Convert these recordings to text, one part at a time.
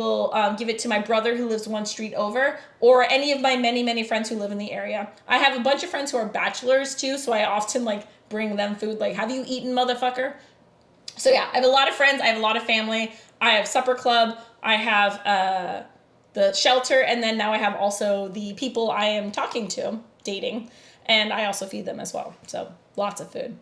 will give it to my brother who lives one street over, or any of my many, many friends who live in the area. I have a bunch of friends who are bachelors too, so I often like bring them food. Like, have you eaten, motherfucker? So yeah, I have a lot of friends. I have a lot of family. I have supper club. I have the shelter, and then now I have also the people I am talking to, dating, and I also feed them as well. So lots of food.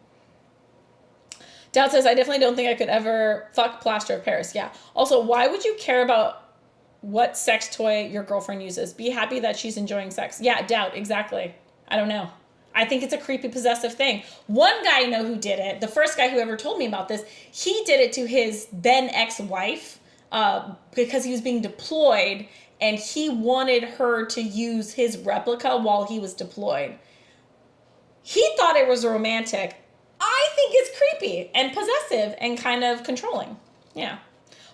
Dad says, I definitely don't think I could ever fuck plaster of Paris. Yeah. Also, why would you care about what sex toy your girlfriend uses? Be happy that she's enjoying sex. Yeah, doubt. Exactly. I don't know. I think it's a creepy possessive thing. One guy I know who did it, the first guy who ever told me about this, he did it to his then ex-wife because he was being deployed and he wanted her to use his replica while he was deployed. He thought it was romantic. I think it's creepy and possessive and kind of controlling. Yeah.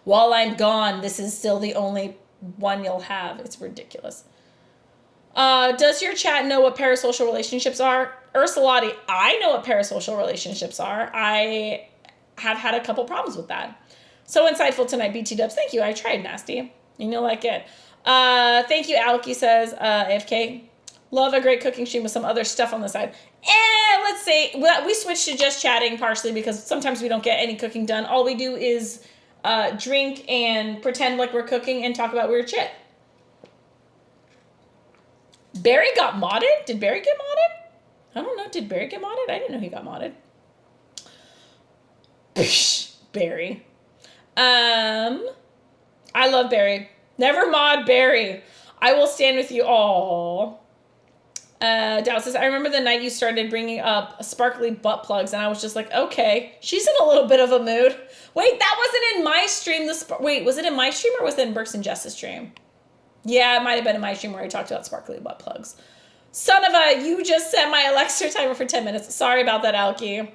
While I'm gone, this is still the only one you'll have. It's ridiculous. Does your chat know what parasocial relationships are? Ursulati, I know what parasocial relationships are. I have had a couple problems with that. So insightful tonight, BT Dubs. Thank you. I tried, Nasty. You know, like it. Thank you, Alki says, AFK. Love a great cooking stream with some other stuff on the side. Let's say we switched to just chatting partially because sometimes we don't get any cooking done. All we do is drink and pretend like we're cooking and talk about weird shit. Barry got modded? Did Barry get modded? I don't know. Did Barry get modded? I didn't know he got modded. Barry. I love Barry. Never mod Barry. I will stand with you all. Dow says, I remember the night you started bringing up sparkly butt plugs, and I was just like, okay, she's in a little bit of a mood. Wait, that wasn't in my stream. Wait, was it in my stream or was it in Burks and Jess's stream? Yeah, it might have been in my stream where I talked about sparkly butt plugs. Son of a, you just set my Alexa timer for 10 minutes. Sorry about that, Alki.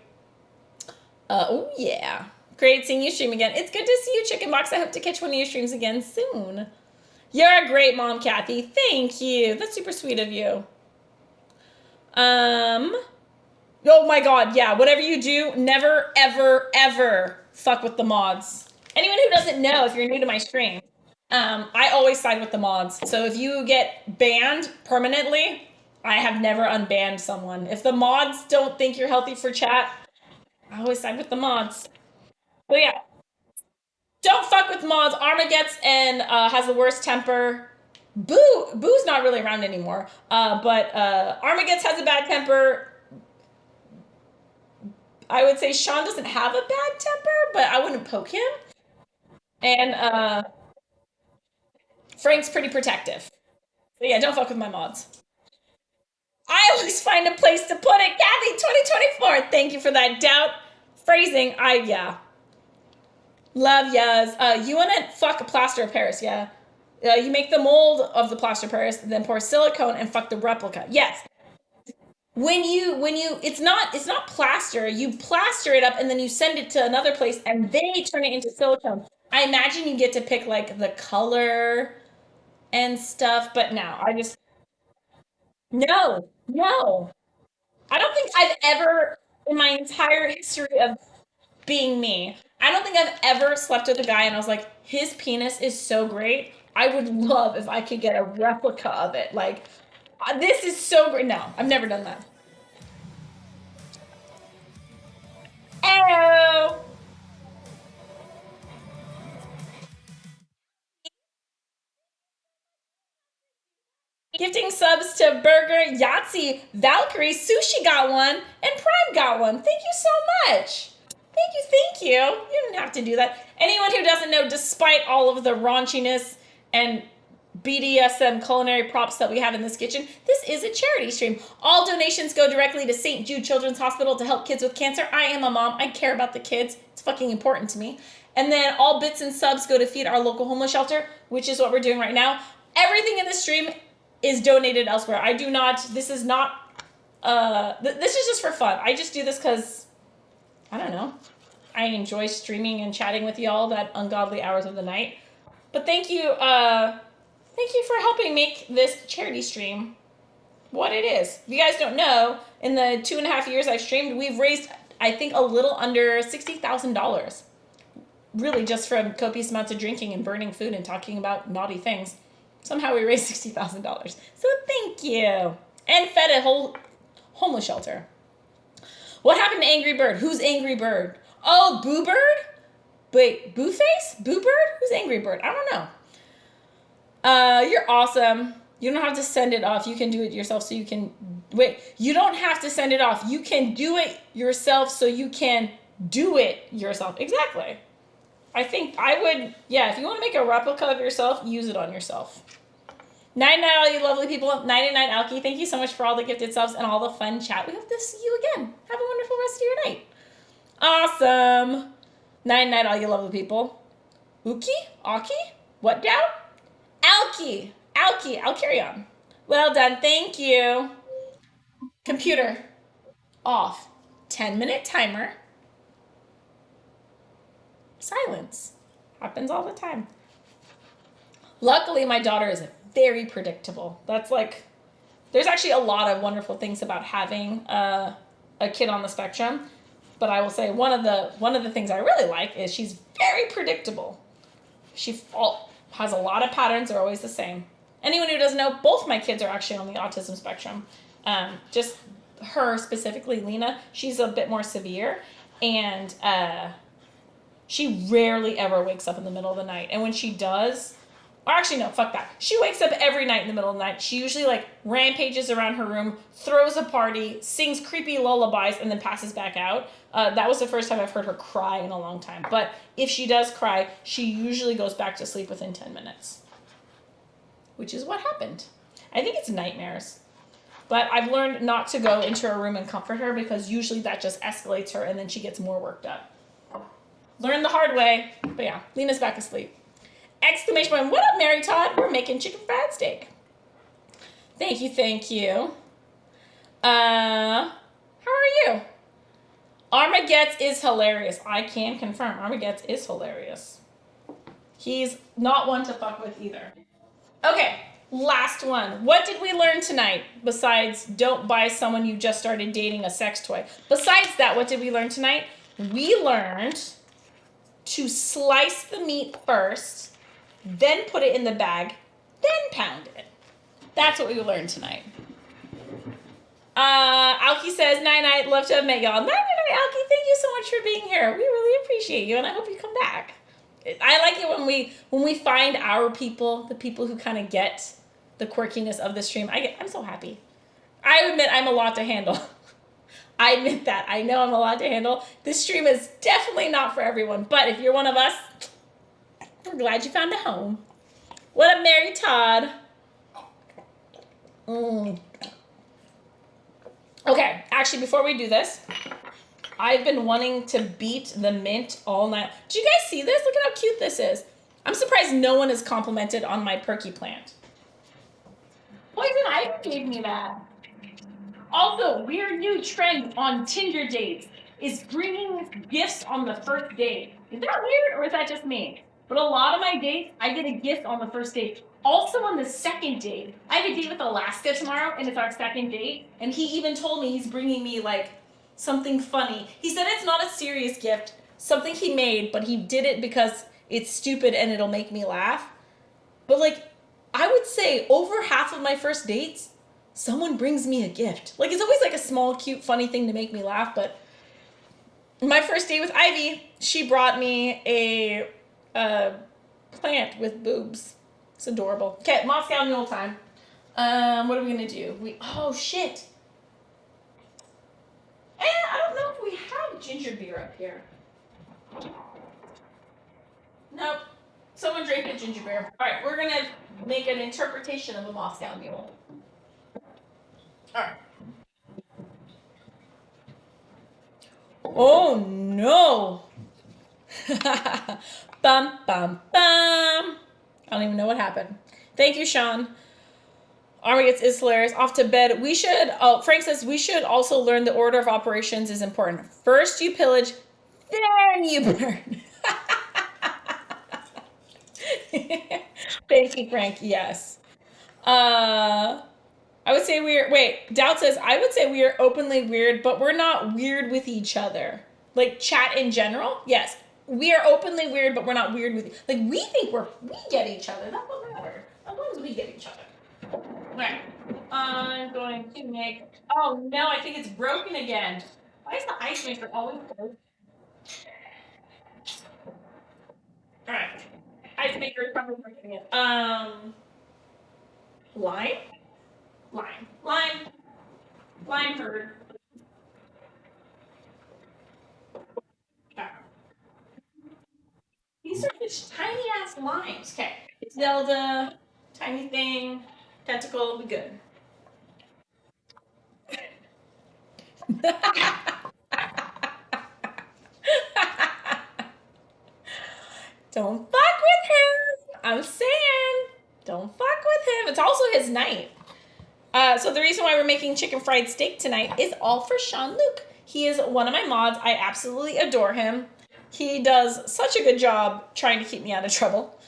Oh, yeah. Great seeing you stream again. It's good to see you, Chicken Box. I hope to catch one of your streams again soon. You're a great mom, Kathy. Thank you. That's super sweet of you. Oh my god, yeah. Whatever you do, never, ever, ever fuck with the mods. Anyone who doesn't know, if you're new to my stream, I always side with the mods. So if you get banned permanently, I have never unbanned someone. If the mods don't think you're healthy for chat, I always side with the mods. But yeah, don't fuck with mods. Armageddon and has the worst temper. Boo's not really around anymore. But Armageddon has a bad temper. I would say Sean doesn't have a bad temper, but I wouldn't poke him. And Frank's pretty protective. So yeah, don't fuck with my mods. I always find a place to put it. Kathy, 2024. Thank you for that doubt. Phrasing, yeah. Love yas. You want to fuck a plaster of Paris, yeah? You make the mold of the plaster of Paris, then pour silicone and fuck the replica. Yes. When you it's not plaster. You plaster it up and then you send it to another place and they turn it into silicone. I imagine you get to pick like the color and stuff, but no, no. I don't think I've ever in my entire history of being me. I don't think I've ever slept with a guy and I was like, his penis is so great. I would love if I could get a replica of it. Like, this is so great. No, I've never done that. Oh, gifting subs to Burger, Yahtzee, Valkyrie, Sushi got one, and Prime got one. Thank you so much. Thank you. You didn't have to do that. Anyone who doesn't know, despite all of the raunchiness and BDSM culinary props that we have in this kitchen, this is a charity stream. All donations go directly to St. Jude Children's Hospital to help kids with cancer. I am a mom. I care about the kids. It's fucking important to me. And then all bits and subs go to feed our local homeless shelter, which is what we're doing right now. Everything in this stream is donated elsewhere. I do not, this is not, this is just for fun. I just do this because, I don't know, I enjoy streaming and chatting with y'all that ungodly hours of the night. But thank you for helping make this charity stream what it is. If you guys don't know, in the 2.5 years I've streamed, we've raised, I think, a little under $60,000. really just from copious amounts of drinking and burning food and talking about naughty things. Somehow we raised $60,000. So thank you. And fed a whole homeless shelter. What happened to Angry Bird? Who's Angry Bird? Oh, Boo Bird? Wait, Boo Face? Boo Bird? Who's Angry Bird? I don't know. You're awesome. You don't have to send it off. You can do it yourself so you can... Wait, you don't have to send it off. You can do it yourself so you can do it yourself. Exactly. I think I would... Yeah, if you want to make a replica of yourself, use it on yourself. 99, all you lovely people. 99 Alki, thank you so much for all the gifted subs and all the fun chat. We hope to see you again. Have a wonderful rest of your night. Awesome. 99, all you lovely people. Uki? Aki? What down? Alki. Alki. I'll carry on. Well done. Thank you. Computer. Off. 10-minute timer. Silence. Happens all the time. Luckily, my daughter is very predictable. That's like, there's actually a lot of wonderful things about having a kid on the spectrum. But I will say one of the things I really like is she's very predictable. She has a lot of patterns. They're always the same. Anyone who doesn't know, both my kids are actually on the autism spectrum. Just her specifically, Lena, she's a bit more severe. And she rarely ever wakes up in the middle of the night. And when she does, or actually no, fuck that. She wakes up every night in the middle of the night. She usually like rampages around her room, throws a party, sings creepy lullabies, and then passes back out. That was the first time I've heard her cry in a long time. But if she does cry, she usually goes back to sleep within 10 minutes. Which is what happened. I think it's nightmares. But I've learned not to go into her room and comfort her because usually that just escalates her and then she gets more worked up. Learned the hard way. But yeah, Lena's back asleep. Exclamation point. What up, Mary Todd? We're making chicken fried steak. Thank you, thank you. How are you? Armageddon is hilarious. I can confirm Armageddon is hilarious. He's not one to fuck with either. Okay, last one. What did we learn tonight besides don't buy someone you just started dating a sex toy? Besides that, what did we learn tonight? We learned to slice the meat first, then put it in the bag, then pound it. That's what we learned tonight. Alki says, Night, love to have met y'all. Night, Alki, thank you so much for being here. We really appreciate you, and I hope you come back. I like it when we find our people, the people who kind of get the quirkiness of the stream. I'm so happy. I admit I'm a lot to handle. I admit that. I know I'm a lot to handle. This stream is definitely not for everyone, but if you're one of us, we're glad you found a home. What up, Mary Todd? Okay, actually, before we do this, I've been wanting to beat the mint all night. Did you guys see this? Look at how cute this is. I'm surprised no one has complimented on my perky plant. Poison Ivy gave me that. Also, weird new trend on Tinder dates is bringing gifts on the first date. Is that weird or is that just me? But a lot of my dates, I get a gift on the first date. Also on the second date. I have a date with Alaska tomorrow, and it's our second date. And he even told me he's bringing me, like, something funny. He said it's not a serious gift, something he made, but he did it because it's stupid and it'll make me laugh. But, like, I would say over half of my first dates, someone brings me a gift. Like, it's always, like, a small, cute, funny thing to make me laugh, but my first date with Ivy, she brought me a plant with boobs. It's adorable. Okay, Moscow Mule time. What are we gonna do? Oh shit. I don't know if we have ginger beer up here. Nope. Someone drank a ginger beer. All right, we're gonna make an interpretation of a Moscow Mule. All right. Oh no. Bum, bum, bum. I don't even know what happened. Thank you, Sean. Armageddon is hilarious. Off to bed. We should, Frank says, we should also learn the order of operations is important. First you pillage, then you burn. Thank you, Frank. Yes. I would say Doubt says, I would say we are openly weird, but we're not weird with each other. Like chat in general? Yes. We are openly weird, but we're not weird with you. Like, we think we get each other. That's what matters. As long as we get each other. Alright. I'm going to make. Oh no, I think it's broken again. Why is the ice maker always broken? Alright. Ice maker is probably breaking it. Lime? Lime. Lime. Lime curd. Okay. These are just tiny ass limes. Okay. Zelda, tiny thing, tentacle, be good. Don't fuck with him. I'm saying, don't fuck with him. It's also his night. So the reason why we're making chicken fried steak tonight is all for Sean Luke. He is one of my mods. I absolutely adore him. He does such a good job trying to keep me out of trouble.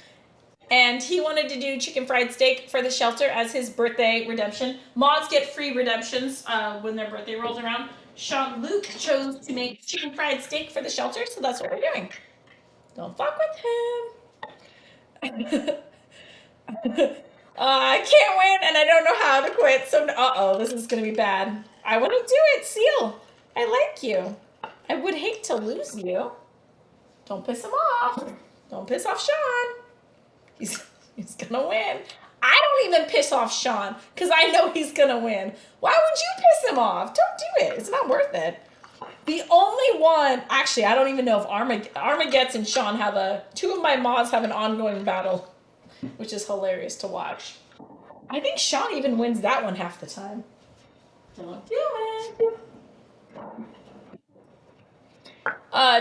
And he wanted to do chicken fried steak for the shelter as his birthday redemption. Mods get free redemptions when their birthday rolls around. Sean Luke chose to make chicken fried steak for the shelter, so that's what we're doing. Don't fuck with him. I can't win and I don't know how to quit. So, this is going to be bad. I want to do it, Seal. I like you. I would hate to lose you. Don't piss him off. Don't piss off Sean. He's going to win. I don't even piss off Sean because I know he's going to win. Why would you piss him off? Don't do it. It's not worth it. The only one, actually, I don't even know if Armageddon and Sean have two of my mods have an ongoing battle, which is hilarious to watch. I think Sean even wins that one half the time. Don't do it.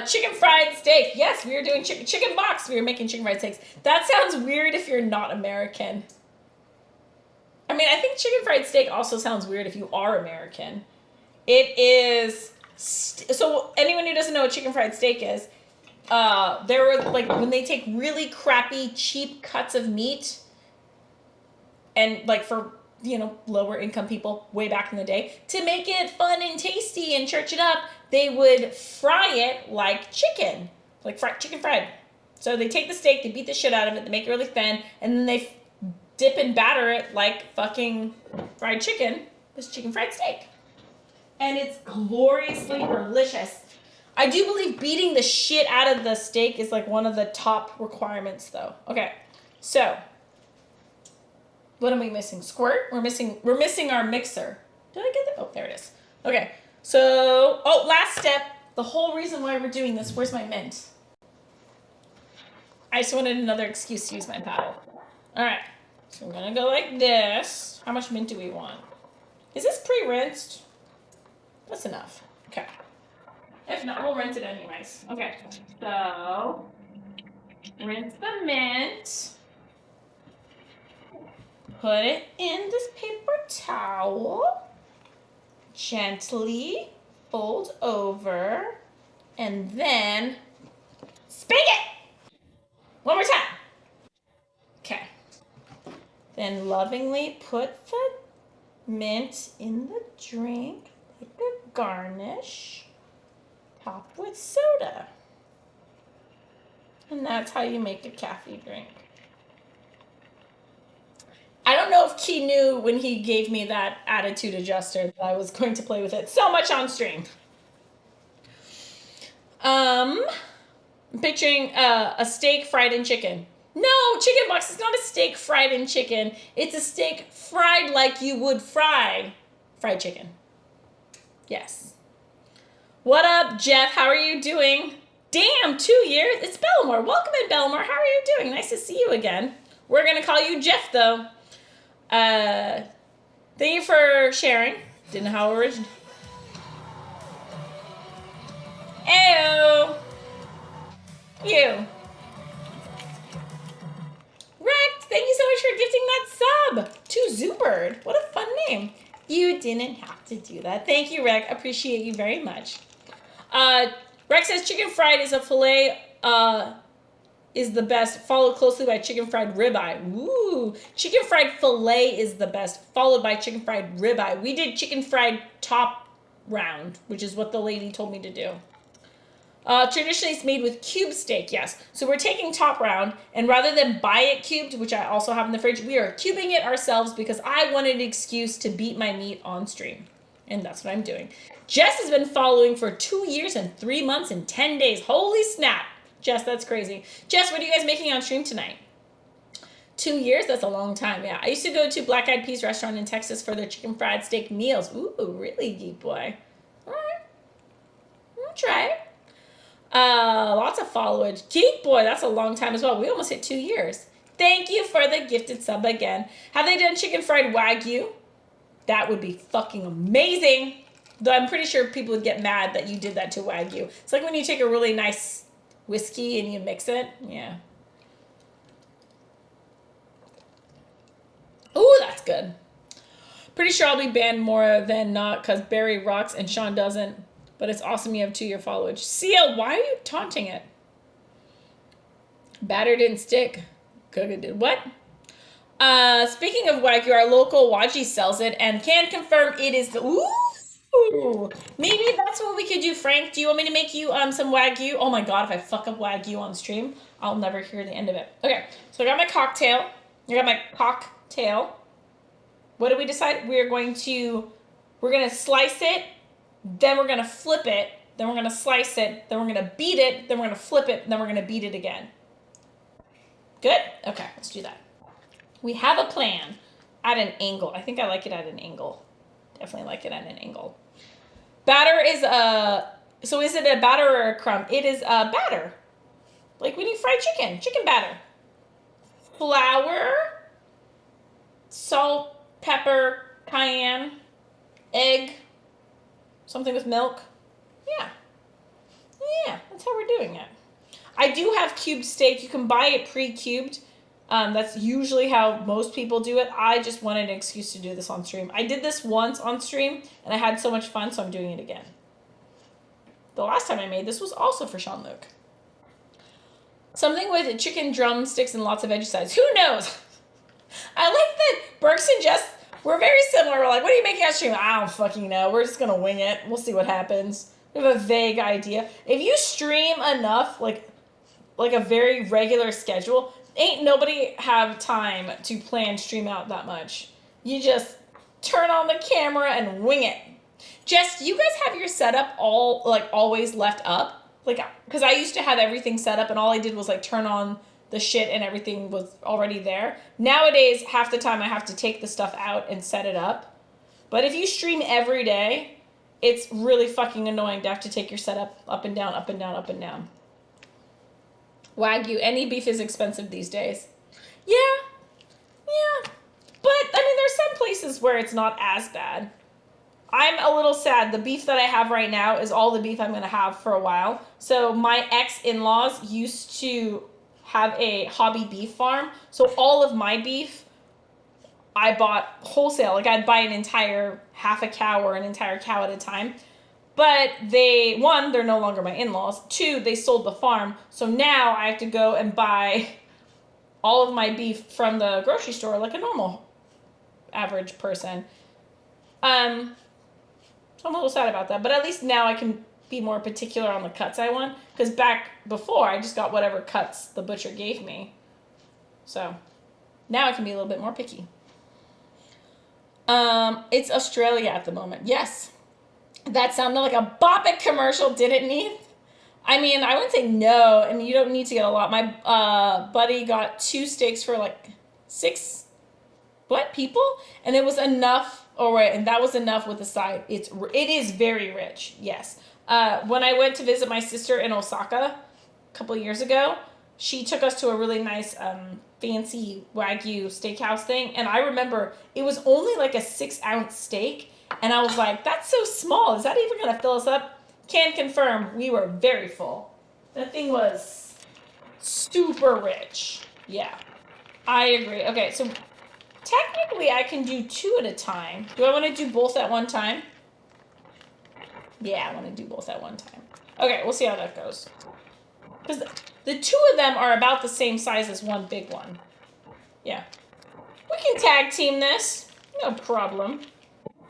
Chicken fried steak. Yes, we are doing chicken box. We are making chicken fried steaks. That sounds weird if you're not American. I mean, I think chicken fried steak also sounds weird if you are American. It is. So anyone who doesn't know what chicken fried steak is, there were like when they take really crappy, cheap cuts of meat, and like for lower income people way back in the day, to make it fun and tasty and church it up, they would fry it like chicken, like chicken fried. So they take the steak, they beat the shit out of it, they make it really thin, and then they dip and batter it like fucking fried chicken. It's chicken fried steak. And it's gloriously delicious. I do believe beating the shit out of the steak is like one of the top requirements though. Okay, so what am we missing? Squirt? We're missing our mixer. Did I get that? Oh, there it is. Okay, so, last step. The whole reason why we're doing this, where's my mint? I just wanted another excuse to use my paddle. All right, so I'm gonna go like this. How much mint do we want? Is this pre-rinsed? That's enough. Okay. If not, we'll rinse it anyways. Okay, so rinse the mint. Put it in this paper towel. Gently fold over. And then spank it! One more time. Okay. Then lovingly put the mint in the drink. Like a garnish. Top with soda. And that's how you make a cafe drink. I don't know if Key knew when he gave me that attitude adjuster that I was going to play with it so much on stream. Picturing a steak fried in chicken. No, chicken box is not a steak fried in chicken. It's a steak fried like you would fry fried chicken. Yes. What up, Jeff? How are you doing? Damn, 2 years? It's Bellamore. Welcome in, Bellamore. How are you doing? Nice to see you again. We're going to call you Jeff, though. Thank you for sharing. Didn't know how original. Ew. You. Rex, thank you so much for gifting that sub to Zoobird. What a fun name. You didn't have to do that. Thank you, Rex. Appreciate you very much. Rex says chicken fried is a filet, is the best, followed closely by chicken fried ribeye. Woo! Chicken fried filet is the best, followed by chicken fried ribeye. We did chicken fried top round, which is what the lady told me to do. Traditionally, it's made with cube steak, yes. So we're taking top round, and rather than buy it cubed, which I also have in the fridge, we are cubing it ourselves because I wanted an excuse to beat my meat on stream. And that's what I'm doing. Jess has been following for 2 years and 3 months and 10 days. Holy snap. Jess, that's crazy. Jess, what are you guys making on stream tonight? 2 years? That's a long time, yeah. I used to go to Black Eyed Peas restaurant in Texas for their chicken fried steak meals. Ooh, really, geek boy. All right. I'll try it. Lots of followage. Geek boy, that's a long time as well. We almost hit 2 years. Thank you for the gifted sub again. Have they done chicken fried Wagyu? That would be fucking amazing. Though I'm pretty sure people would get mad that you did that to Wagyu. It's like when you take a really nice whiskey and you mix it. Yeah. Ooh, that's good. Pretty sure I'll be banned more than not because Barry rocks and Sean doesn't. But it's awesome you have 2 year followage. CL, why are you taunting it? Batter didn't stick. Cook it did. What? Speaking of Wagyu, our local Waji sells it and can confirm it is the... Ooh! Maybe that's what we could do, Frank. Do you want me to make you some Wagyu? Oh my god, if I fuck up Wagyu on stream, I'll never hear the end of it. Okay, so I got my cocktail. I got my cocktail. What did we decide? We're going to slice it, then we're going to flip it, then we're going to slice it, then we're going to beat it, then we're going to flip it, and then we're going to beat it again. Good? Okay, let's do that. We have a plan at an angle. I think I like it at an angle. Definitely like it at an angle. Batter is so is it a batter or a crumb? It is a batter. Like when you fry chicken batter. Flour, salt, pepper, cayenne, egg, something with milk. Yeah, that's how we're doing it. I do have cubed steak. You can buy it pre-cubed. That's usually how most people do it. I just wanted an excuse to do this on stream. I did this once on stream, and I had so much fun, so I'm doing it again. The last time I made this was also for Sean Luke. Something with chicken drumsticks and lots of veggie sides. Who knows? I like that Burks and Jess, we're very similar. We're like, what are you making on stream? I don't fucking know. We're just going to wing it. We'll see what happens. We have a vague idea. If you stream enough, like a very regular schedule, ain't nobody have time to plan stream out that much. You just turn on the camera and wing it. Jess, do you guys have your setup all always left up? Because I used to have everything set up and all I did was turn on the shit and everything was already there. Nowadays, half the time I have to take the stuff out and set it up. But if you stream every day, it's really fucking annoying to have to take your setup up and down, up and down, up and down. Wagyu, any beef is expensive these days. Yeah. But, there's some places where it's not as bad. I'm a little sad. The beef that I have right now is all the beef I'm going to have for a while. So my ex-in-laws used to have a hobby beef farm. So all of my beef, I bought wholesale. I'd buy an entire half a cow or an entire cow at a time. But one, they're no longer my in-laws. Two, they sold the farm. So now I have to go and buy all of my beef from the grocery store like a normal average person. So I'm a little sad about that. But at least now I can be more particular on the cuts I want. Because back before, I just got whatever cuts the butcher gave me. So now I can be a little bit more picky. It's Australia at the moment. Yes. That sounded like a Bop It commercial, didn't it? I wouldn't say no, and you don't need to get a lot. My buddy got 2 steaks for 6 people? And it was enough, and that was enough with the side. It is very rich, yes. When I went to visit my sister in Osaka a couple of years ago, she took us to a really nice fancy Wagyu steakhouse thing, and I remember it was only a 6-ounce steak, and I was like, that's so small. Is that even going to fill us up? Can confirm, we were very full. That thing was super rich. Yeah, I agree. Okay, so technically I can do 2 at a time. Do I want to do both at one time? Yeah, I want to do both at one time. Okay, we'll see how that goes. Because the 2 of them are about the same size as one big one. Yeah. We can tag team this. No problem.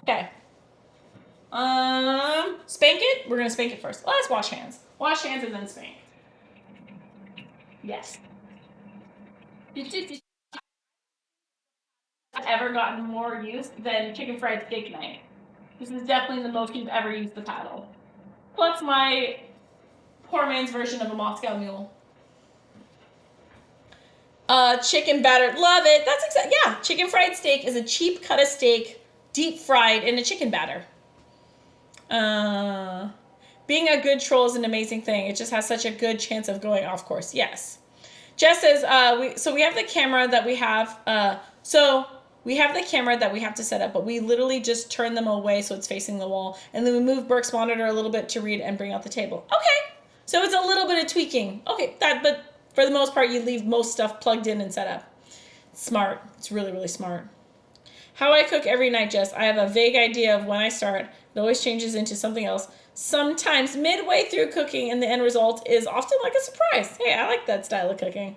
Okay. Spank it? We're going to spank it first. Let's wash hands. Wash hands and then spank. Yes. I've ever gotten more use than chicken fried steak night. This is definitely the most you've ever used the paddle. Plus my poor man's version of a Moscow Mule. Chicken batter, love it. That's exactly, yeah. Chicken fried steak is a cheap cut of steak, deep fried in a chicken batter. Being a good troll is an amazing thing. It just has such a good chance of going off course. Yes. Jess says, we have the camera that we have. We have the camera that we have to set up, but we literally just turn them away so it's facing the wall, and then we move Burke's monitor a little bit to read and bring out the table. Okay, so it's a little bit of tweaking. Okay, but for the most part, you leave most stuff plugged in and set up. Smart. It's really, really smart. How I cook every night, Jess. I have a vague idea of when I start. It always changes into something else. Sometimes midway through cooking, and the end result is often like a surprise. Hey, I like that style of cooking.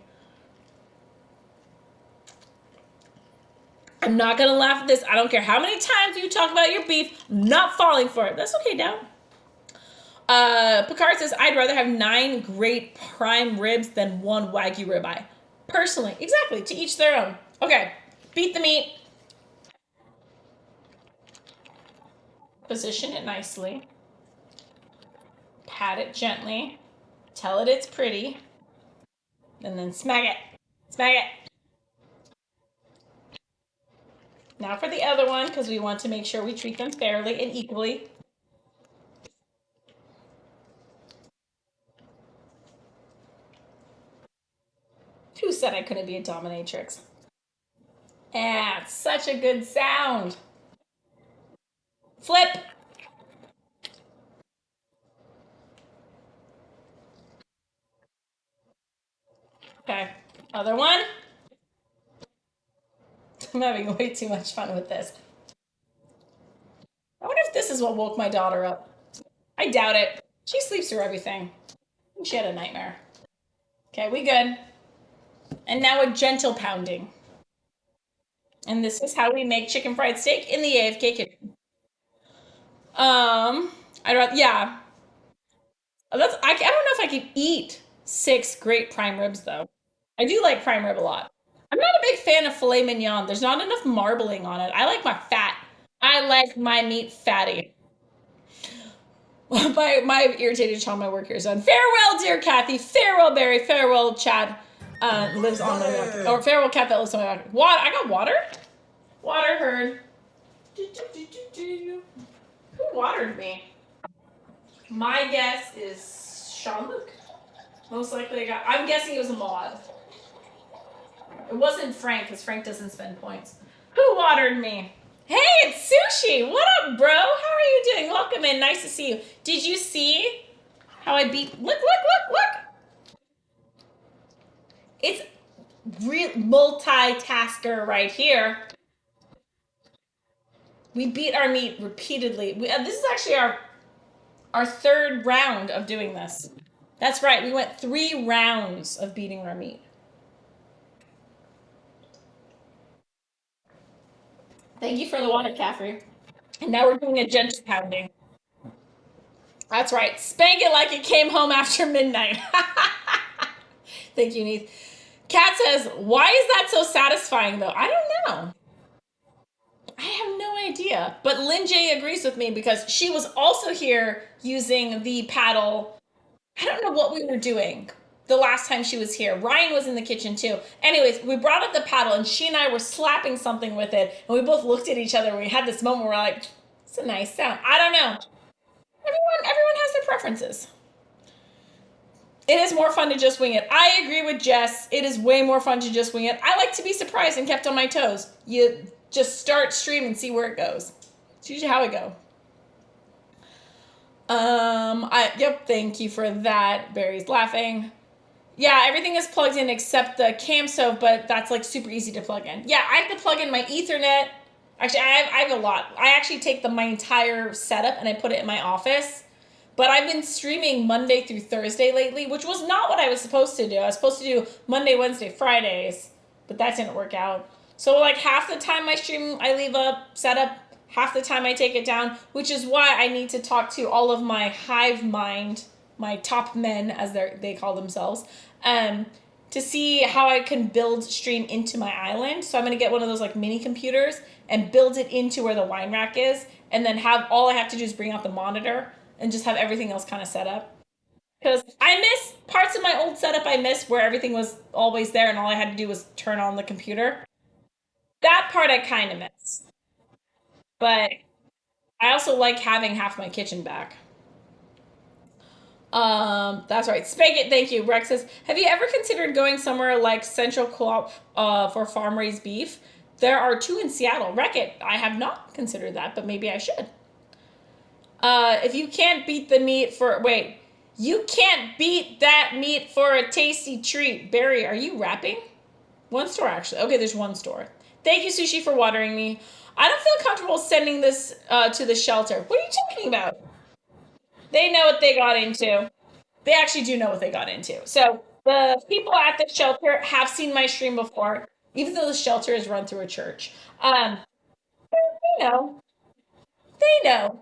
I'm not gonna laugh at this. I don't care how many times you talk about your beef. I'm not falling for it. That's okay, Down. Picard says, I'd rather have 9 great prime ribs than 1 Wagyu ribeye. Personally, exactly. To each their own. Okay, beat the meat. Position it nicely. Pat it gently. Tell it it's pretty. And then smack it. Smack it. Now for the other one, because we want to make sure we treat them fairly and equally. Who said I couldn't be a dominatrix? Ah, it's such a good sound. Flip. Okay, other one. I'm having way too much fun with this. I wonder if this is what woke my daughter up. I doubt it. She sleeps through everything. She had a nightmare. Okay, we good. And now a gentle pounding. And this is how we make chicken fried steak in the AFK kitchen. I'd rather, yeah. I don't know if I could eat 6 great prime ribs though. I do like prime rib a lot. I'm not a big fan of filet mignon. There's not enough marbling on it. I like my fat. I like my meat fatty. my irritated child, my work here is done. Farewell, dear Kathy. Farewell, Barry. Farewell, Chad. Lives on my walk. Or farewell, cat that lives on my walk. Water. I got water. Water herd. Who watered me? My guess is Sean Luke. Most likely, I'm guessing it was a mod. It wasn't Frank, because Frank doesn't spend points. Who watered me? Hey, it's Sushi. What up, bro? How are you doing? Welcome in. Nice to see you. Did you see how I beat? Look. It's real multitasker right here. We beat our meat repeatedly. This is actually our 3rd round of doing this. That's right. We went 3 rounds of beating our meat. Thank you for the water, Caffrey. And now we're doing a gentle pounding. That's right. Spank it like it came home after midnight. Thank you, Neith. Kat says, why is that so satisfying, though? I don't know. I have no idea. But Lynn J agrees with me because she was also here using the paddle. I don't know what we were doing the last time she was here. Ryan was in the kitchen too. Anyways, we brought up the paddle and she and I were slapping something with it. And we both looked at each other and we had this moment where we're like, it's a nice sound. I don't know. Everyone has their preferences. It is more fun to just wing it. I agree with Jess. It is way more fun to just wing it. I like to be surprised and kept on my toes. You just start stream and see where it goes. It's usually how I go. Yep, thank you for that. Barry's laughing. Yeah, everything is plugged in except the cam stove, but that's like super easy to plug in. Yeah, I have to plug in my Ethernet. Actually, I have a lot. I actually take my entire setup and I put it in my office. But I've been streaming Monday through Thursday lately, which was not what I was supposed to do. I was supposed to do Monday, Wednesday, Fridays, but that didn't work out. So like half the time I stream, I leave up, set up, half the time I take it down, which is why I need to talk to all of my hive mind, my top men, as they call themselves, um, to see how I can build stream into my island. So I'm gonna get one of those like mini computers and build it into where the wine rack is, and then have all I have to do is bring out the monitor and just have everything else kind of set up. Because I miss parts of my old setup. I miss where everything was always there and all I had to do was turn on the computer. That part I kind of miss. But I also like having half my kitchen back. That's right. Spigot, thank you. Rex says, have you ever considered going somewhere like Central Co-op for farm raised beef? There are two in Seattle. Wreck it. I have not considered that, but maybe I should. If you can't beat the meat for wait, you can't beat that meat for a tasty treat. Barry, are you rapping? One store actually. Okay, there's one store. Thank you, Sushi, for watering me. I don't feel comfortable sending this to the shelter. What are you talking about? They know what they got into. They actually do know what they got into. So the people at the shelter have seen my stream before, even though the shelter is run through a church. They know. They know.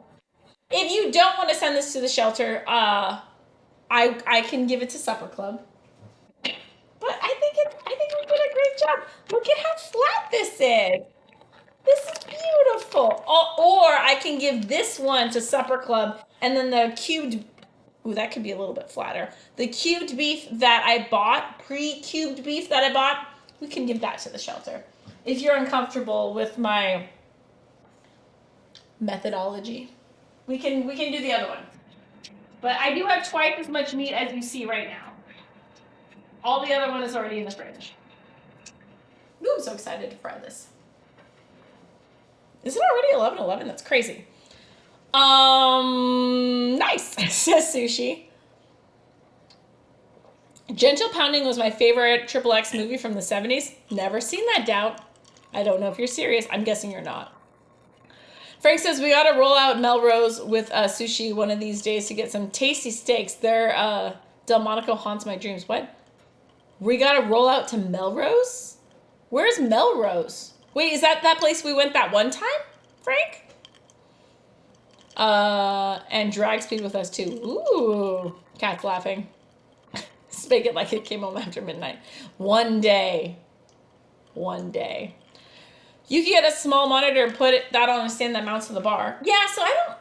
If you don't want to send this to the shelter, I can give it to Supper Club. But I think we did a great job. Look at how flat this is. This is beautiful. Or I can give this one to Supper Club, and then the cubed. Ooh, that could be a little bit flatter. The cubed beef that I bought, pre-cubed beef that I bought, we can give that to the shelter. If you're uncomfortable with my methodology, we can do the other one. But I do have twice as much meat as you see right now. All the other one is already in the fridge. Ooh, I'm so excited to fry this. Is it already 11:11? That's crazy. Nice, says Sushi. Gentle Pounding was my favorite Triple X movie from the 70s. Never seen that, Doubt. I don't know if you're serious. I'm guessing you're not. Frank says we gotta roll out Melrose with Sushi one of these days to get some tasty steaks. Their Delmonico haunts my dreams. What? We gotta roll out to Melrose? Where's Melrose? Wait, is that place we went that one time, Frank? And drag speed with us too. Ooh, cat's laughing. Make it like it came home after midnight. One day. You can get a small monitor and put that on a stand that mounts to the bar. Yeah, so I don't.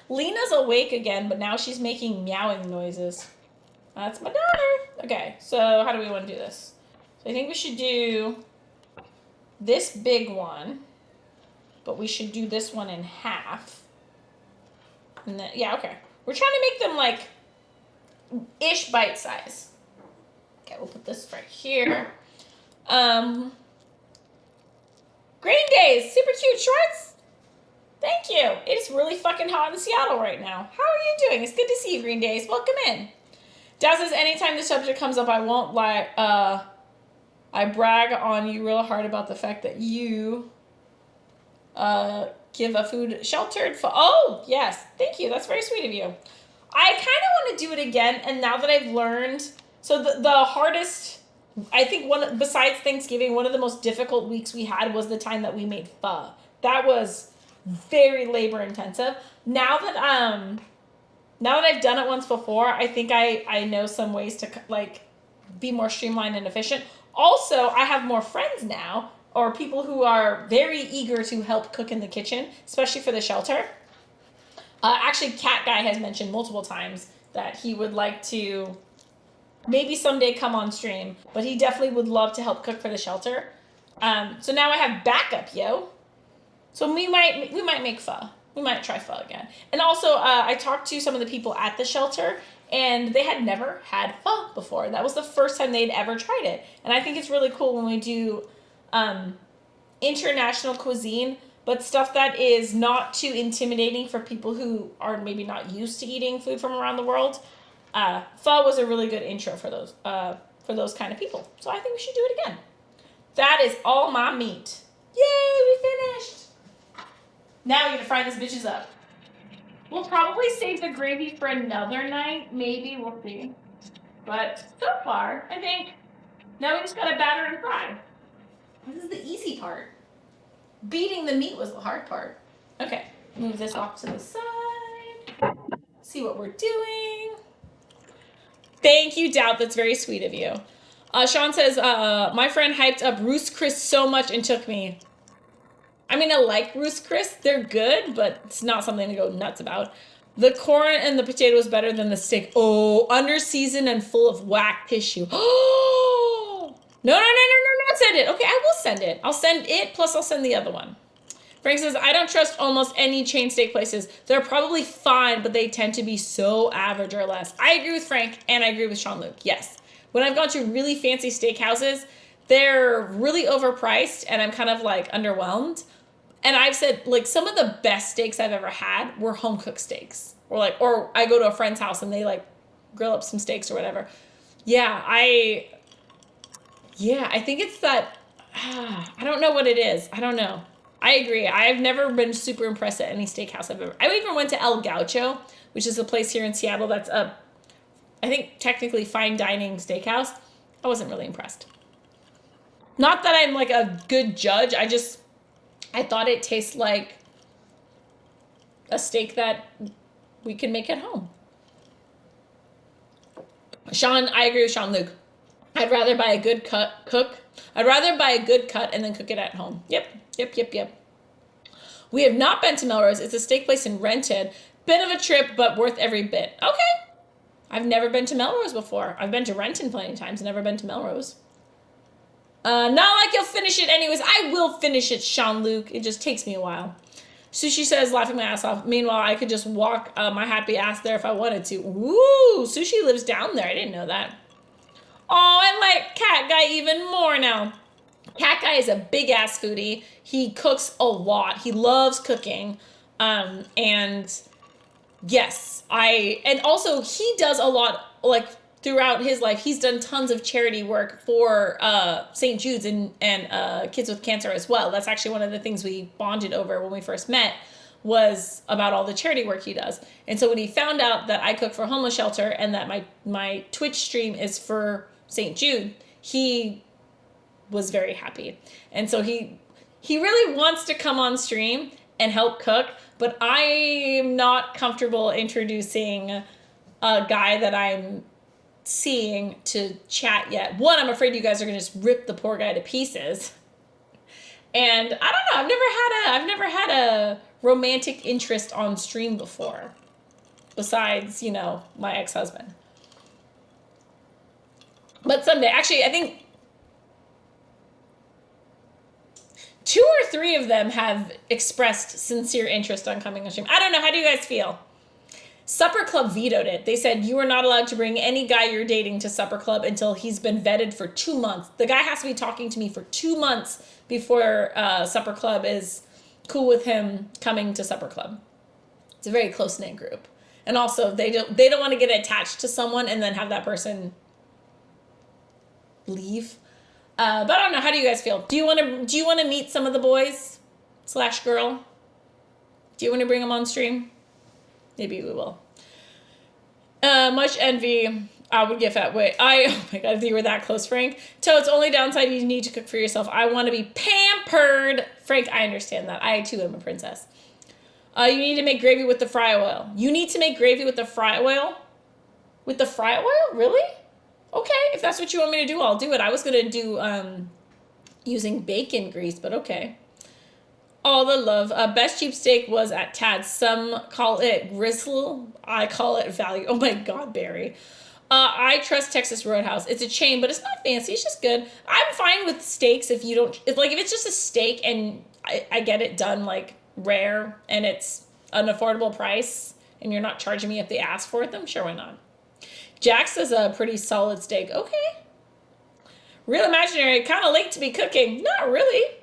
Lena's awake again, but now she's making meowing noises. That's my daughter. Okay, so how do we want to do this? So I think we should do this big one, but we should do this one in half. And then, yeah, okay. We're trying to make them like ish bite size. Okay, we'll put this right here. Green Days, super cute shorts. Thank you. It's really fucking hot in Seattle right now. How are you doing? It's good to see you, Green Days. Welcome in. Dad says anytime the subject comes up, I won't lie. I brag on you real hard about the fact that you give a food sheltered for. Oh, yes. Thank you. That's very sweet of you. I kind of want to do it again. And now that I've learned, so the hardest, I think besides Thanksgiving, one of the most difficult weeks we had was the time that we made pho. That was very labor intensive. Now that I've done it once before, I think I know some ways to like be more streamlined and efficient. Also, I have more friends now, or people who are very eager to help cook in the kitchen, especially for the shelter. Actually, Cat Guy has mentioned multiple times that he would like to maybe someday come on stream, but he definitely would love to help cook for the shelter. So now I have backup, yo. So we might make pho. We might try pho again. And also, I talked to some of the people at the shelter, and they had never had pho before. That was the first time they'd ever tried it. And I think it's really cool when we do international cuisine, but stuff that is not too intimidating for people who are maybe not used to eating food from around the world. Pho was a really good intro for those kind of people. So I think we should do it again. That is all my meat. Yay, we finished. Now we're gonna fry these bitches up. We'll probably save the gravy for another night. Maybe, we'll see. But so far, I think now we just gotta batter and fry. This is the easy part. Beating the meat was the hard part. Okay, move this off to the side. See what we're doing. Thank you, Doubt. That's very sweet of you. Sean says, my friend hyped up Roost Chris so much and took me. I mean, I like Roost Chris. They're good, but it's not something to go nuts about. The corn and the potato is better than the steak. Oh, under seasoned and full of whack tissue. Oh, no, not send it. Okay, I will send it. I'll send it, plus I'll send the other one. Frank says, I don't trust almost any chain steak places. They're probably fine, but they tend to be so average or less. I agree with Frank, and I agree with Sean-Luc. Yes. When I've gone to really fancy steakhouses, they're really overpriced, and I'm kind of like underwhelmed. And I've said, like, some of the best steaks I've ever had were home-cooked steaks. Or I go to a friend's house and they, like, grill up some steaks or whatever. Yeah, I think it's that, I don't know what it is. I don't know. I agree. I've never been super impressed at any steakhouse I've ever. I even went to El Gaucho, which is a place here in Seattle that's I think technically fine dining steakhouse. I wasn't really impressed. Not that I'm like a good judge. I thought it tastes like a steak that we can make at home. Sean, I agree with Sean-Luc. I'd rather buy a good cook. I'd rather buy a good cut and then cook it at home. Yep. We have not been to Melrose. It's a steak place in Renton. Bit of a trip, but worth every bit. Okay. I've never been to Melrose before. I've been to Renton plenty of times, never been to Melrose. Not like you'll finish it anyways. I will finish it, Sean-Luc. It just takes me a while. Sushi says, laughing my ass off. Meanwhile, I could just walk my happy ass there if I wanted to. Ooh, Sushi lives down there. I didn't know that. Oh, I like Cat Guy even more now. Cat Guy is a big ass foodie. He cooks a lot. He loves cooking. And yes, and also he does a lot, like throughout his life, he's done tons of charity work for St. Jude's and Kids with Cancer as well. That's actually one of the things we bonded over when we first met, was about all the charity work he does. And so when he found out that I cook for a homeless shelter and that my Twitch stream is for St. Jude, he was very happy. And so he really wants to come on stream and help cook, but I'm not comfortable introducing a guy that I'm seeing to chat yet. One, I'm afraid you guys are going to just rip the poor guy to pieces. And I don't know, I've never had a romantic interest on stream before, besides, my ex-husband. But someday, actually, I think 2 or 3 of them have expressed sincere interest on coming on stream. I don't know. How do you guys feel? Supper Club vetoed it. They said you are not allowed to bring any guy you're dating to Supper Club until he's been vetted for 2 months. The guy has to be talking to me for 2 months before Supper Club is cool with him coming to Supper Club. It's a very close-knit group. And also, they don't want to get attached to someone and then have that person leave. But I don't know. How do you guys feel? Do you want to meet some of the boys / girl? Do you want to bring them on stream? Maybe we will. Much envy. I would give that way. Oh my God, if you were that close, Frank. Toad's only downside, you need to cook for yourself. I want to be pampered. Frank, I understand that. I too am a princess. You need to make gravy with the fry oil. You need to make gravy with the fry oil? With the fry oil? Really? Okay, if that's what you want me to do, I'll do it. I was going to do using bacon grease, but okay. All the love. Best cheap steak was at Tad's. Some call it gristle. I call it value. Oh my God, Barry. I trust Texas Roadhouse. It's a chain, but it's not fancy. It's just good. I'm fine with steaks if it's just a steak and I get it done like rare and it's an affordable price and you're not charging me if they ask for it, then sure, why not? Jax is a pretty solid steak. Okay. Real imaginary, kind of late to be cooking. Not really.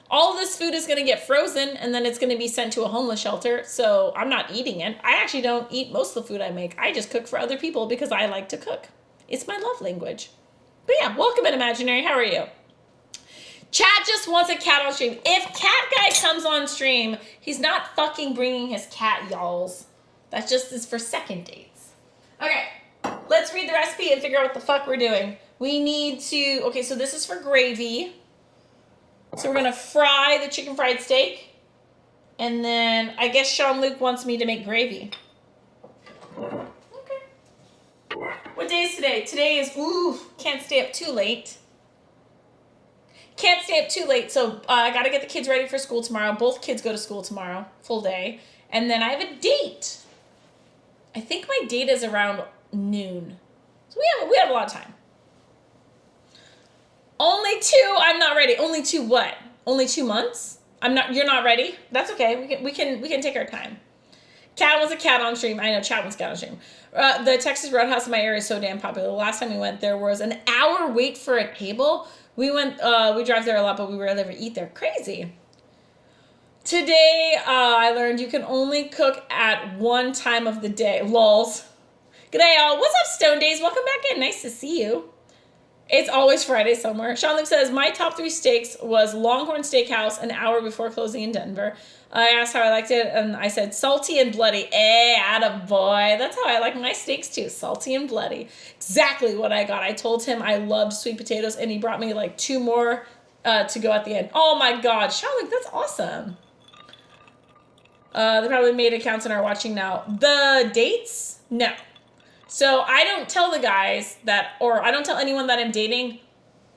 All of this food is going to get frozen and then it's going to be sent to a homeless shelter. So I'm not eating it. I actually don't eat most of the food I make. I just cook for other people because I like to cook. It's my love language. But yeah, welcome in Imaginary. How are you? Chat just wants a cat on stream. If Cat Guy comes on stream, he's not fucking bringing his cat, y'alls. That just is for second dates. Okay. Let's read the recipe and figure out what the fuck we're doing. We need to, okay, so this is for gravy. So we're gonna fry the chicken fried steak. And then I guess Sean Luke wants me to make gravy. Okay. What day is today? Today is, can't stay up too late. Can't stay up too late, so I gotta get the kids ready for school tomorrow. Both kids go to school tomorrow, full day. And then I have a date. I think my date is around noon. So we have a lot of time. Only 2, I'm not ready. Only 2 what? Only 2 months? You're not ready? That's okay. We can take our time. Cat wants a cat on stream. I know chat wants a cat on stream. The Texas Roadhouse in my area is so damn popular. The last time we went, there was an hour wait for a table. We drive there a lot, but we rarely ever eat there. Crazy. Today, I learned you can only cook at one time of the day. Lols. G'day, all. What's up, Stone Days? Welcome back in. Nice to see you. It's always Friday somewhere. Sean Luke says, my top 3 steaks was Longhorn Steakhouse an hour before closing in Denver. I asked how I liked it, and I said, salty and bloody. Attaboy. That's how I like my steaks, too. Salty and bloody. Exactly what I got. I told him I loved sweet potatoes, and he brought me like 2 more to go at the end. Oh, my God. Sean Luke, that's awesome. They probably made accounts and are watching now. The dates? No. So I don't tell the guys or I don't tell anyone that I'm dating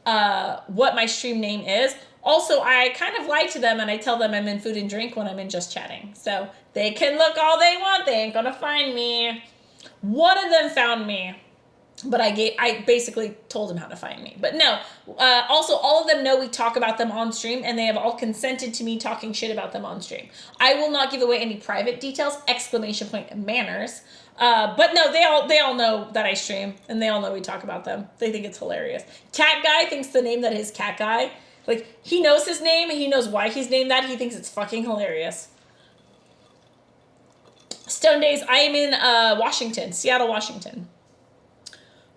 what my stream name is. Also, I kind of lie to them and I tell them I'm in food and drink when I'm in just chatting. So they can look all they want. They ain't gonna find me. One of them found me, but I basically told them how to find me. But no, also all of them know we talk about them on stream and they have all consented to me talking shit about them on stream. I will not give away any private details, ! Manners. But no, they all know that I stream and they all know we talk about them. They think it's hilarious. Cat Guy thinks the name that is Cat Guy. Like, he knows his name and he knows why he's named that. He thinks it's fucking hilarious. Stone Days, I am in Washington, Seattle, Washington.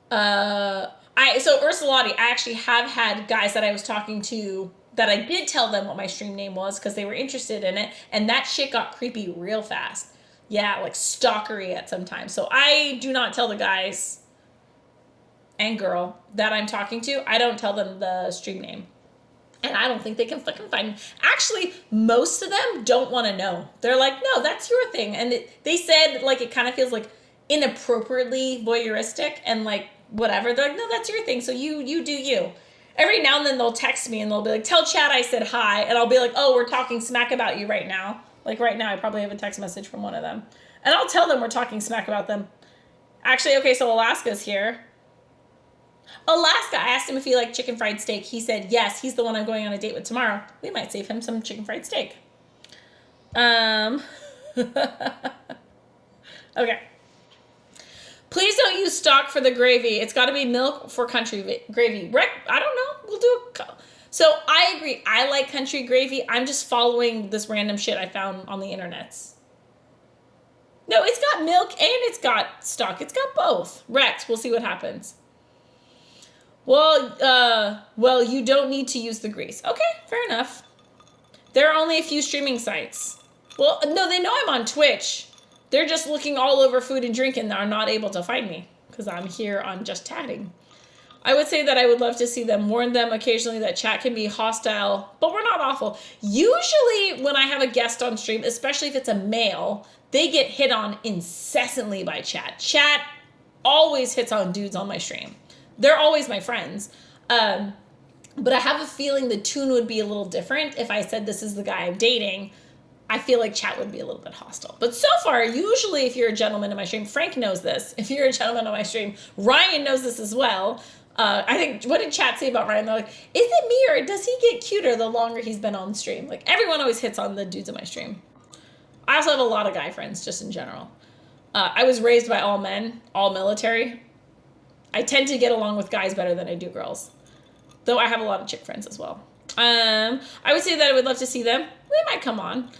So Ursulati, I actually have had guys that I was talking to that I did tell them what my stream name was because they were interested in it, and that shit got creepy real fast. Yeah, like stalkery at some time. So I do not tell the guys and girl that I'm talking to. I don't tell them the stream name. And I don't think they can fucking find me. Actually, most of them don't want to know. They're like, no, that's your thing. And they said, like, it kind of feels like inappropriately voyeuristic and like whatever. They're like, no, that's your thing. So you do you. Every now and then they'll text me and they'll be like, tell chat I said hi. And I'll be like, oh, we're talking smack about you right now. Like right now, I probably have a text message from one of them. And I'll tell them we're talking smack about them. Actually, okay, so Alaska's here. Alaska, I asked him if he liked chicken fried steak. He said yes. He's the one I'm going on a date with tomorrow. We might save him some chicken fried steak. Okay. Please don't use stock for the gravy. It's got to be milk for country gravy. I don't know. We'll do a... So I agree. I like country gravy. I'm just following this random shit I found on the internets. No, it's got milk and it's got stock. It's got both. Rex, we'll see what happens. Well, you don't need to use the grease. Okay, fair enough. There are only a few streaming sites. Well, no, they know I'm on Twitch. They're just looking all over food and drink and are not able to find me because I'm here on just chatting. I would say that I would love to see them, warn them occasionally that chat can be hostile, but we're not awful. Usually when I have a guest on stream, especially if it's a male, they get hit on incessantly by chat. Chat always hits on dudes on my stream. They're always my friends. But I have a feeling the tune would be a little different if I said this is the guy I'm dating. I feel like chat would be a little bit hostile. But so far, usually if you're a gentleman in my stream, Frank knows this. If you're a gentleman on my stream, Ryan knows this as well. I think, what did chat say about Ryan? They're like, is it me or does he get cuter the longer he's been on stream? Like, everyone always hits on the dudes on my stream. I also have a lot of guy friends, just in general. I was raised by all men, all military. I tend to get along with guys better than I do girls. Though I have a lot of chick friends as well. I would say that I would love to see them. They might come on.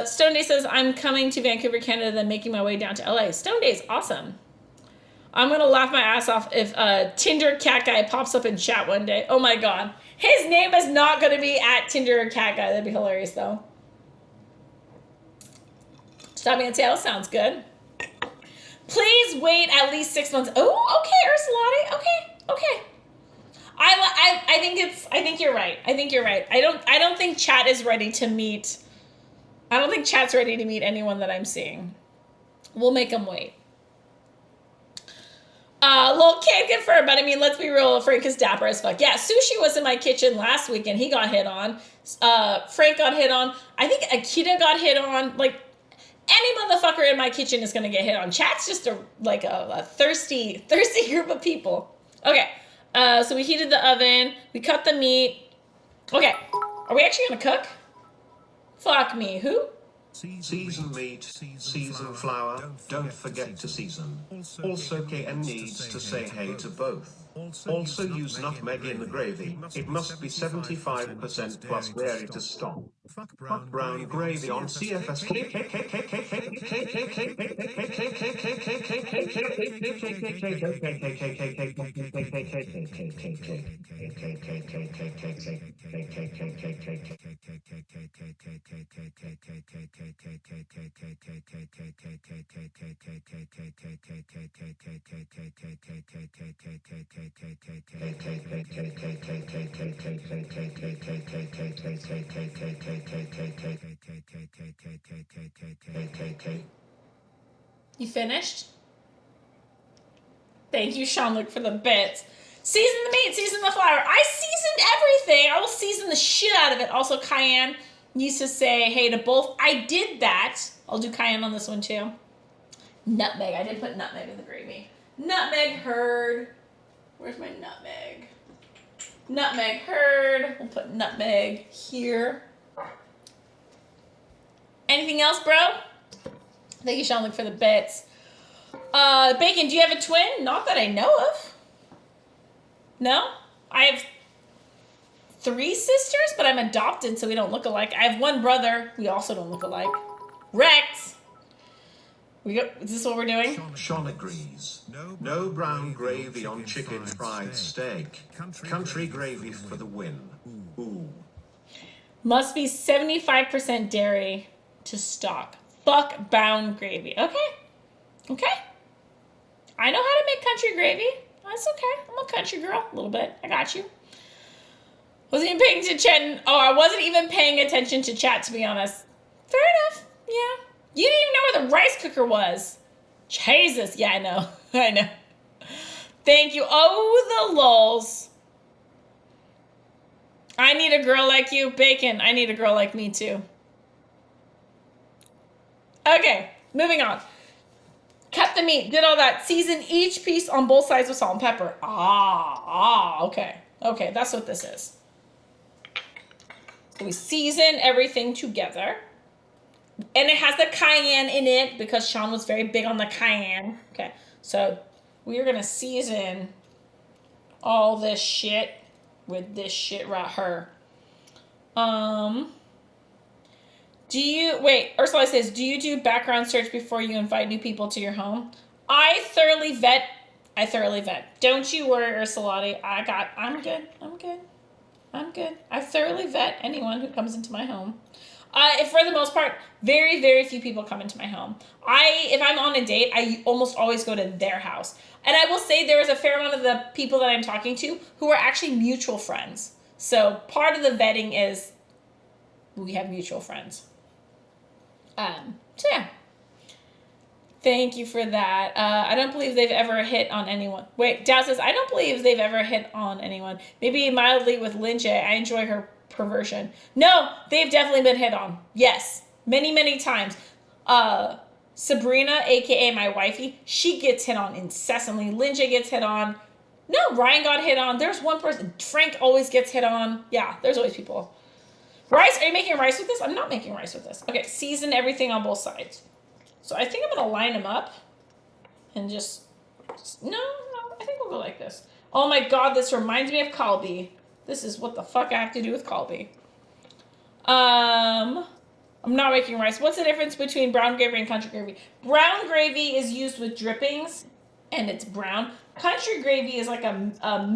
Stone Day says, I'm coming to Vancouver, Canada, then making my way down to LA. Stone Day's awesome. I'm going to laugh my ass off if Tinder Cat Guy pops up in chat one day. Oh my God. His name is not going to be at Tinder Cat Guy. That'd be hilarious though. Stop me and Seattle sounds good. Please wait at least 6 months. Oh, okay, Ursulati. Okay. I think you're right. I think you're right. I don't think chat is ready to meet. I don't think chat's ready to meet anyone that I'm seeing. We'll make them wait. Lil can't confirm, but I mean, let's be real. Frank is dapper as fuck. Yeah, Sushi was in my kitchen last weekend. He got hit on. Frank got hit on. I think Akita got hit on. Like, any motherfucker in my kitchen is gonna get hit on. Chat's just a thirsty group of people. Okay, so we heated the oven. We cut the meat. Okay, are we actually gonna cook? Fuck me. Who? Season meat, season flour, don't forget to season. Also KN needs to say hey to both. Also use nutmeg in the gravy, it must be 75% plus dairy to stop. Fuck brown gravy on CFS. You finished? Thank you, Sean-Luc, for the bits. Season the meat, season the flour. I seasoned everything. I will season the shit out of it. Also, Cayenne needs to say hey to both. I did that. I'll do Cayenne on this one too. Nutmeg. I did put nutmeg in the gravy. Nutmeg herd. Where's my nutmeg? Nutmeg herd. We'll put nutmeg here. Anything else, bro? Thank you, Sean-Luc, for the bits. Bacon, do you have a twin? Not that I know of. No? I have 3 sisters, but I'm adopted, so we don't look alike. I have 1 brother. We also don't look alike. Rex! Is this what we're doing? Sean agrees. No brown gravy on chicken fried steak. Country gravy for the win. Ooh. Must be 75% dairy to stock. Fuck brown gravy. Okay. I know how to make country gravy. That's okay. I'm a country girl. A little bit. I got you. Wasn't even paying attention. Oh, I wasn't even paying attention to chat, to be honest. Fair enough. Yeah. You didn't even know where the rice cooker was. Jesus. Yeah, I know. I know. Thank you. Oh, the lulz. I need a girl like you. Bacon. I need a girl like me, too. Okay. Moving on. Cut the meat. Did all that. Season each piece on both sides with salt and pepper. Okay. Okay, that's what this is. So we season everything together. And it has the cayenne in it because Sean was very big on the cayenne. Okay, so we are going to season all this shit with this shit right here. Ursula says, do you do background search before you invite new people to your home? I thoroughly vet. Don't you worry, Ursulati. I'm good. I thoroughly vet anyone who comes into my home. For the most part, very, very few people come into my home. If I'm on a date, I almost always go to their house. And I will say there is a fair amount of the people that I'm talking to who are actually mutual friends. So part of the vetting is we have mutual friends. So yeah. Thank you for that. I don't believe they've ever hit on anyone. Wait, Dow says, I don't believe they've ever hit on anyone. Maybe mildly with Lynch. I enjoy her perversion. No, they've definitely been hit on. Yes. Many, many times. Sabrina, aka my wifey, she gets hit on incessantly. Lynch gets hit on. No, Ryan got hit on. There's one person. Frank always gets hit on. Yeah, there's always people. Rice? Are you making rice with this? I'm not making rice with this. Okay, season everything on both sides. So I think I'm going to line them up and just no, I think we'll go like this. Oh my God, this reminds me of Kalbi. This is what the fuck I have to do with Kalbi. I'm not making rice. What's the difference between brown gravy and country gravy? Brown gravy is used with drippings and it's brown. Country gravy is like a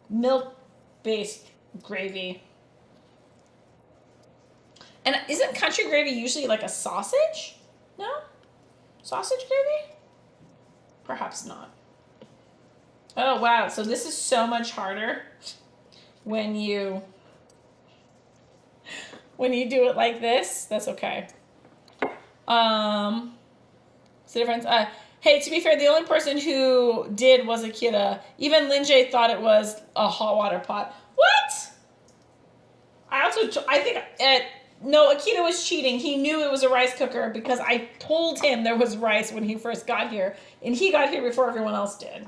milk-based gravy. And isn't country gravy usually like a sausage? No? Sausage gravy? Perhaps not. Oh, wow. So this is so much harder when you do it like this. That's okay. What's the difference? Hey, to be fair, the only person who did was Akita. Even Linjay thought it was a hot water pot. What? I think, no, Akita was cheating. He knew it was a rice cooker because I told him there was rice when he first got here. And he got here before everyone else did.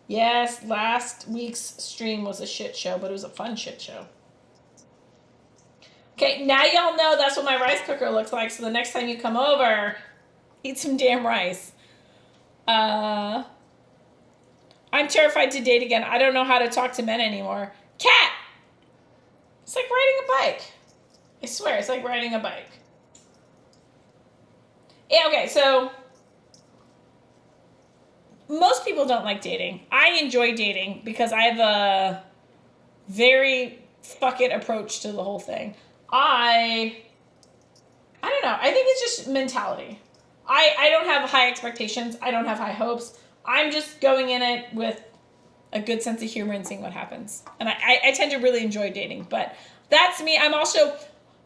Yes, last week's stream was a shit show, but it was a fun shit show. Okay, now y'all know that's what my rice cooker looks like, so the next time you come over, eat some damn rice. I'm terrified to date again. I don't know how to talk to men anymore. Cat! It's like riding a bike. I swear, it's like riding a bike. Yeah, okay, so most people don't like dating. I enjoy dating because I have a very fuck it approach to the whole thing. I don't know. I think it's just mentality. I don't have high expectations. I don't have high hopes. I'm just going in it with a good sense of humor and seeing what happens. And I tend to really enjoy dating. But that's me. I'm also...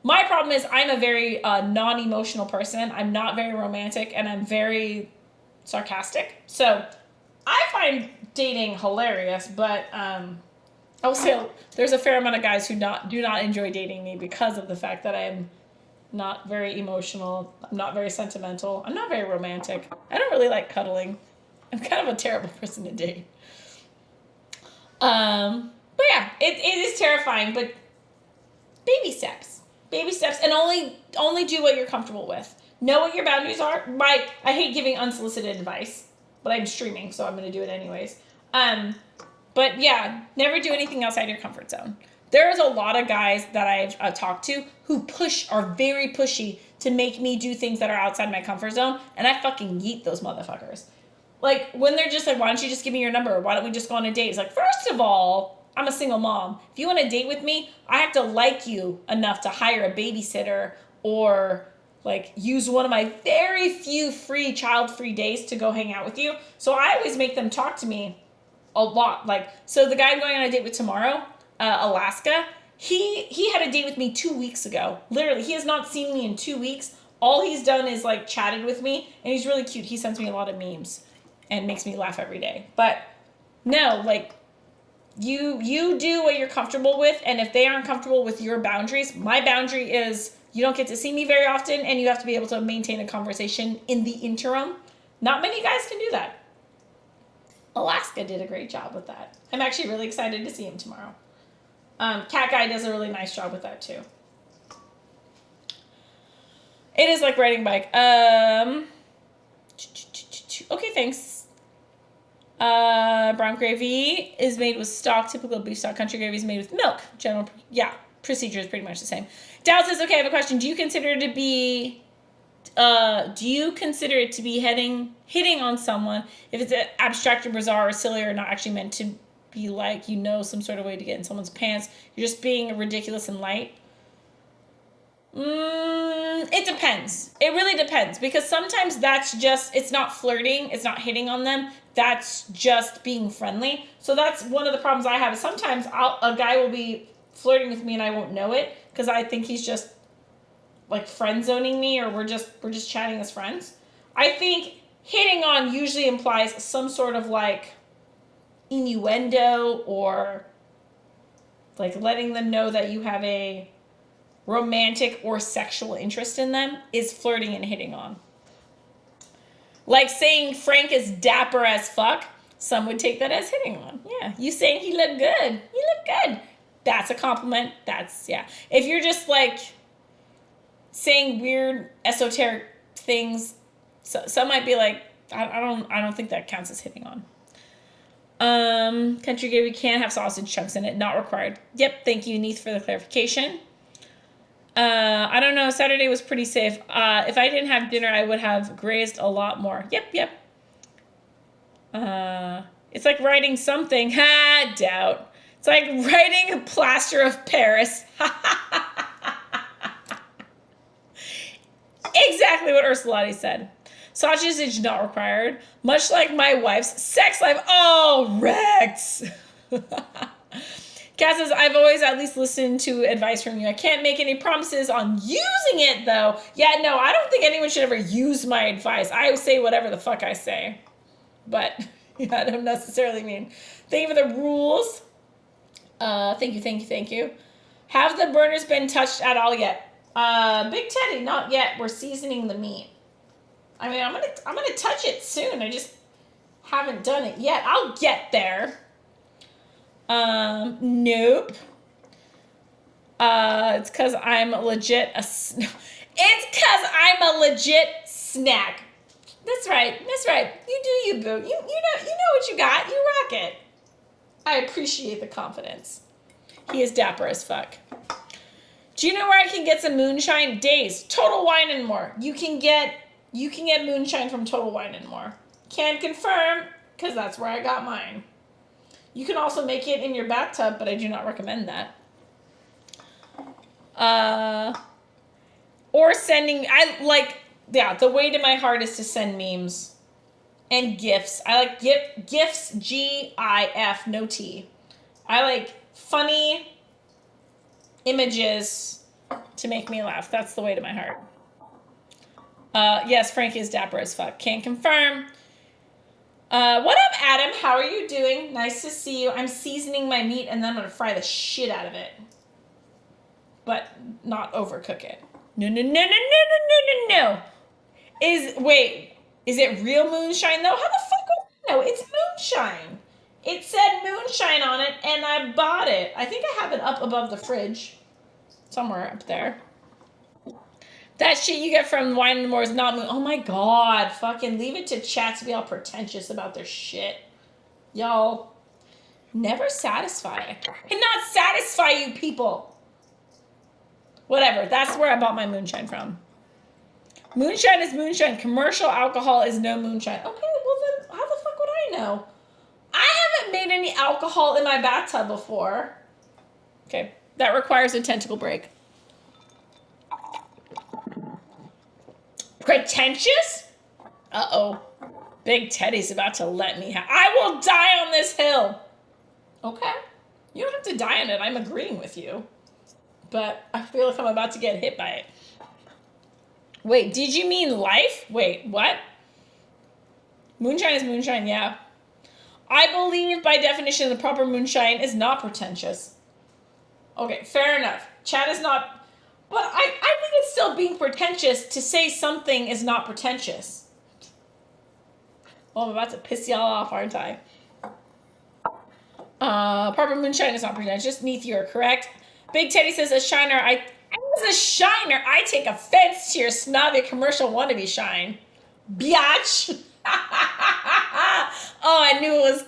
My problem is I'm a very non-emotional person. I'm not very romantic, and I'm very sarcastic. So I find dating hilarious, but I will say there's a fair amount of guys who do not enjoy dating me because of the fact that I'm not very emotional. I'm not very sentimental. I'm not very romantic. I don't really like cuddling. I'm kind of a terrible person to date. But yeah, it is terrifying, but baby steps. Baby steps, and only do what you're comfortable with. Know what your boundaries are. I hate giving unsolicited advice, but I'm streaming, so I'm going to do it anyways. But yeah, never do anything outside your comfort zone. There's a lot of guys that I've talked to who are very pushy to make me do things that are outside my comfort zone, and I fucking yeet those motherfuckers. Like, when they're just like, why don't you just give me your number? Why don't we just go on a date? It's like, first of all, I'm a single mom. If you want to date with me, I have to like you enough to hire a babysitter or like use one of my very few free child-free days to go hang out with you. So I always make them talk to me a lot. Like, so the guy I'm going on a date with tomorrow, Alaska, he had a date with me 2 weeks ago. Literally, he has not seen me in 2 weeks. All he's done is like chatted with me, and he's really cute. He sends me a lot of memes and makes me laugh every day. But no, like, you do what you're comfortable with, and if they aren't comfortable with your boundaries, my boundary is you don't get to see me very often, and you have to be able to maintain a conversation in the interim. Not many guys can do that. Alaska did a great job with that. I'm actually really excited to see him tomorrow. Cat Guy does a really nice job with that too. It is like riding a bike. Okay, thanks. Brown gravy is made with stock. Typical beef stock. Country gravy is made with milk. Procedure is pretty much the same. Dow says, okay, I have a question. Do you consider it to be hitting on someone if it's abstract or bizarre or silly or not actually meant to be like, some sort of way to get in someone's pants? You're just being ridiculous and light? It depends. It really depends, because sometimes it's not flirting, it's not hitting on them, that's just being friendly. So that's one of the problems I have, is sometimes a guy will be flirting with me and I won't know it because I think he's just like friend zoning me, or we're just chatting as friends. I think hitting on usually implies some sort of like innuendo, or like letting them know that you have a romantic or sexual interest in them is flirting and hitting on. Like saying Frank is dapper as fuck, some would take that as hitting on. Yeah, you saying he looked good. He looked good. That's a compliment. If you're just like saying weird esoteric things, some might be like, I don't think that counts as hitting on. Country gravy can have sausage chunks in it, not required. Yep, thank you, Neith, for the clarification. I don't know. Saturday was pretty safe. If I didn't have dinner, I would have grazed a lot more. Yep. It's like writing something. Doubt. It's like writing a plaster of Paris. Exactly what Ursulati said. Sausage not required. Much like my wife's sex life. Oh, Rex. Kat says, I've always at least listened to advice from you. I can't make any promises on using it, though. Yeah, no, I don't think anyone should ever use my advice. I say whatever the fuck I say. But I don't necessarily mean. Thank you for the rules. Thank you. Have the burners been touched at all yet? Big Teddy, not yet. We're seasoning the meat. I mean, I'm gonna touch it soon. I just haven't done it yet. I'll get there. Nope. It's because I'm legit it's because I'm a legit snack. That's right. You do you, boo. You know what you got. You rock it. I appreciate the confidence. He is dapper as fuck. Do you know where I can get some moonshine? Days. Total Wine and More. You can get moonshine from Total Wine and More. Can confirm, because that's where I got mine. You can also make it in your bathtub, but I do not recommend that. Or sending, the way to my heart is to send memes and GIFs. I like GIFs, GIF, no T. I like funny images to make me laugh. That's the way to my heart. Yes, Frank is dapper as fuck. Can't confirm. What up, Adam? How are you doing? Nice to see you. I'm seasoning my meat and then I'm gonna fry the shit out of it. But not overcook it. No. Is it real moonshine though? How the fuck would I know? It's moonshine. It said moonshine on it and I bought it. I think I have it up above the fridge. Somewhere up there. That shit you get from Wine and More is not moon. Oh my god. Fucking leave it to chat to be all pretentious about their shit. Y'all. Never satisfy. I cannot satisfy you people. Whatever. That's where I bought my moonshine from. Moonshine is moonshine. Commercial alcohol is no moonshine. Okay, well then how the fuck would I know? I haven't made any alcohol in my bathtub before. Okay, that requires a tentacle break. Pretentious? Uh-oh. Big Teddy's about to let me have. I will die on this hill. Okay. You don't have to die on it. I'm agreeing with you. But I feel like I'm about to get hit by it. Wait, did you mean life? Wait, what? Moonshine is moonshine, yeah. I believe by definition the proper moonshine is not pretentious. Okay, fair enough. Chat is not... But I think it's still being pretentious to say something is not pretentious. Well, I'm about to piss y'all off, aren't I? Proper moonshine is not pretentious. Neath, you're correct. Big Teddy says, as a shiner, I take offense to your snobby commercial wannabe shine. Biatch. Oh, I knew it was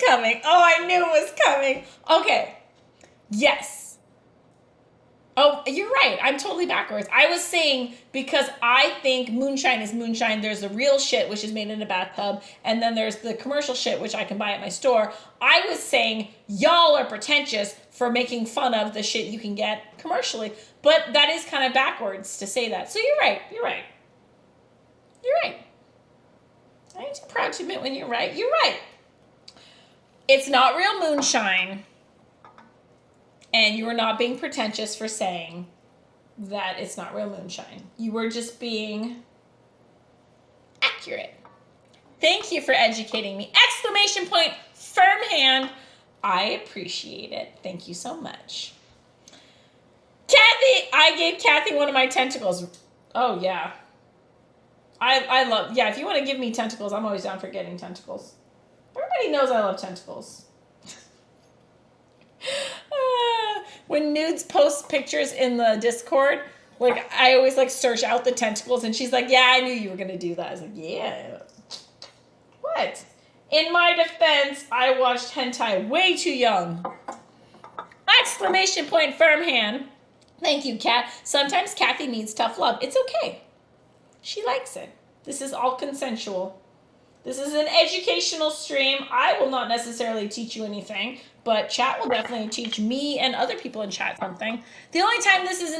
coming. Okay. Yes. Oh, you're right. I'm totally backwards. I was saying because I think moonshine is moonshine. There's the real shit, which is made in a bathtub. And then there's the commercial shit, which I can buy at my store. I was saying y'all are pretentious for making fun of the shit you can get commercially. But that is kind of backwards to say that. So you're right. I ain't too proud to admit when you're right. You're right. It's not real moonshine. And you were not being pretentious for saying that it's not real moonshine. You were just being accurate. Thank you for educating me. Exclamation point, firm hand. I appreciate it. Thank you so much. Kathy, I gave Kathy one of my tentacles. Oh, yeah. I love, yeah, if you want to give me tentacles, I'm always down for getting tentacles. Everybody knows I love tentacles. When Nudes posts pictures in the Discord, like, I always, like, search out the tentacles, and she's like, yeah, I knew you were going to do that. I was like, yeah. What? In my defense, I watched hentai way too young. Exclamation point, firm hand. Thank you, Kat. Sometimes Kathy needs tough love. It's okay. She likes it. This is all consensual. This is an educational stream. I will not necessarily teach you anything, but chat will definitely teach me and other people in chat something. The only time this is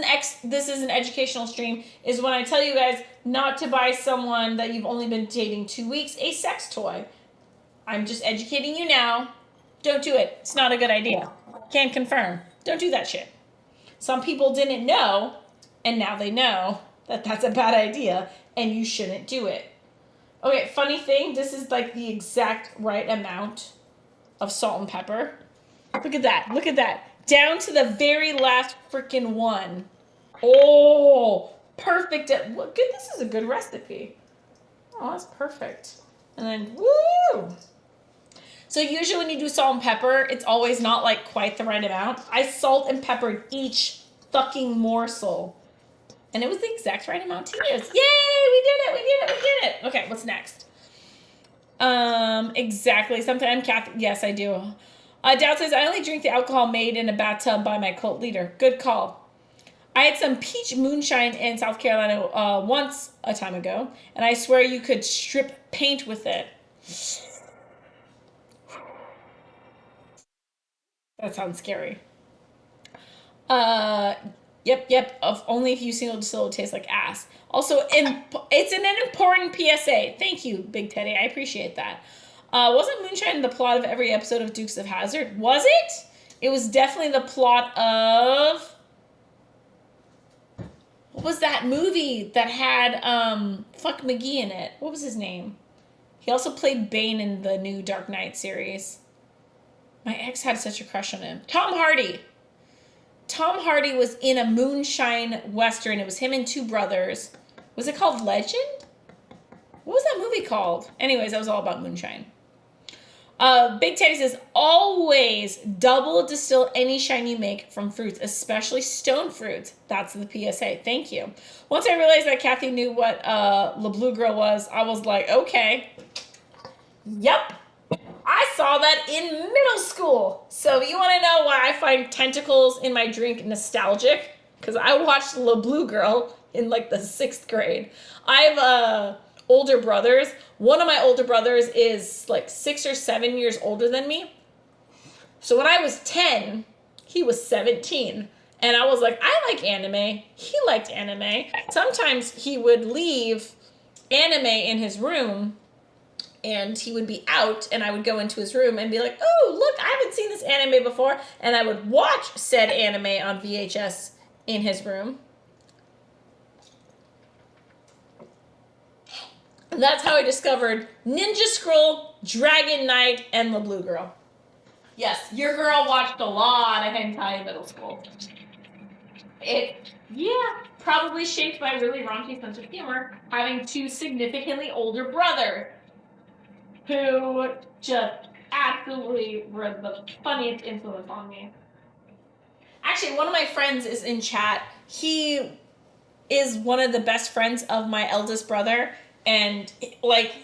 an educational stream is when I tell you guys not to buy someone that you've only been dating 2 weeks a sex toy. I'm just educating you now. Don't do it. It's not a good idea. Can confirm. Don't do that shit. Some people didn't know, and now they know that that's a bad idea, and you shouldn't do it. Okay, funny thing, this is like the exact right amount of salt and pepper. Look at that. Look at that. Down to the very last freaking one. Oh, perfect. What good? This is a good recipe. Oh, that's perfect. And then, woo! So usually when you do salt and pepper, it's always not like quite the right amount. I salt and peppered each fucking morsel. And it was the exact right amount to use. Yay! We did it! We did it! We did it! Okay, what's next? Exactly. Something I'm Kathy. Yes, I do. Dowd says, I only drink the alcohol made in a bathtub by my cult leader. Good call. I had some peach moonshine in South Carolina once a time ago, and I swear you could strip paint with it. That sounds scary. Yep. Only if you single distilled tastes like ass. Also, it's an important PSA. Thank you, Big Teddy. I appreciate that. Wasn't moonshine the plot of every episode of Dukes of Hazzard? Was it? It was definitely the plot of... What was that movie that had Fuck McGee in it? What was his name? He also played Bane in the new Dark Knight series. My ex had such a crush on him. Tom Hardy. Tom Hardy was in a moonshine western. It was him and two brothers. Was it called Legend? What was that movie called? Anyways, that was all about moonshine. Big Teddy says, always double distill any shine you make from fruits, especially stone fruits. That's the PSA. Thank you. Once I realized that Kathy knew what La Blue Girl was, I was like, okay. Yep. I saw that in middle school. So you want to know why I find tentacles in my drink nostalgic? Because I watched La Blue Girl in like the 6th grade. I have older brothers. One of my older brothers is like 6 or 7 years older than me. So when I was 10, he was 17. And I was like, I like anime. He liked anime. Sometimes he would leave anime in his room and he would be out, and I would go into his room and be like, oh, look, I haven't seen this anime before. And I would watch said anime on VHS in his room. And that's how I discovered Ninja Scroll, Dragon Knight, and La Blue Girl. Yes, your girl watched a lot of hentai in middle school. Probably shaped by a really raunchy sense of humor, having two significantly older brothers who just absolutely were the funniest influence on me. Actually, one of my friends is in chat. He is one of the best friends of my eldest brother, and like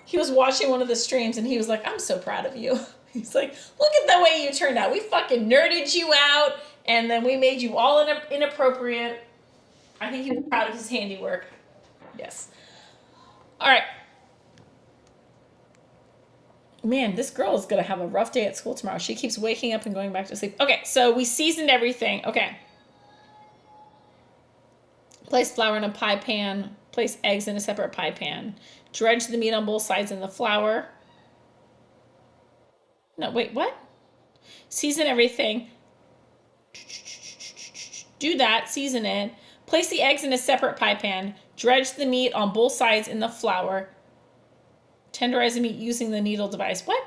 he was watching one of the streams and he was like, I'm so proud of you. He's like, look at the way you turned out. We fucking nerded you out, and then we made you all inappropriate. I think he was proud of his handiwork. Yes. All right. Man, this girl is going to have a rough day at school tomorrow. She keeps waking up and going back to sleep. Okay, so we seasoned everything. Okay. Place flour in a pie pan. Place eggs in a separate pie pan. Dredge the meat on both sides in the flour. No, wait, what? Season everything. Do that, season it. Place the eggs in a separate pie pan. Dredge the meat on both sides in the flour. Tenderize the meat using the needle device. What?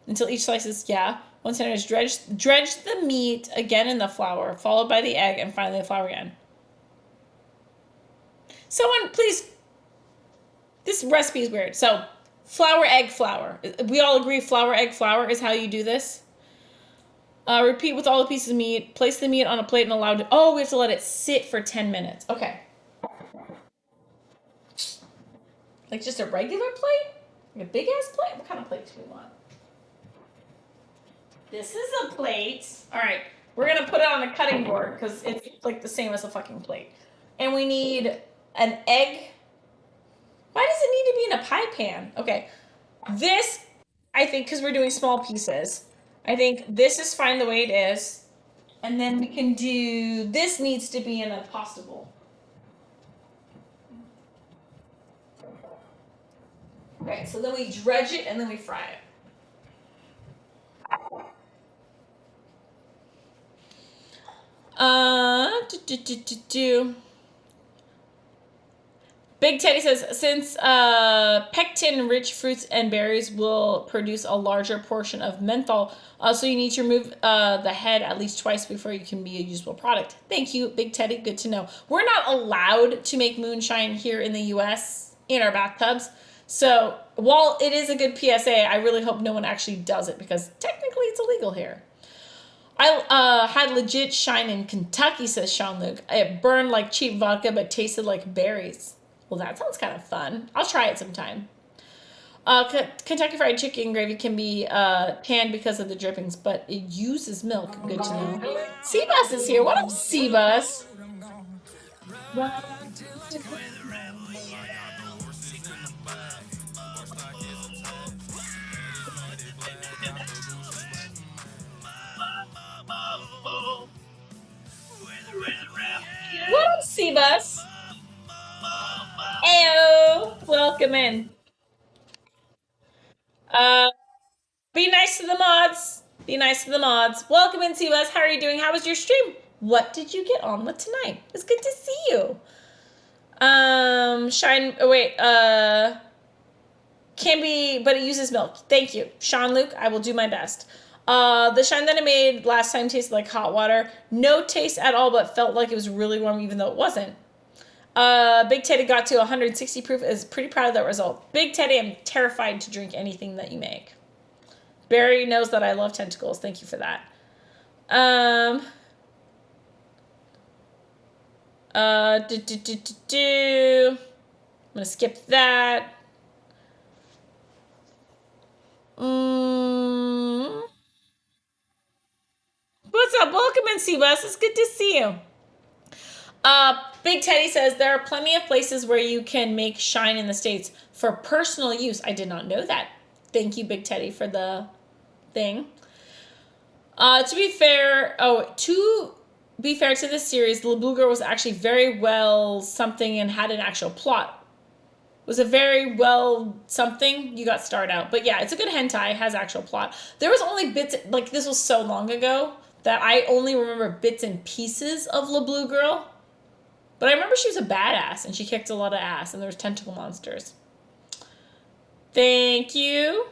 Until each slice is, once tenderized, dredge the meat again in the flour, followed by the egg, and finally the flour again. Someone, please. This recipe is weird. So, flour, egg, flour. We all agree flour, egg, flour is how you do this. Repeat with all the pieces of meat. Place the meat on a plate and allow it. Oh, we have to let it sit for 10 minutes. Okay. Like just a regular plate? Like a big ass plate? What kind of plate do we want? This is a plate. All right. We're going to put it on a cutting board because it's like the same as a fucking plate. And we need an egg. Why does it need to be in a pie pan? Okay. This, I think, because we're doing small pieces, I think this is fine the way it is. And then we can do, this needs to be in a pasta bowl. Okay, so then we dredge it and then we fry it. Big Teddy says, since pectin-rich fruits and berries will produce a larger portion of menthol, so you need to remove the head at least twice before you can be a usable product. Thank you, Big Teddy. Good to know. We're not allowed to make moonshine here in the U.S. in our bathtubs. So while it is a good PSA, I really hope no one actually does it because technically it's illegal here. I had legit shine in Kentucky, says Sean Luke. It burned like cheap vodka but tasted like berries. Well, that sounds kind of fun. I'll try it sometime. Kentucky Fried Chicken gravy can be canned because of the drippings, but it uses milk. Good to know. Seabus is here. What up, Seabus? What up, Seabus? Ayo, welcome in. Be nice to the mods. Be nice to the mods. Welcome in, Seabus. How are you doing? How was your stream? What did you get on with tonight? It's good to see you. Shine. Oh wait. Can be, but it uses milk. Thank you, Sean Luke. I will do my best. The shine that I made last time tasted like hot water. No taste at all, but felt like it was really warm, even though it wasn't. Big Teddy got to 160 proof. Is pretty proud of that result. Big Teddy, I'm terrified to drink anything that you make. Barry knows that I love tentacles. Thank you for that. I'm gonna skip that. What's up? Welcome in, Seabus. It's good to see you. Big Teddy says there are plenty of places where you can make shine in the States for personal use. I did not know that. Thank you, Big Teddy, for the thing. To be fair to this series, the Blue Girl was actually very well something and had an actual plot. Was a very well something. You got starred out. But yeah, it's a good hentai, has actual plot. There was only bits, like this was so long ago that I only remember bits and pieces of La Blue Girl. But I remember she was a badass and she kicked a lot of ass and there was tentacle monsters. Thank you.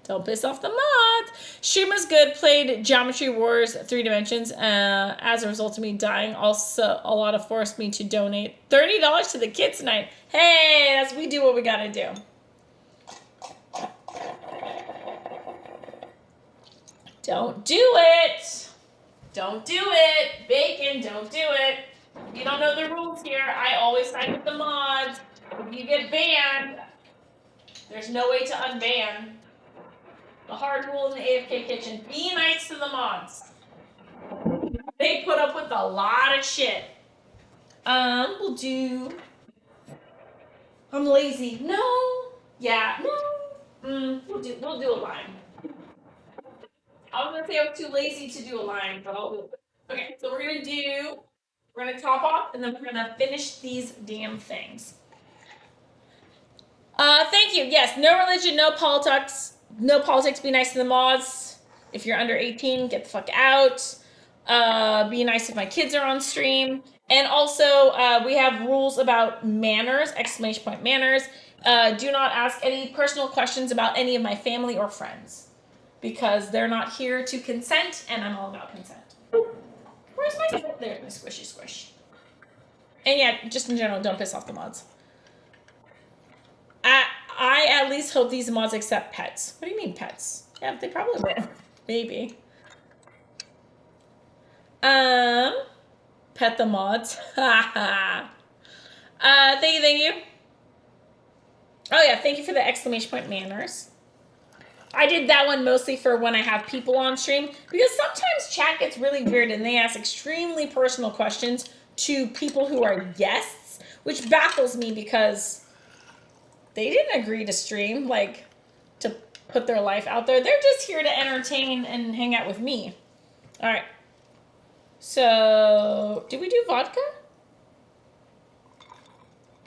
Don't piss off the mods. Shuma's good. Played Geometry Wars 3 Dimensions. As a result of me dying, also a lot of forced me to donate $30 to the kids tonight. Hey, we do what we gotta do. Don't do it. Don't do it. Bacon, don't do it. You don't know the rules here. I always side with the mods. If you get banned, there's no way to unban. The hard rule in the AFK kitchen, be nice to the mods. They put up with a lot of shit. We'll do... I'm lazy. No. Yeah, no. We'll do a line. I was gonna say I was too lazy to do a line, but I'll do it. Okay, so we're gonna top off and then we're gonna finish these damn things. Thank you. Yes, no religion, no politics. No politics, be nice to the mods. If you're under 18, get the fuck out. Be nice if my kids are on stream. And also, we have rules about manners, exclamation point manners. Do not ask any personal questions about any of my family or friends. Because they're not here to consent, and I'm all about consent. Where's my... There's my squishy squish. And yeah, just in general, don't piss off the mods. I at least hope these mods accept pets. What do you mean pets? Yeah, they probably will. Maybe. Pet the mods. Thank you. Oh yeah, thank you for the exclamation point manners. I did that one mostly for when I have people on stream because sometimes chat gets really weird and they ask extremely personal questions to people who are guests, which baffles me because they didn't agree to stream, like, to put their life out there. They're just here to entertain and hang out with me. All right. So, did we do vodka?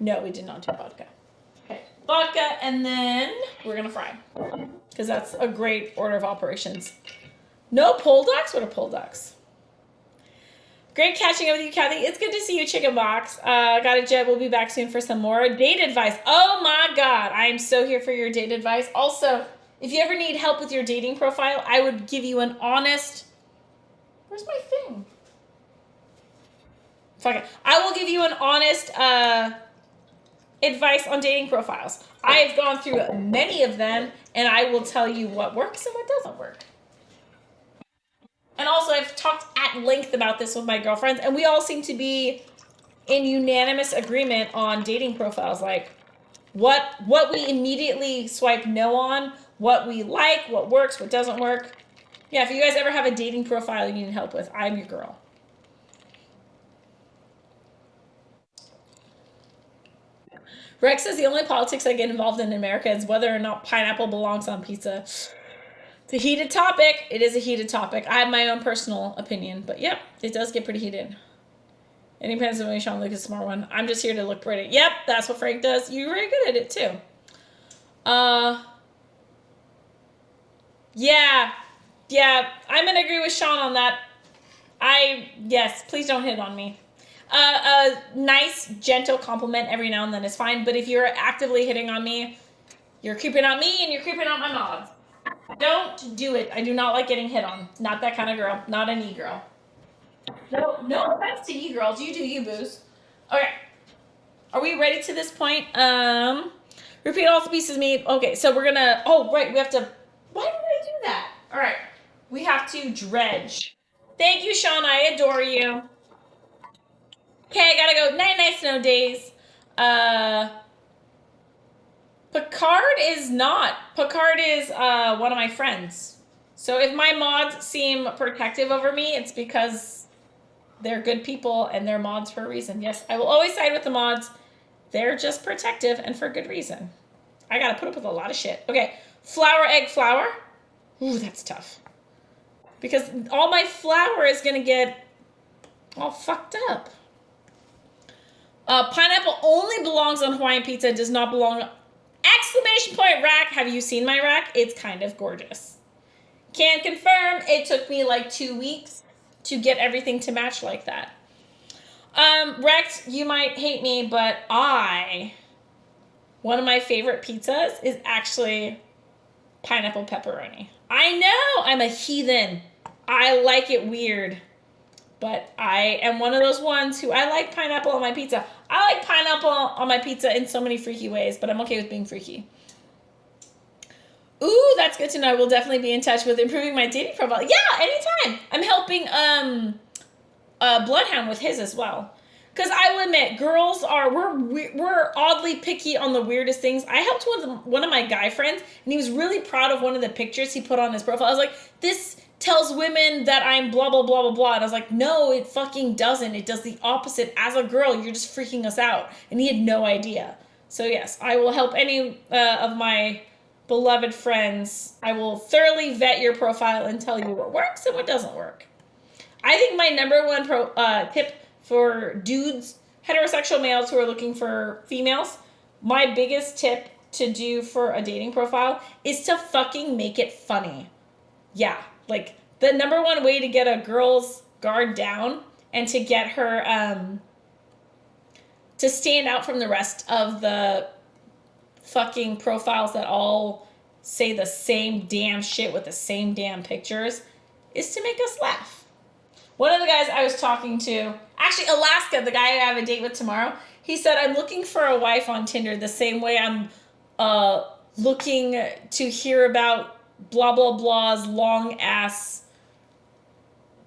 No, we did not do vodka. Okay, vodka, and then we're gonna fry, because that's a great order of operations. No pole ducks? What are pole ducks? Great catching up with you, Kathy. It's good to see you, Chicken Box. Got a jet. We'll be back soon for some more date advice. Oh my God, I am so here for your date advice. Also, if you ever need help with your dating profile, I would give you an honest. Where's my thing? Fuck it. I will give you an honest advice on dating profiles. I have gone through many of them, and I will tell you what works and what doesn't work. And also, I've talked at length about this with my girlfriends, and we all seem to be in unanimous agreement on dating profiles, like what we immediately swipe no on, what we like, what works, what doesn't work. Yeah, if you guys ever have a dating profile you need help with, I'm your girl. Rex says the only politics I get involved in America is whether or not pineapple belongs on pizza. It's a heated topic. It is a heated topic. I have my own personal opinion, but yep, it does get pretty heated. Any Pennsylvania Sean Lucas smart one. I'm just here to look pretty. Yep, that's what Frank does. You're very good at it too. Yeah, I'm gonna agree with Sean on that. Yes, please don't hit on me. A nice, gentle compliment every now and then is fine, but if you're actively hitting on me, you're creeping on me and you're creeping on my mods. Don't do it. I do not like getting hit on. Not that kind of girl. Not an e-girl. No offense to e-girls. You do you, booze. Okay. Are we ready to this point? Repeat all the pieces made. Okay, so we're gonna, oh, right, we have to, why did I do that? All right, we have to dredge. Thank you, Sean. I adore you. Okay, I gotta go. Night, snow days. Picard is not. Picard is one of my friends. So if my mods seem protective over me, it's because they're good people and they're mods for a reason. Yes, I will always side with the mods. They're just protective and for good reason. I gotta put up with a lot of shit. Okay, flour, egg, flour. Ooh, that's tough. Because all my flour is gonna get all fucked up. Pineapple only belongs on Hawaiian pizza, does not belong. Exclamation point rack. Have you seen my rack? It's kind of gorgeous. Can confirm it took me like 2 weeks to get everything to match like that. Rex, you might hate me, but one of my favorite pizzas is actually pineapple pepperoni. I know, I'm a heathen. I like it weird. But I am one of those ones who I like pineapple on my pizza. I like pineapple on my pizza in so many freaky ways, but I'm okay with being freaky. Ooh, that's good to know. I will definitely be in touch with improving my dating profile. Yeah, anytime. I'm helping Bloodhound with his as well. Because I will admit, girls we're oddly picky on the weirdest things. I helped one of my guy friends, and he was really proud of one of the pictures he put on his profile. I was like, this tells women that I'm blah, blah, blah, blah, blah. And I was like, no, it fucking doesn't. It does the opposite. As a girl, you're just freaking us out. And he had no idea. So yes, I will help any of my beloved friends. I will thoroughly vet your profile and tell you what works and what doesn't work. I think my number one tip for dudes, heterosexual males who are looking for females, my biggest tip to do for a dating profile is to fucking make it funny. Yeah, like the number one way to get a girl's guard down and to get her to stand out from the rest of the fucking profiles that all say the same damn shit with the same damn pictures is to make us laugh. One of the guys I was talking to, actually Alaska, the guy I have a date with tomorrow, he said, I'm looking for a wife on Tinder the same way I'm looking to hear about blah, blah, blah's long ass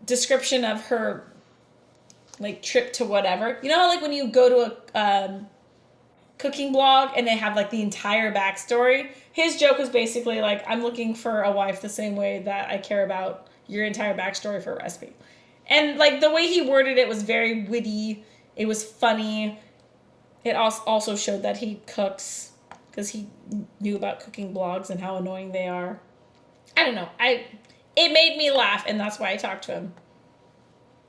description of her like trip to whatever. You know how like when you go to a cooking blog and they have like the entire backstory? His joke was basically like, I'm looking for a wife the same way that I care about your entire backstory for a recipe. And like the way he worded it was very witty. It was funny. It also showed that he cooks because he knew about cooking blogs and how annoying they are. I don't know. It made me laugh, and that's why I talked to him.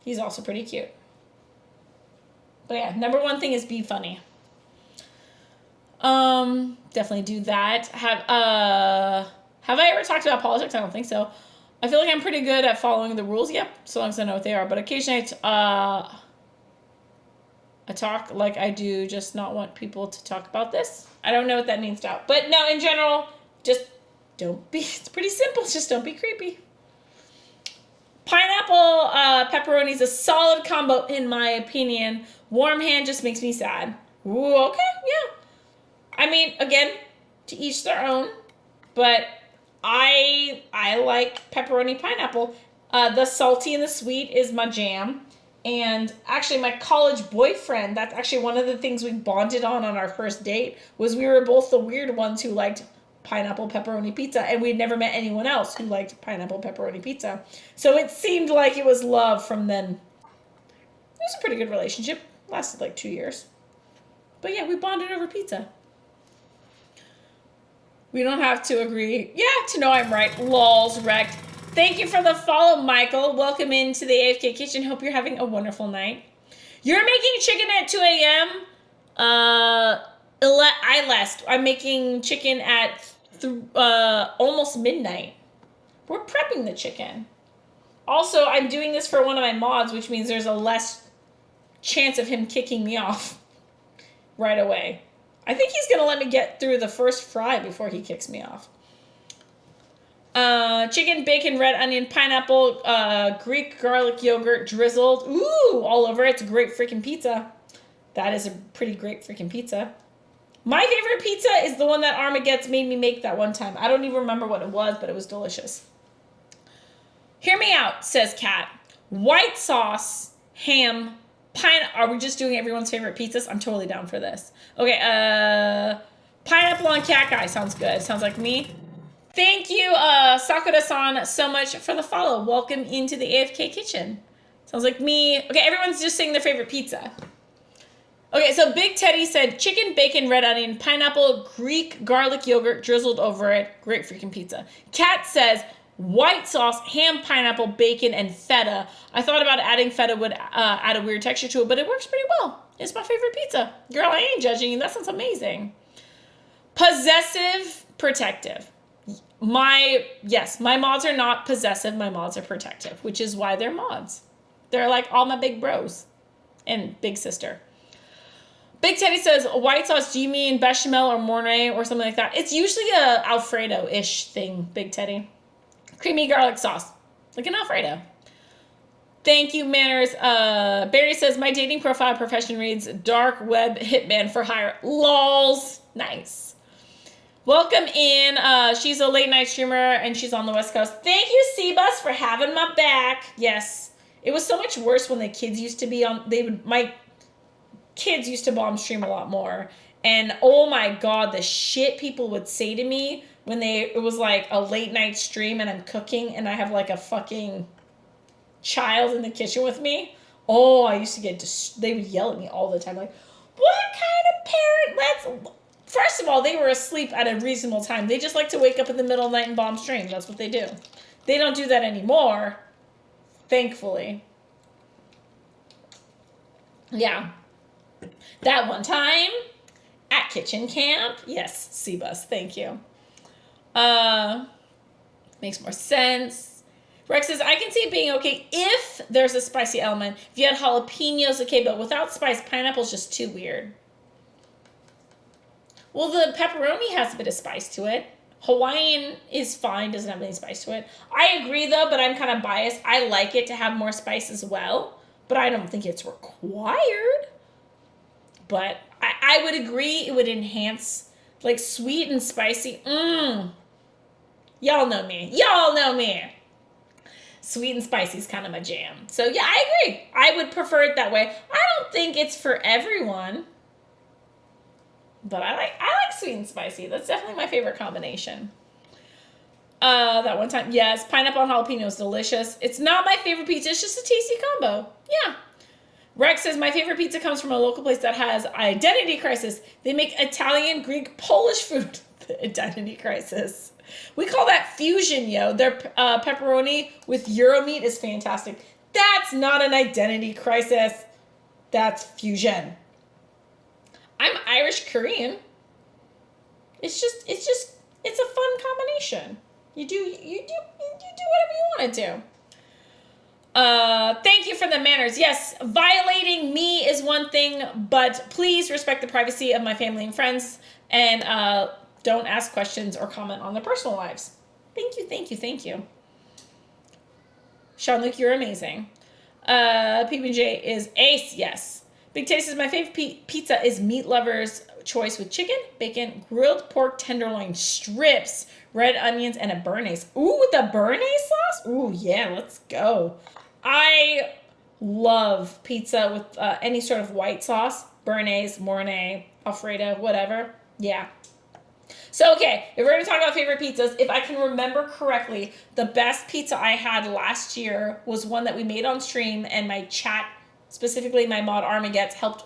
He's also pretty cute. But yeah, number one thing is be funny. Definitely do that. Have I ever talked about politics? I don't think so. I feel like I'm pretty good at following the rules. Yep, so long as I know what they are. But occasionally, I talk like I do, just not want people to talk about this. I don't know what that means now. But no, in general, just don't be. It's pretty simple. Just don't be creepy. Pineapple pepperoni is a solid combo in my opinion. Warm hand just makes me sad. Ooh, okay, yeah. I mean, again, to each their own, but I like pepperoni pineapple. The salty and the sweet is my jam. And actually, my college boyfriend, that's actually one of the things we bonded on our first date, was we were both the weird ones who liked pineapple pepperoni pizza, and we'd never met anyone else who liked pineapple pepperoni pizza. So it seemed like it was love from then. It was a pretty good relationship. Lasted like 2 years. But yeah, we bonded over pizza. We don't have to agree. Yeah, to know I'm right. Lols wrecked. Thank you for the follow, Michael. Welcome into the AFK Kitchen. Hope you're having a wonderful night. You're making chicken at 2 a.m.? I'm making chicken at almost midnight. We're prepping the chicken. Also, I'm doing this for one of my mods, which means there's a less chance of him kicking me off right away. I think he's going to let me get through the first fry before he kicks me off. Chicken, bacon, red onion, pineapple, Greek garlic yogurt drizzled. Ooh, all over it. It's a great freaking pizza. That is a pretty great freaking pizza. My favorite pizza is the one that Armageddon made me make that one time. I don't even remember what it was, but it was delicious. Hear me out, says Kat. White sauce, ham, are we just doing everyone's favorite pizzas? I'm totally down for this. Okay, pineapple on cacti sounds good. Sounds like me. Thank you, Sakura-san, so much for the follow. Welcome into the AFK Kitchen. Sounds like me. Okay, everyone's just saying their favorite pizza. Okay, so Big Teddy said chicken, bacon, red onion, pineapple, Greek garlic yogurt drizzled over it. Great freaking pizza. Kat says white sauce, ham, pineapple, bacon, and feta. I thought about adding feta would add a weird texture to it, but it works pretty well. It's my favorite pizza. Girl, I ain't judging you. That sounds amazing. Possessive, protective. My mods are not possessive. My mods are protective, which is why they're mods. They're like all my big bros and big sister. Big Teddy says, white sauce, do you mean bechamel or mornay or something like that? It's usually a Alfredo-ish thing, Big Teddy. Creamy garlic sauce, like an Alfredo. Thank you, Manners. Barry says, my dating profile profession reads dark web hitman for hire. Lols. Nice. Welcome in. She's a late night streamer and she's on the West Coast. Thank you, Seabus, for having my back. Yes. It was so much worse when the kids used to be on. My kids used to bomb stream a lot more. And oh my God, the shit people would say to me when it was like a late night stream and I'm cooking and I have like a fucking child in the kitchen with me. Oh, I used to they would yell at me all the time. Like, what kind of parent first of all, they were asleep at a reasonable time. They just like to wake up in the middle of the night and bomb stream. That's what they do. They don't do that anymore. Thankfully. Yeah. That one time at kitchen camp. Yes, Seabus, thank you. Makes more sense. Rex says, I can see it being okay if there's a spicy element. If you had jalapenos, okay, but without spice, pineapple's just too weird. Well, the pepperoni has a bit of spice to it. Hawaiian is fine, doesn't have any spice to it. I agree, though, but I'm kind of biased. I like it to have more spice as well, but I don't think it's required. But I would agree it would enhance, like, sweet and spicy. Y'all know me. Y'all know me. Sweet and spicy is kind of my jam. So, yeah, I agree. I would prefer it that way. I don't think it's for everyone. But I like sweet and spicy. That's definitely my favorite combination. That one time, yes, pineapple and jalapeno is delicious. It's not my favorite pizza. It's just a tasty combo. Yeah. Rex says, my favorite pizza comes from a local place that has identity crisis. They make Italian, Greek, Polish food. Identity crisis. We call that fusion, yo. Their pepperoni with Euro meat is fantastic. That's not an identity crisis. That's fusion. I'm Irish Korean. It's a fun combination. You do whatever you want to do. Thank you for the manners. Yes, violating me is one thing, but please respect the privacy of my family and friends, and don't ask questions or comment on their personal lives. Thank you, thank you, thank you. Sean-Luc, you're amazing. PB&J is ace, yes. Big Taste is my favorite pizza is Meat Lover's choice with chicken, bacon, grilled pork tenderloin strips, red onions, and a béarnaise. Ooh, with the béarnaise sauce? Ooh, yeah, let's go. I love pizza with any sort of white sauce. Béarnaise, Mornay, Alfredo, whatever. Yeah. So, okay, if we're going to talk about favorite pizzas, if I can remember correctly, the best pizza I had last year was one that we made on stream, and my chat, specifically my mod Armagets, helped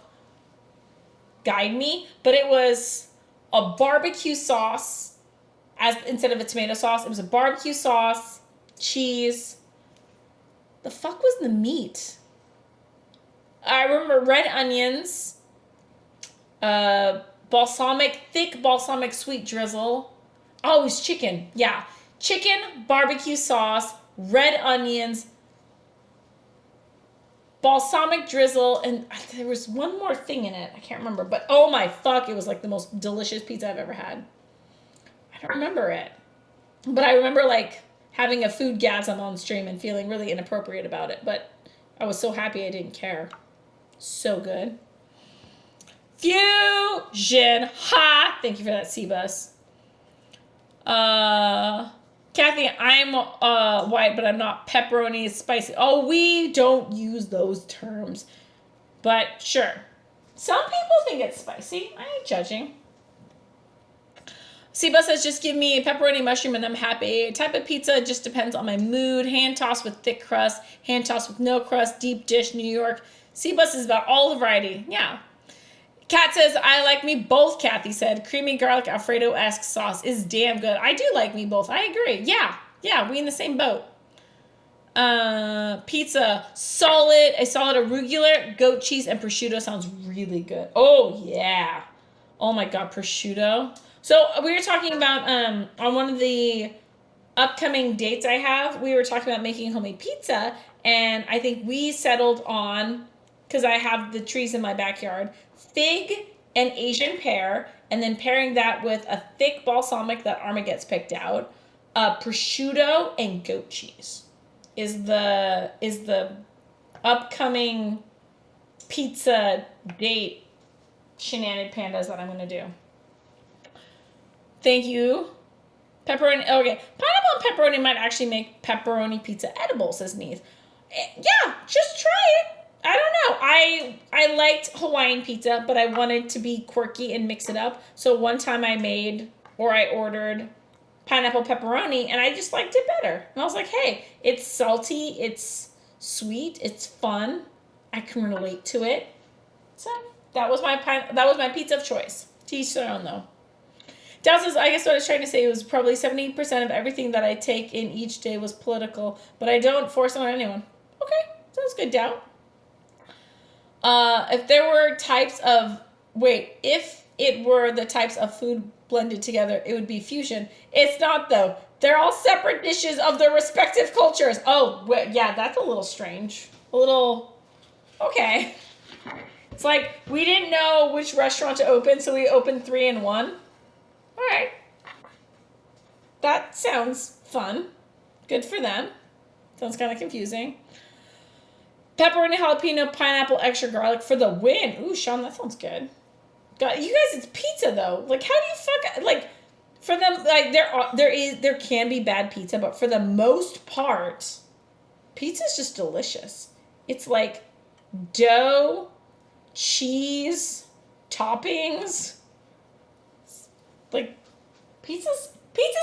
guide me. But it was a barbecue sauce instead of a tomato sauce. It was a barbecue sauce, cheese. The fuck was the meat? I remember red onions, thick balsamic sweet drizzle. Oh, it was chicken. Yeah. Chicken, barbecue sauce, red onions, balsamic drizzle, and there was one more thing in it. I can't remember. But oh my fuck, it was like the most delicious pizza I've ever had. I don't remember it. But I remember like having a food gasm on stream and feeling really inappropriate about it. But I was so happy I didn't care. So good. Fusion. Ha! Thank you for that, Cbus. Kathy, I'm white, but I'm not. Pepperoni is spicy. Oh, we don't use those terms. But sure. Some people think it's spicy. I ain't judging. Cbus says, just give me a pepperoni mushroom and I'm happy. Type of pizza just depends on my mood. Hand toss with thick crust. Hand toss with no crust. Deep dish, New York. Cbus is about all the variety. Yeah. Kat says, I like me both, Kathy said. Creamy garlic Alfredo-esque sauce is damn good. I do like me both. I agree. Yeah, we in the same boat. Pizza, a solid arugula, goat cheese, and prosciutto sounds really good. Oh, yeah. Oh, my God, prosciutto. So we were talking about, on one of the upcoming dates I have, we were talking about making homemade pizza, and I think we settled on, because I have the trees in my backyard, fig and Asian pear, and then pairing that with a thick balsamic that Arma gets picked out, prosciutto and goat cheese is the upcoming pizza date shenanigan pandas that I'm gonna do. Thank you. Pepperoni. Okay, pineapple and pepperoni might actually make pepperoni pizza edible, says Neith. Yeah, just try it. I don't know. I liked Hawaiian pizza, but I wanted to be quirky and mix it up. So one time I ordered pineapple pepperoni, and I just liked it better. And I was like, hey, it's salty, it's sweet, it's fun. I can relate to it. So that was my pizza of choice. To each their own, though. Dal says, I guess what I was trying to say was probably 70% of everything that I take in each day was political, but I don't force it on anyone. Okay, sounds good, Dal. If it were the types of food blended together, it would be fusion. It's not, though. They're all separate dishes of their respective cultures. Oh, yeah, that's a little strange. Okay. It's like, we didn't know which restaurant to open, so we opened 3 in 1. All right. That sounds fun. Good for them. Sounds kind of confusing. Pepperoni, jalapeno, pineapple, extra garlic for the win. Ooh, Sean, that sounds good. God, you guys, it's pizza though. Like, how do you for them? Like, there can be bad pizza, but for the most part, pizza's just delicious. It's like dough, cheese, toppings. Like, pizza's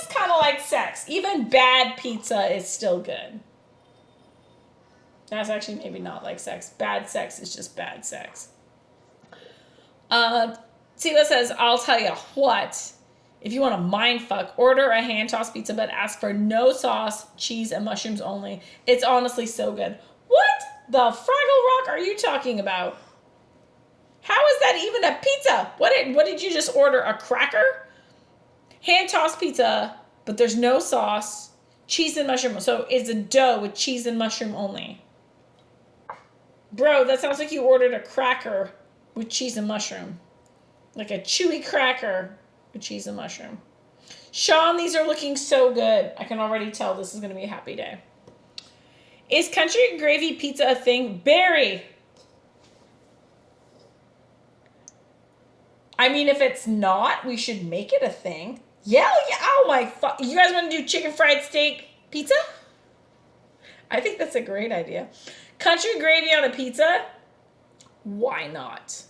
kind of like sex. Even bad pizza is still good. That's actually maybe not like sex. Bad sex is just bad sex. Sila says, I'll tell you what. If you want a mind fuck, order a hand tossed pizza, but ask for no sauce, cheese, and mushrooms only. It's honestly so good. What the Fraggle Rock are you talking about? How is that even a pizza? What did you just order? A cracker? Hand tossed pizza, but there's no sauce, cheese and mushroom. So it's a dough with cheese and mushroom only. Bro, that sounds like you ordered a cracker with cheese and mushroom. Like a chewy cracker with cheese and mushroom. Sean, these are looking so good. I can already tell this is going to be a happy day. Is country gravy pizza a thing? Barry. I mean, if it's not, we should make it a thing. Yeah. Oh my fuck. You guys want to do chicken fried steak pizza? I think that's a great idea. Country gravy on a pizza? Why not?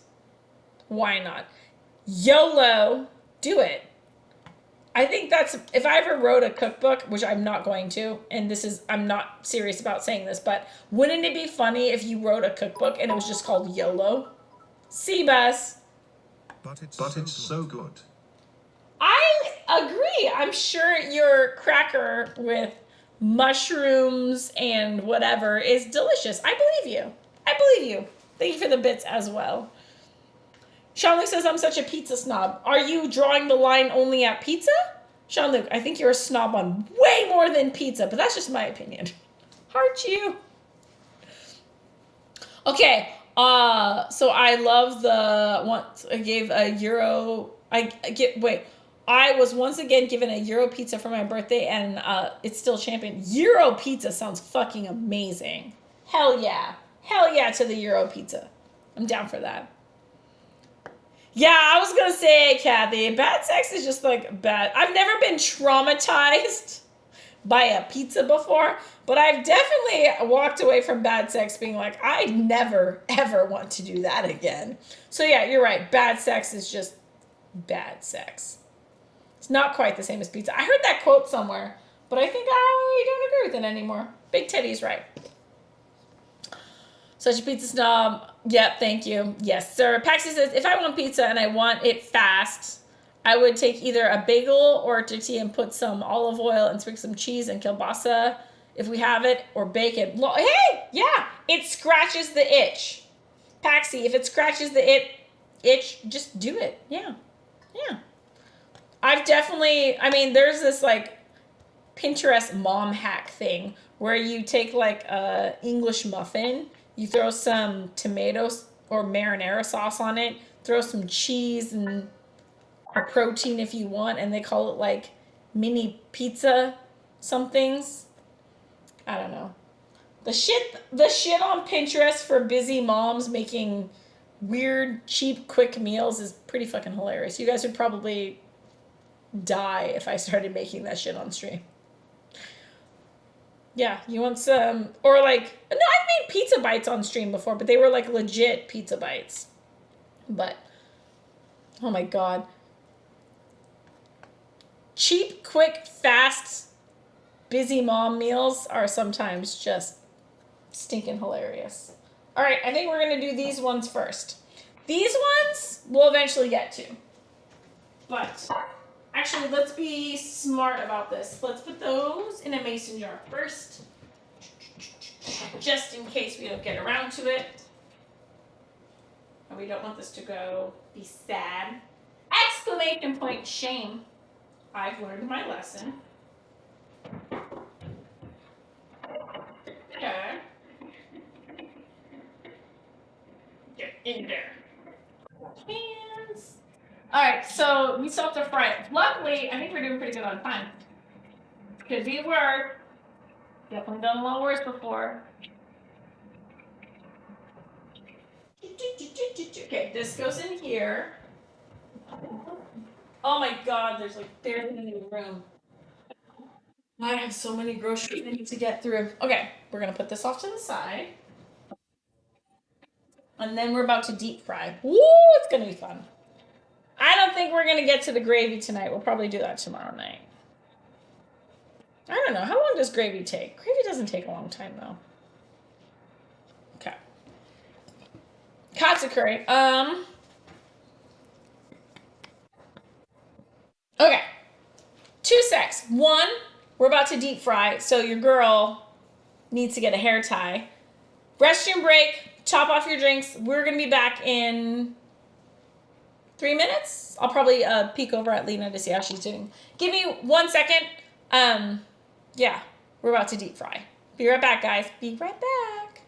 Why not? YOLO. Do it. I think that's, if I ever wrote a cookbook, which I'm not going to, and I'm not serious about saying this, but wouldn't it be funny if you wrote a cookbook and it was just called YOLO? Seabass. But it's so good. I agree. I'm sure your cracker with mushrooms and whatever is delicious. I believe you. Thank you for the bits as well. Sean-Luc says, I'm such a pizza snob. Are you drawing the line only at pizza? Sean-Luc, I think you're a snob on way more than pizza, but that's just my opinion. Heart you. Okay, so I love I gave a Euro, I was once again given a Euro pizza for my birthday, and it's still champion. Euro pizza sounds fucking amazing. Hell yeah. Hell yeah to the Euro pizza. I'm down for that. Yeah, I was gonna say, Kathy, bad sex is just like bad. I've never been traumatized by a pizza before, but I've definitely walked away from bad sex being like, I never, ever want to do that again. So yeah, you're right. Bad sex is just bad sex. It's not quite the same as pizza. I heard that quote somewhere, but I think I don't agree with it anymore. Big Teddy's right. Such a pizza snob. Yep, thank you. Yes, sir. Paxi says, if I want pizza and I want it fast, I would take either a bagel or a tortilla and put some olive oil and sprinkle some cheese and kielbasa if we have it, or bacon. Hey, yeah, it scratches the itch. Paxi, if it scratches the itch, just do it. Yeah. There's this like Pinterest mom hack thing where you take like a English muffin, you throw some tomatoes or marinara sauce on it, throw some cheese and a protein if you want, and they call it like mini pizza somethings. I don't know. The shit on Pinterest for busy moms making weird, cheap, quick meals is pretty fucking hilarious. You guys would probably die if I started making that shit on stream. Yeah, you want some, or like, no, I've made pizza bites on stream before, but they were like legit pizza bites. But, oh my god. Cheap, quick, fast, busy mom meals are sometimes just stinking hilarious. All right, I think we're going to do these ones first. These ones we'll eventually get to. But actually, let's be smart about this. Let's put those in a mason jar first, just in case we don't get around to it. And we don't want this to be sad. Exclamation point, shame. I've learned my lesson. Okay. Get in there. Hands. Alright, so we still have to fry it. Luckily, I think we're doing pretty good on time. Could be worse. Definitely done a lot worse before. Okay, this goes in here. Oh my god, there's like barely any room. I have so many groceries I need to get through. Okay, we're gonna put this off to the side. And then we're about to deep fry. Woo, it's gonna be fun. I don't think we're gonna get to the gravy tonight. We'll probably do that tomorrow night. I don't know. How long does gravy take? Gravy doesn't take a long time though. katsu curry. Okay. 2 secs. One, we're about to deep fry, so your girl needs to get a hair tie. Restroom break. Top off your drinks. We're gonna be back in 3 minutes. I'll probably peek over at Lena to see how she's doing. Give me 1 second. Yeah, we're about to deep fry. Be right back, guys. Be right back.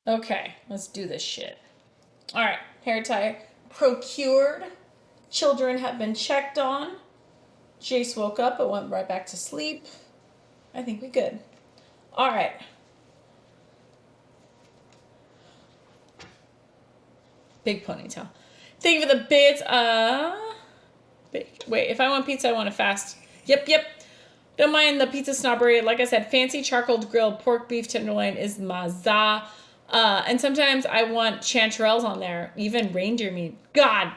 Okay, let's do this shit. All right, hair tie procured. Children have been checked on. Jace woke up but went right back to sleep. I think we good. All right. Big ponytail. Thank you for the bits. Wait, if I want pizza, I want it fast. Yep. Don't mind the pizza snobbery. Like I said, fancy charcoal grilled pork beef tenderloin is maza. And sometimes I want chanterelles on there, even reindeer meat. God,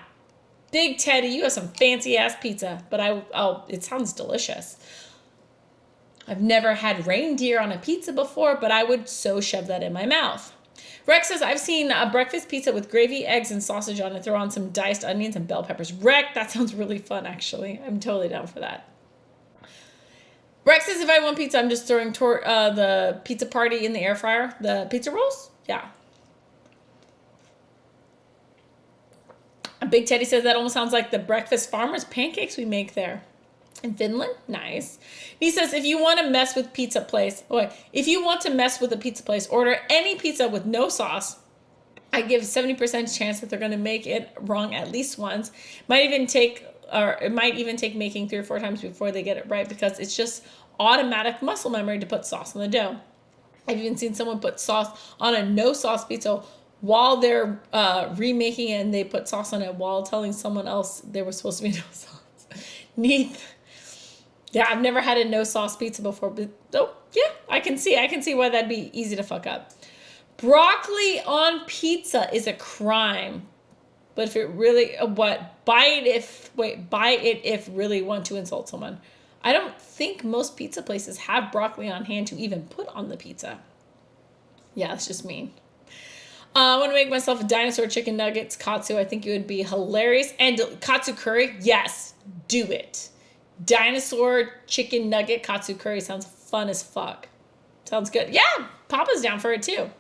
Big Teddy, you have some fancy ass pizza, but it sounds delicious. I've never had reindeer on a pizza before, but I would so shove that in my mouth. Rex says, I've seen a breakfast pizza with gravy, eggs, and sausage on it. Throw on some diced onions and bell peppers. Rex, that sounds really fun, actually. I'm totally down for that. Rex says, if I want pizza, I'm just throwing the pizza party in the air fryer. The pizza rolls? Yeah. Big Teddy says, that almost sounds like the breakfast farmers pancakes we make there. In Finland? Nice. He says, if you want to mess with a pizza place, order any pizza with no sauce. I give 70% chance that they're going to make it wrong at least once. It might even take making 3 or 4 times before they get it right, because it's just automatic muscle memory to put sauce on the dough. I've even seen someone put sauce on a no sauce pizza while they're remaking it, and they put sauce on it while telling someone else there was supposed to be no sauce. Neat. Yeah, I've never had a no sauce pizza before, but yeah, I can see why that'd be easy to fuck up. Broccoli on pizza is a crime. But if it really, buy it if really want to insult someone. I don't think most pizza places have broccoli on hand to even put on the pizza. Yeah, that's just mean. I want to make myself a dinosaur chicken nuggets katsu. I think it would be hilarious. And katsu curry, yes, do it. Dinosaur chicken nugget katsu curry sounds fun as fuck. Sounds good. Yeah, Papa's down for it too.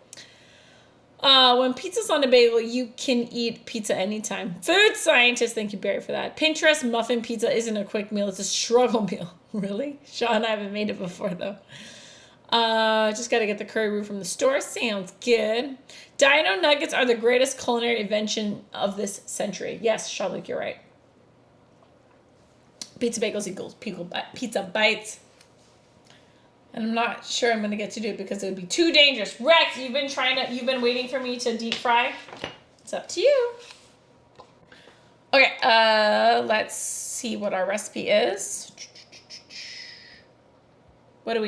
When pizza's on a bagel, you can eat pizza anytime. Food scientist, thank you, Barry, for that. Pinterest muffin pizza isn't a quick meal. It's a struggle meal. Really? Sean, I haven't made it before, though. Just got to get the curry roux from the store. Sounds good. Dino nuggets are the greatest culinary invention of this century. Yes, Charlotte, you're right. Pizza bagels equals pizza bites. And I'm not sure I'm going to get to do it because it would be too dangerous. Rex, you've been waiting for me to deep fry. It's up to you. Okay, let's see what our recipe is. What do?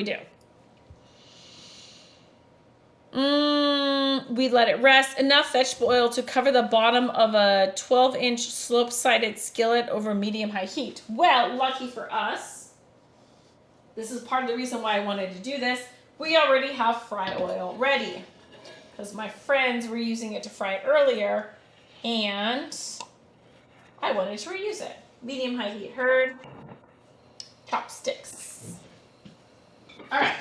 We let it rest. Enough vegetable oil to cover the bottom of a 12-inch slope-sided skillet over medium-high heat. Well, lucky for us, this is part of the reason why I wanted to do this. We already have fry oil ready because my friends were using it to fry earlier, and I wanted to reuse it. Medium-high heat, heard. Chopsticks. All right.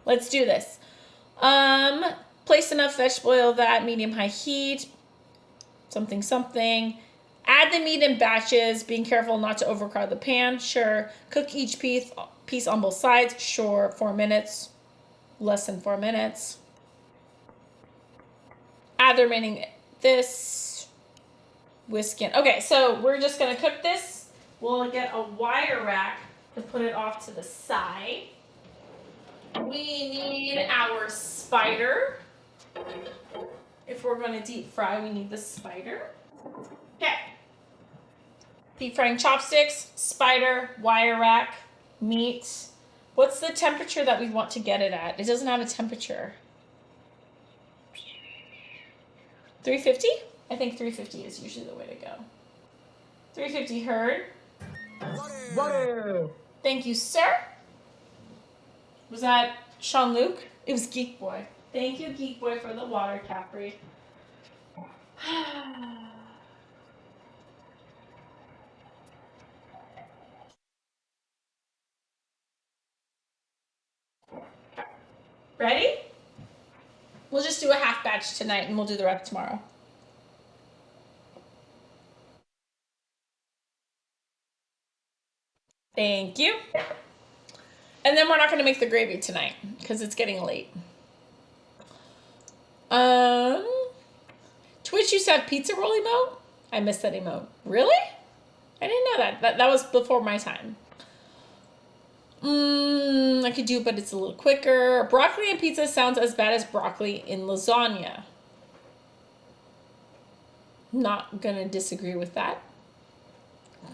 Let's do this. Place enough vegetable oil that medium-high heat, something. Add the meat in batches, being careful not to overcrowd the pan. Sure. Cook each piece on both sides. Sure. 4 minutes. Less than 4 minutes. Add the remaining whisk in. Okay, so we're just going to cook this. We'll get a wire rack to put it off to the side. We need our spider. If we're going to deep fry, we need the spider. Okay. Deep frying chopsticks, spider, wire rack, meat. What's the temperature that we want to get it at? It doesn't have a temperature. 350? I think 350 is usually the way to go. 350 heard. Water. Thank you, sir. Was that Sean Luke? It was Geek Boy. Thank you, Geek Boy, for the water, Capri. Ready? We'll just do a half batch tonight and we'll do the rest tomorrow. Thank you. And then we're not going to make the gravy tonight because it's getting late. Twitch used to have pizza roll emote. I missed that emote. Really? I didn't know that. That was before my time. I could do it, but it's a little quicker. Broccoli and pizza sounds as bad as broccoli in lasagna. Not gonna disagree with that.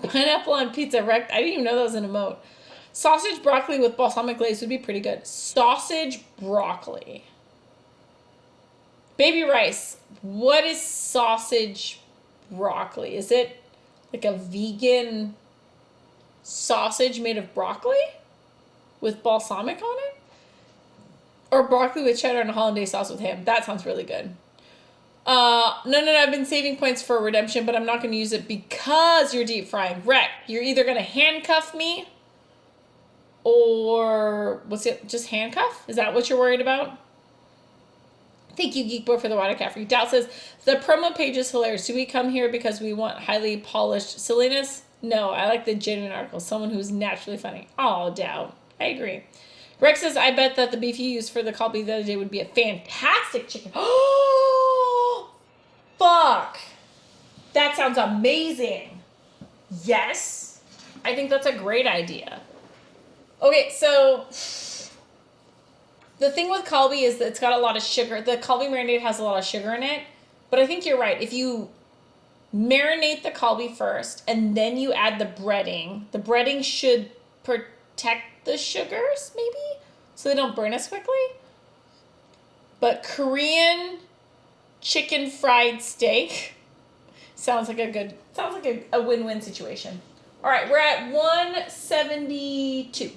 Pineapple on pizza wrecked. I didn't even know that was an emote. Sausage broccoli with balsamic glaze would be pretty good. Sausage broccoli. Baby rice. What is sausage broccoli? Is it like a vegan sausage made of broccoli with balsamic on it? Or broccoli with cheddar and hollandaise sauce with ham? That sounds really good. No, I've been saving points for redemption, but I'm not going to use it because you're deep frying. Wreck. You're either going to handcuff me or what's it? Just handcuff? Is that what you're worried about? Thank you, Geekboy, for the water caffrey. Doubt says, the promo page is hilarious. Do we come here because we want highly polished silliness? No, I like the genuine article. Someone who's naturally funny. Oh, Doubt. I agree. Rex says, I bet that the beef you used for the call beef the other day would be a fantastic chicken. Oh, fuck. That sounds amazing. Yes. I think that's a great idea. Okay, so the thing with kalbi is that it's got a lot of sugar. The kalbi marinade has a lot of sugar in it. But I think you're right. If you marinate the kalbi first and then you add the breading should protect the sugars, maybe, so they don't burn as quickly. But Korean chicken fried steak sounds like a win-win situation. All right, we're at 172.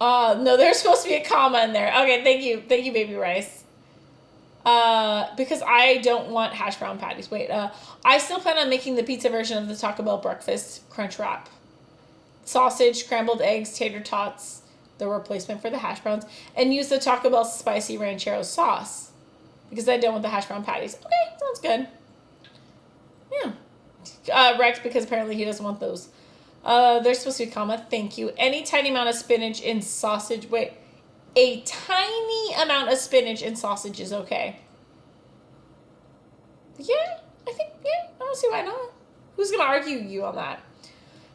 No, there's supposed to be a comma in there. Okay, thank you, Baby Rice. Because I don't want hash brown patties. Wait, I still plan on making the pizza version of the Taco Bell breakfast crunch wrap. Sausage, scrambled eggs, tater tots, the replacement for the hash browns, and use the Taco Bell spicy ranchero sauce because I don't want the hash brown patties. Okay, sounds good. Yeah. Rex, because apparently he doesn't want those. There's supposed to be a comma. Thank you. Any tiny amount of spinach in sausage. Wait. A tiny amount of spinach in sausage is okay. Yeah, I think, yeah, I don't see why not. Who's going to argue you on that?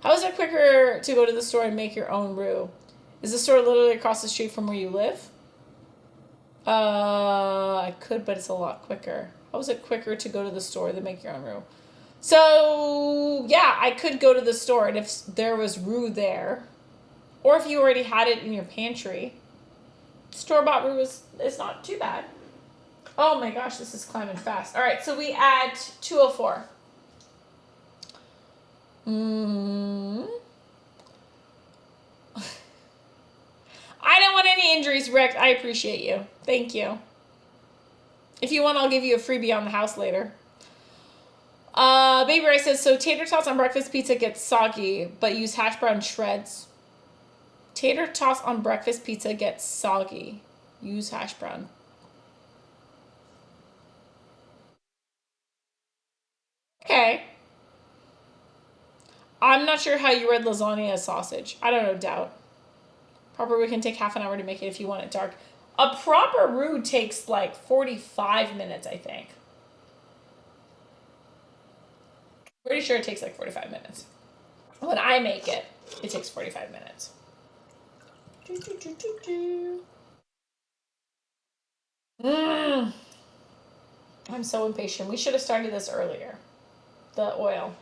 How is it quicker to go to the store and make your own roux? Is the store literally across the street from where you live? I could, but it's a lot quicker. How is it quicker to go to the store than make your own roux? So, yeah, I could go to the store, and if there was roux there, or if you already had it in your pantry, store-bought roux is not too bad. Oh my gosh, this is climbing fast. All right, so we add 204. I don't want any injuries, Rick. I appreciate you. Thank you. If you want, I'll give you a freebie on the house later. Baby Rice says, so tater tots on breakfast pizza get soggy, but use hash brown shreds. Tater tots on breakfast pizza get soggy. Use hash brown. Okay. I'm not sure how you read lasagna as sausage. I don't know, doubt. Proper roux can take half an hour to make it if you want it dark. A proper roux takes like 45 minutes, I think. Pretty sure it takes like 45 minutes. When I make it, it takes 45 minutes. I'm so impatient. We should have started this earlier. The oil.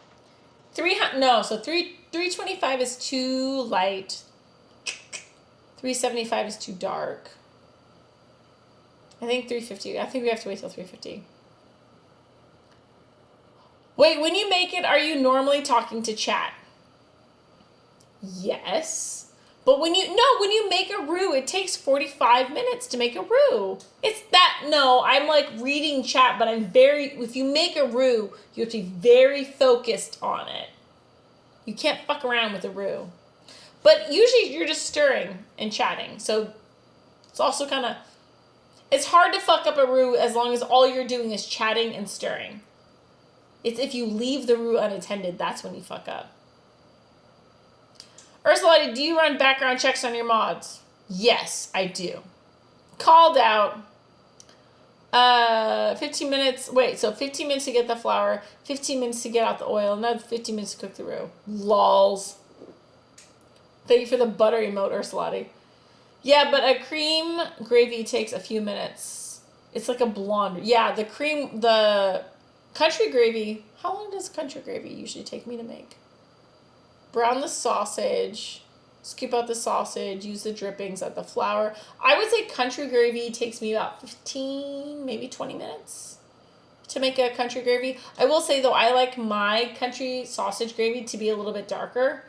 325 is too light. 375 is too dark. I think 350. I think we have to wait till 350. Wait, when you make it, are you normally talking to chat? Yes. But when you make a roux, it takes 45 minutes to make a roux. I'm like reading chat, but if you make a roux, you have to be very focused on it. You can't fuck around with a roux. But usually you're just stirring and chatting. So it's also it's hard to fuck up a roux as long as all you're doing is chatting and stirring. It's if you leave the roux unattended, that's when you fuck up. Ursula, do you run background checks on your mods? Yes, I do. Called out. 15 minutes. Wait, so 15 minutes to get the flour, 15 minutes to get out the oil, another 15 minutes to cook the roux. Lols. Thank you for the butter emote, Ursula. Yeah, but a cream gravy takes a few minutes. It's like a blonde. Yeah, the country gravy. How long does country gravy usually take me to make? Brown the sausage, scoop out the sausage, use the drippings, add the flour. I would say country gravy takes me about 15, maybe 20 minutes to make a country gravy. I will say, though, I like my country sausage gravy to be a little bit darker.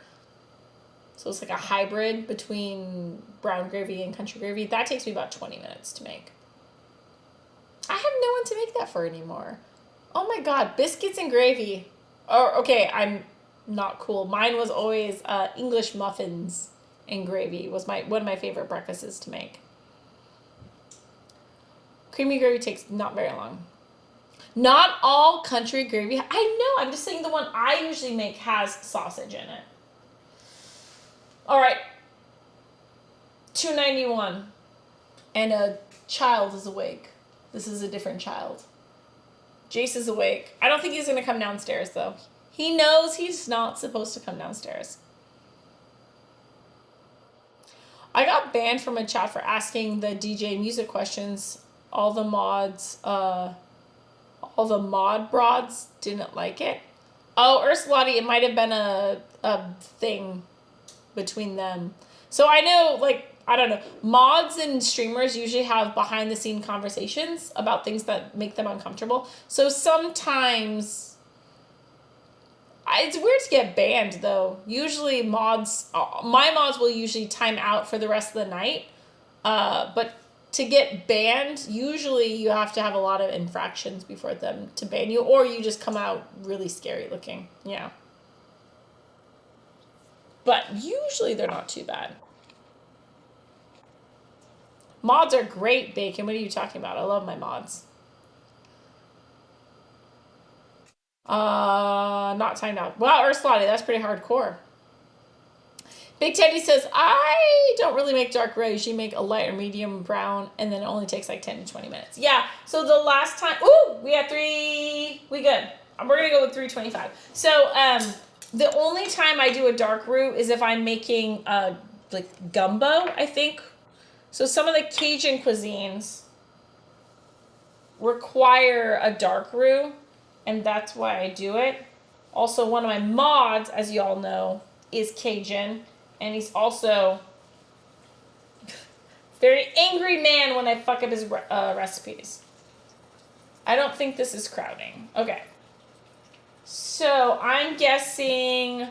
So it's like a hybrid between brown gravy and country gravy. That takes me about 20 minutes to make. I have no one to make that for anymore. Oh my god, biscuits and gravy. Oh, okay, I'm not cool. Mine was always English muffins and gravy was one of my favorite breakfasts to make. Creamy gravy takes not very long. Not all country gravy. I know. I'm just saying the one I usually make has sausage in it. All right. $2.91. And a child is awake. This is a different child. Jace is awake. I don't think he's going to come downstairs, though. He knows he's not supposed to come downstairs. I got banned from a chat for asking the DJ music questions. All the mod broads didn't like it. Oh, Ursulati, it might have been a thing between them. So I know, I don't know. Mods and streamers usually have behind-the-scene conversations about things that make them uncomfortable. So sometimes it's weird to get banned, though. Usually my mods will usually time out for the rest of the night. But to get banned, usually you have to have a lot of infractions before them to ban you, or you just come out really scary looking. Yeah. But usually they're not too bad. Mods are great, Bacon. What are you talking about? I love my mods. Not timed out. Wow, Ursulati, that's pretty hardcore. Big Teddy says, I don't really make dark gray. You make a light or medium brown, and then it only takes like 10 to 20 minutes. Yeah, so the last time, we had 3, we good. We're going to go with 325. So the only time I do a dark roux is if I'm making like gumbo, I think. So some of the Cajun cuisines require a dark roux, and that's why I do it. Also, one of my mods, as you all know, is Cajun, and he's also very angry man when I fuck up his recipes. I don't think this is crowding. Okay. So I'm guessing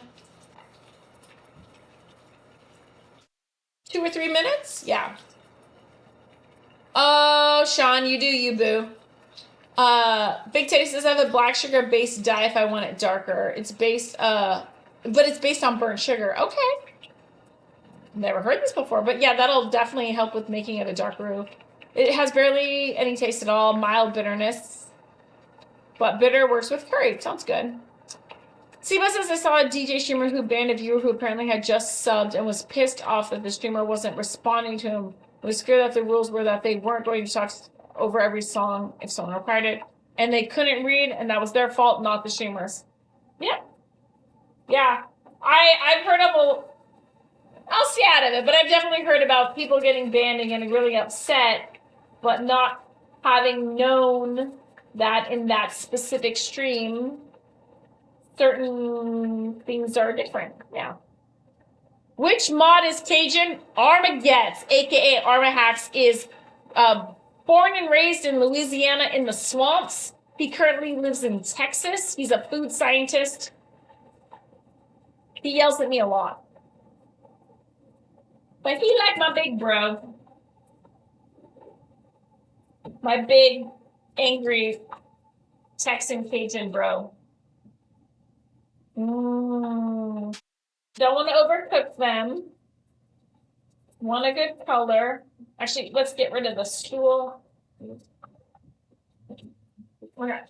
2 or 3 minutes? Yeah. Oh, Sean, you do you, boo. Big Teddy says I have a black sugar based dye if I want it darker. It's based, but it's based on burnt sugar. Okay. Never heard this before, but yeah, that'll definitely help with making it a dark roux. It has barely any taste at all, mild bitterness, but bitter works with curry. Sounds good. Seba says I saw a DJ streamer who banned a viewer who apparently had just subbed and was pissed off that the streamer wasn't responding to him. Was scared that the rules were that they weren't going to talk over every song if someone required it, and they couldn't read, and that was their fault, not the streamers. Yeah. Yeah. I've heard of I'll stay out of it, but I've definitely heard about people getting banned and getting really upset, but not having known that in that specific stream, certain things are different. Yeah. Which mod is Cajun? Armagets, aka Armahacks, is born and raised in Louisiana in the swamps. He currently lives in Texas. He's a food scientist. He yells at me a lot. But he like my big bro. My big, angry Texan Cajun bro. Don't want to overcook them. Want a good color. Actually, let's get rid of the stool. Okay.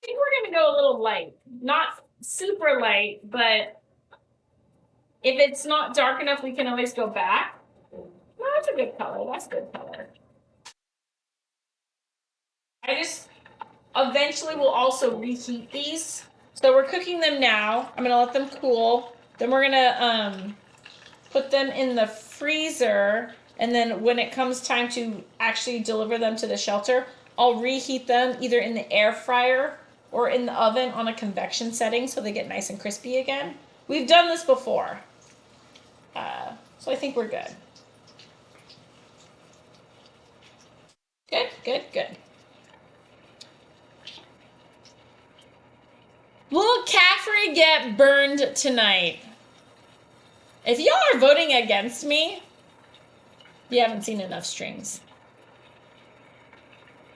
I think we're going to go a little light. Not super light, but if it's not dark enough, we can always go back. No, that's a good color. That's a good color. I just eventually will also reheat these. So we're cooking them now. I'm going to let them cool. Then we're going to put them in the freezer. And then when it comes time to actually deliver them to the shelter, I'll reheat them either in the air fryer or in the oven on a convection setting so they get nice and crispy again. We've done this before. So I think we're good. Good, good, good. Will Caffrey get burned tonight? If y'all are voting against me, you haven't seen enough streams.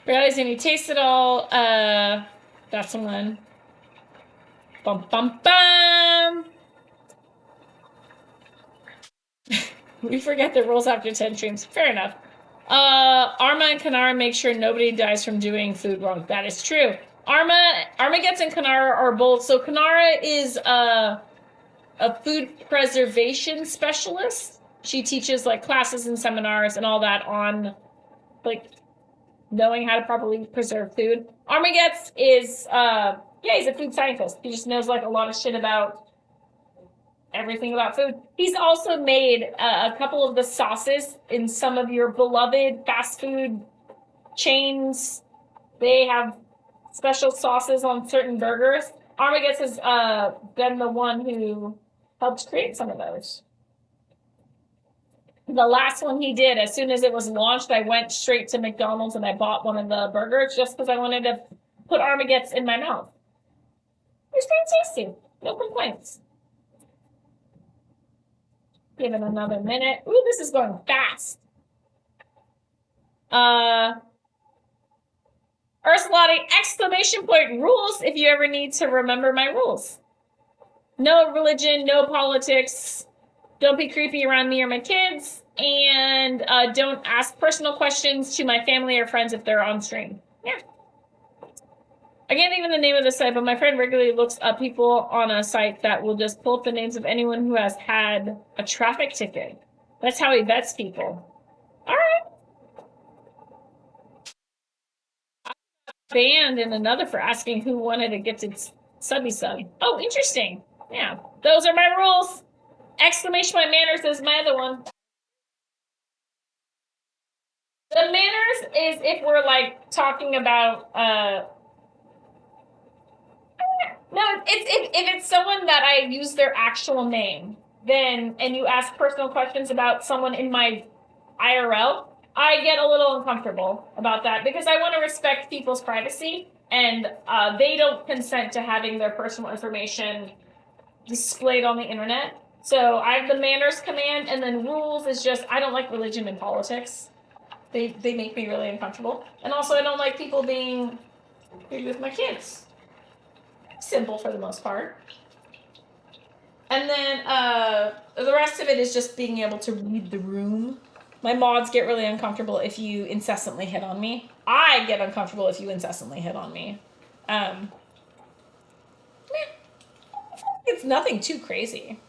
Realize any taste at all? That's the one. Bum bum bum. We forget the rules after 10 streams. Fair enough. Arma and Kanara make sure nobody dies from doing food wrong. That is true. Armageddon and Kanara are both. So Kanara is a food preservation specialist. She teaches like classes and seminars and all that on like knowing how to properly preserve food. Armageddon is he's a food scientist. He just knows like a lot of shit about everything about food. He's also made a couple of the sauces in some of your beloved fast food chains. They have special sauces on certain burgers. Armageddon has been the one who helped create some of those. The last one he did, as soon as it was launched, I went straight to McDonald's and I bought one of the burgers just because I wanted to put Armageddon in my mouth. It's very tasty. No complaints. Give it another minute. Ooh, this is going fast. Ursulati, exclamation point, rules if you ever need to remember my rules. No religion, no politics, Don't be creepy around me or my kids. And don't ask personal questions to my family or friends if they're on stream. Yeah. I can't think of the name of the site, but my friend regularly looks up people on a site that will just pull up the names of anyone who has had a traffic ticket. That's how he vets people. All right. Banned and another for asking who wanted a gifted subby sub. Oh, interesting. Yeah, those are my rules. Exclamation point manners is my other one. The manners is if we're like talking about no, it's if it's someone that I use their actual name, then and you ask personal questions about someone in my IRL, I get a little uncomfortable about that because I want to respect people's privacy and they don't consent to having their personal information displayed on the internet. So I have the manners command, and then rules is just I don't like religion and politics. They make me really uncomfortable, and also I don't like people being with my kids. Simple for the most part. And then the rest of it is just being able to read the room. My mods get really uncomfortable if you incessantly hit on me. I get uncomfortable if you incessantly hit on me. It's nothing too crazy.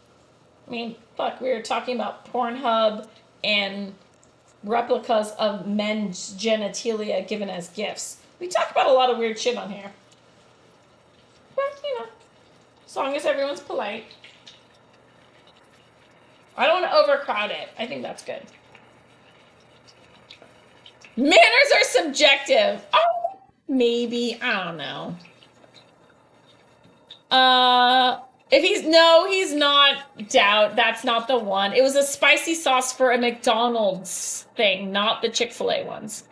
I mean, fuck, we were talking about Pornhub and replicas of men's genitalia given as gifts. We talk about a lot of weird shit on here. But, you know, as long as everyone's polite. I don't want to overcrowd it. I think that's good. Manners are subjective. Oh, maybe. I don't know. If he's not doubt. That's not the one. It was a spicy sauce for a McDonald's thing, not the Chick-fil-A ones.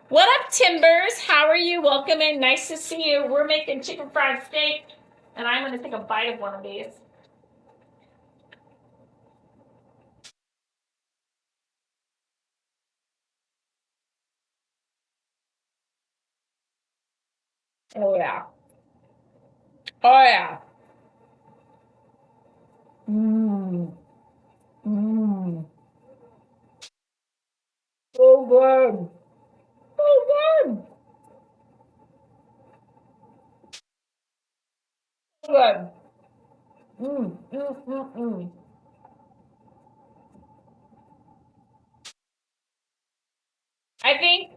What up, Timbers? How are you? Welcome in. Nice to see you. We're making chicken fried steak, and I'm going to take a bite of one of these. Oh, yeah. Oh, yeah. Mmm. Mmm. So good. So good. So good. Mmm. Mmm. Mmm. Mmm. I think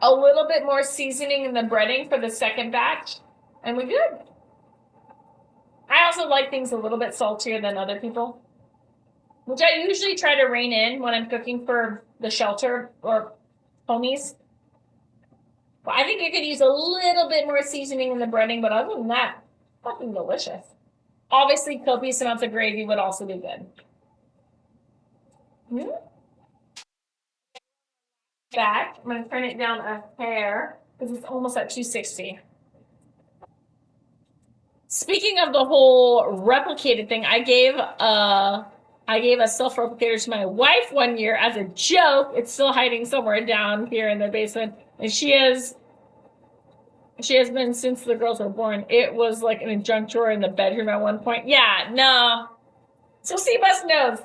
a little bit more seasoning in the breading for the second batch, and we're good. I also like things a little bit saltier than other people, which I usually try to rein in when I'm cooking for the shelter or homies. But I think you could use a little bit more seasoning in the breading, but other than that, fucking delicious. Obviously, copious amounts of gravy would also be good. Back, I'm gonna turn it down a hair because it's almost at 260. Speaking of the whole replicated thing, I gave a self-replicator to my wife one year as a joke. It's still hiding somewhere down here in the basement, and she has been since the girls were born. It was like in a junk drawer in the bedroom at one point. Yeah, no. So Seabus knows.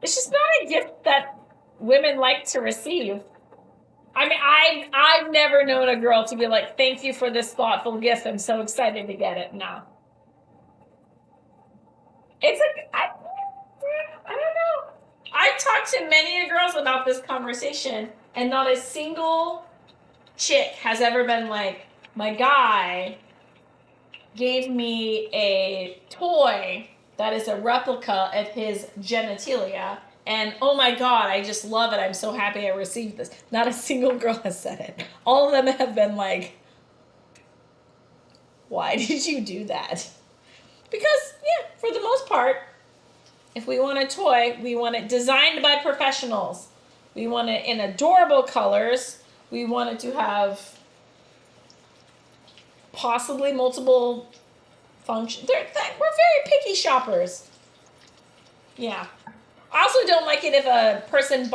It's just not a gift that women like to receive. I mean, I've never known a girl to be like, "Thank you for this thoughtful gift. I'm so excited to get it." No. It's like I don't know. I've talked to many girls about this conversation, and not a single chick has ever been like, my guy gave me a toy that is a replica of his genitalia, and oh my god, I just love it. I'm so happy I received this. Not a single girl has said it. All of them have been like, why did you do that? Because, yeah, for the most part, if we want a toy, we want it designed by professionals. We want it in adorable colors. We want it to have possibly multiple functions. We're very picky shoppers. Yeah. I also don't like it if a person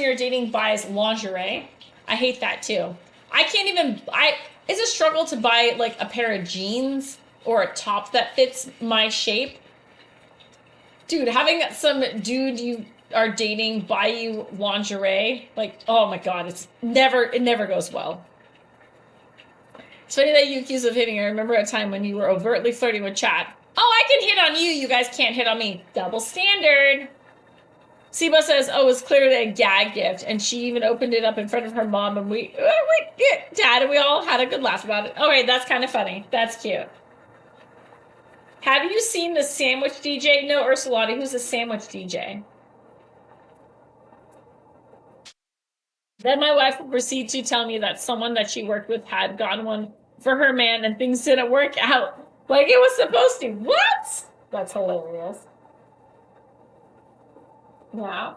you're dating buys lingerie. I hate that too. I can't even. It's a struggle to buy like a pair of jeans or a top that fits my shape. Dude, having some dude you are dating buy you lingerie, like, oh my god, it never goes well. It's funny that you accuse of hitting. I remember a time when you were overtly flirting with Chad. Oh, I can hit on you. You guys can't hit on me. Double standard. Siba says, oh, it's clearly a gag gift. And she even opened it up in front of her mom. And Dad, and we all had a good laugh about it. All right, that's kind of funny. That's cute. Have you seen the sandwich DJ? No, Ursulati. Who's the sandwich DJ? Then my wife would proceed to tell me that someone that she worked with had gotten one for her man and things didn't work out like it was supposed to. What? That's hilarious. Yeah.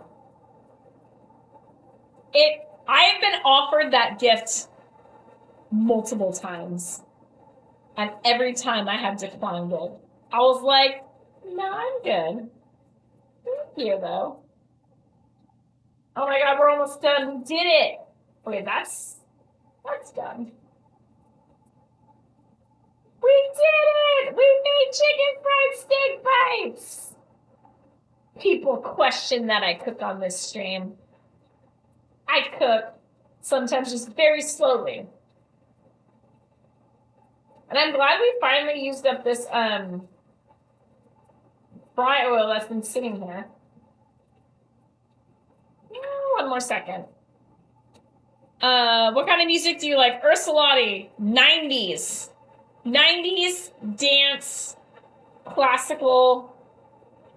I have been offered that gift multiple times. And every time I have declined it. I was like, no, I'm good. Thank you, though. Oh my god, we're almost done. We did it. Okay, that's done. We did it! We made chicken fried steak bites! People question that I cook on this stream. I cook, sometimes just very slowly. And I'm glad we finally used up this fry oil that's been sitting here. One more second. What kind of music do you like? Ursulati, 90s. 90s, dance, classical.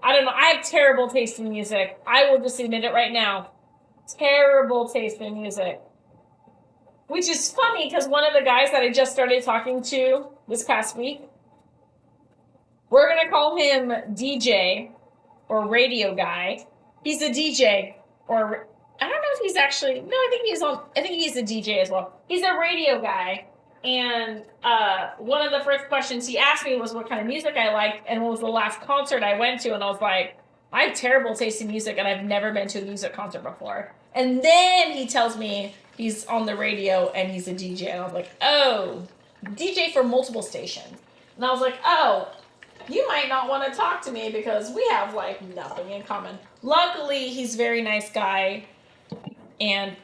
I don't know. I have terrible taste in music. I will just admit it right now. Terrible taste in music. Which is funny because one of the guys that I just started talking to this past week, we're going to call him DJ or radio guy. He's a DJ or I don't know if he's actually, no, I think he's a DJ as well. He's a radio guy. And one of the first questions he asked me was what kind of music I liked and what was the last concert I went to. And I was like, I have terrible taste in music and I've never been to a music concert before. And then he tells me he's on the radio and he's a DJ. And I was like, oh, DJ for multiple stations. And I was like, oh, you might not want to talk to me because we have like nothing in common. Luckily, he's a very nice guy and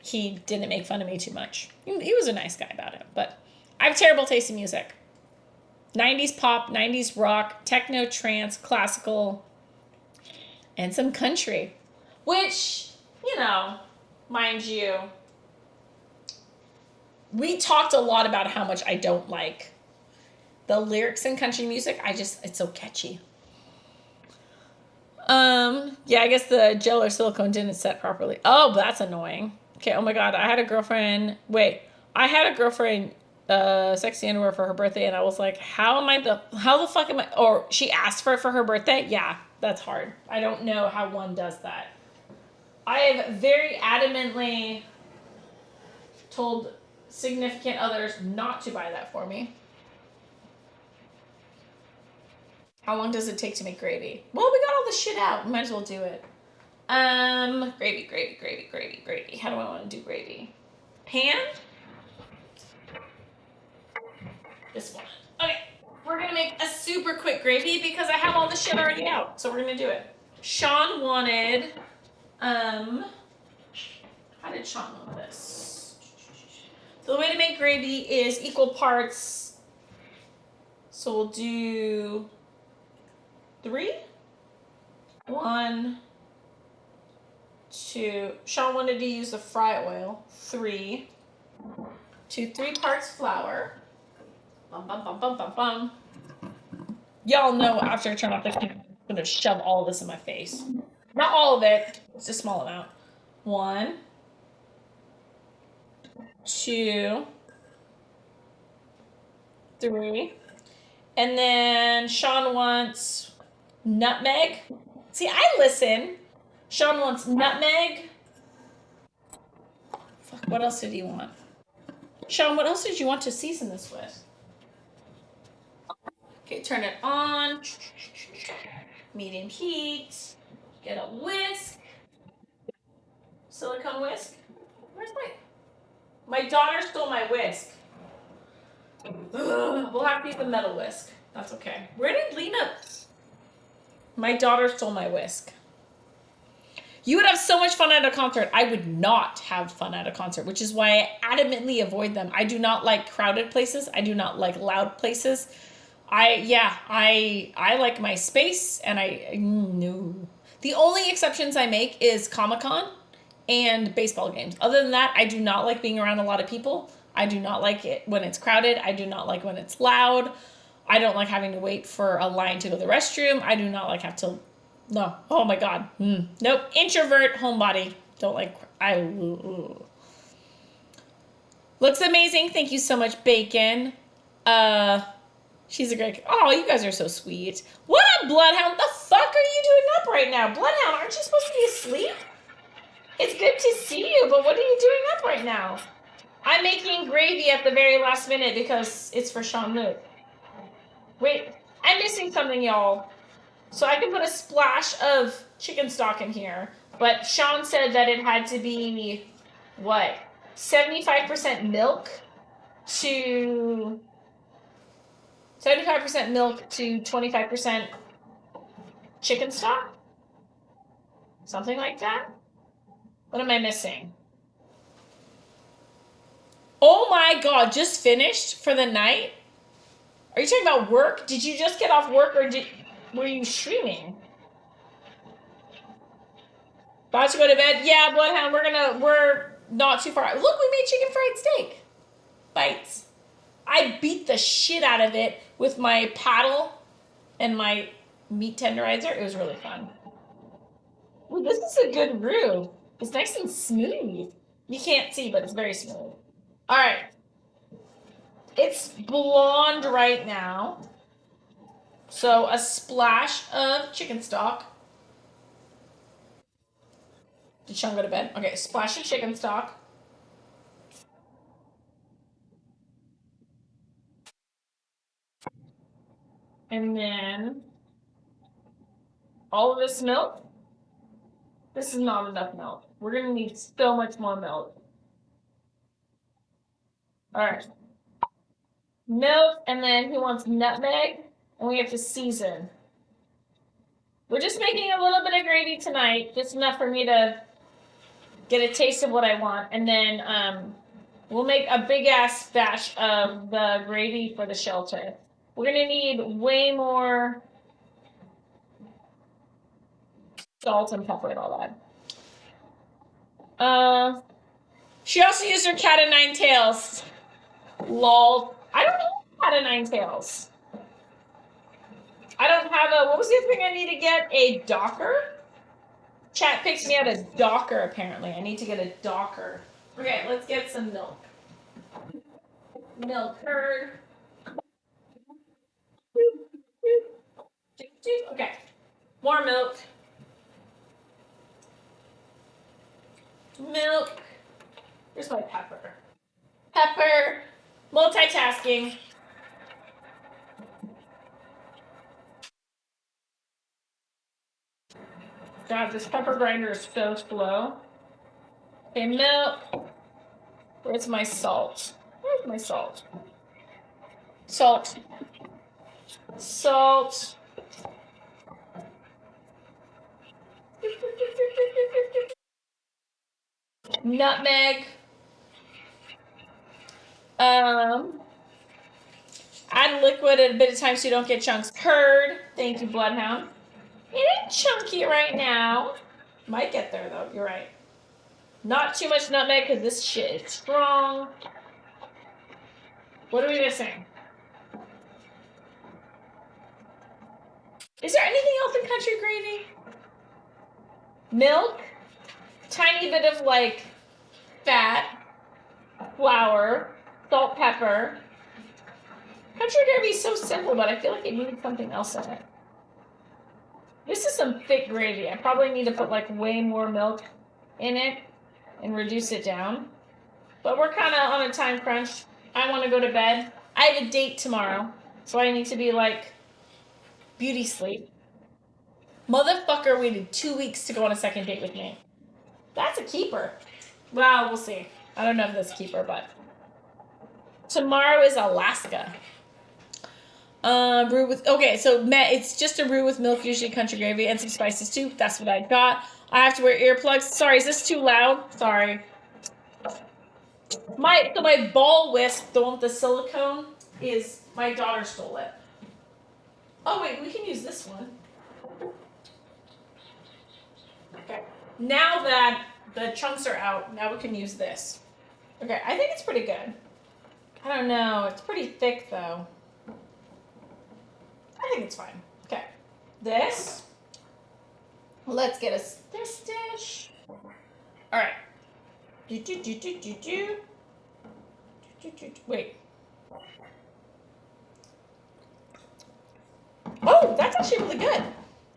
he didn't make fun of me too much. He was a nice guy about it, but I have terrible taste in music. 90s pop, 90s rock, techno, trance, classical, and some country. Which, you know, mind you, we talked a lot about how much I don't like the lyrics in country music. It's so catchy. Yeah, I guess the gel or silicone didn't set properly. Oh, that's annoying. Okay, oh my god, I had a girlfriend, sexy underwear for her birthday, and I was like, how the fuck am I, or she asked for it for her birthday? Yeah, that's hard. I don't know how one does that. I have very adamantly told significant others not to buy that for me. How long does it take to make gravy? Well, we got all the shit out. We might as well do it. Gravy. How do I want to do gravy? Pan? This one. Okay, we're gonna make a super quick gravy because I have all the shit already out. So we're gonna do it. Sean wanted, how did Sean want this? So the way to make gravy is equal parts. So we'll do 3. 1, 2. Sean wanted to use the fry oil. 3. 3 parts flour. Bum. Y'all know after I turn off the camera, I'm gonna shove all of this in my face. Not all of it. It's a small amount. 1, 2, 3. And then Sean wants nutmeg. See, I listen. Sean wants nutmeg. Fuck, what else did he want? Sean, what else did you want to season this with? Okay, turn it on. Medium heat. Get a whisk. Silicone whisk. Where's my daughter stole my whisk. Ugh, we'll have to use the metal whisk. That's okay. Where did Lena? My daughter stole my whisk. You would have so much fun at a concert. I would not have fun at a concert, which is why I adamantly avoid them. I do not like crowded places. I do not like loud places. I like my space, and no. The only exceptions I make is Comic-Con and baseball games. Other than that, I do not like being around a lot of people. I do not like it when it's crowded. I do not like when it's loud. I don't like having to wait for a line to go to the restroom. I do not like have to. No. Oh my god. Nope. Introvert, homebody. Don't like. Looks amazing. Thank you so much, Bacon. She's a great. Oh, you guys are so sweet. What up, Bloodhound? The fuck are you doing up right now, Bloodhound? Aren't you supposed to be asleep? It's good to see you, but what are you doing up right now? I'm making gravy at the very last minute because it's for Sean Luke. Wait, I'm missing something, y'all. So I can put a splash of chicken stock in here, but Sean said that it had to be, what, 75% milk to 25% chicken stock? Something like that? What am I missing? Oh my god, just finished for the night? Are you talking about work? Did you just get off work, or were you streaming? About to go to bed? Yeah, Bloodhound, we're not too far. Look, we made chicken fried steak. Bites. I beat the shit out of it with my paddle and my meat tenderizer. It was really fun. Ooh, this is a good roux. It's nice and smooth. You can't see, but it's very smooth. All right. It's blonde right now. So a splash of chicken stock. Did Sean go to bed? Okay, splash of chicken stock. And then all of this milk. This is not enough milk. We're gonna need so much more milk. All right. Milk, and then he wants nutmeg, and we have to season. We're just making a little bit of gravy tonight, just enough for me to get a taste of what I want, and then we'll make a big ass batch of the gravy for the shelter. We're gonna need way more salt and pepper and all that. She also used her cat of nine tails. Lol. I don't know cat of nine tails. I don't have a. What was the other thing I need to get? A docker? Chat picks me out a docker, apparently. I need to get a docker. Okay, let's get some milk. Milk curd. Okay. More milk. Milk. Here's my pepper. Pepper. Multitasking. God, this pepper grinder is so slow. Okay, milk. Where's my salt? Where's my salt? Salt. Salt. Nutmeg. Add liquid at a bit of time so you don't get chunks. Curd. Thank you, Bloodhound. It ain't chunky right now. Might get there though. You're right. Not too much nutmeg because this shit is strong. What are we missing? Is there anything else in country gravy? Milk. Tiny bit of like fat. Flour. Salt, pepper. Country gravy is so simple, but I feel like it needed something else in it. This is some thick gravy. I probably need to put like way more milk in it and reduce it down. But we're kind of on a time crunch. I want to go to bed. I have a date tomorrow, so I need to be like beauty sleep. Motherfucker waited 2 weeks to go on a second date with me. That's a keeper. Well, we'll see. I don't know if that's a keeper, but tomorrow is Alaska. Brew with, okay, so it's just a brew with milk, usually country gravy, and some spices too. That's what I got. I have to wear earplugs. Sorry, is this too loud? Sorry. My ball whisk, the one with the silicone, is my daughter stole it. Oh wait, we can use this one. Okay. Now that the chunks are out, now we can use this. Okay, I think it's pretty good. I don't know. It's pretty thick though. I think it's fine. Okay. This. Let's get us this dish. All right. Wait. Oh, that's actually really good.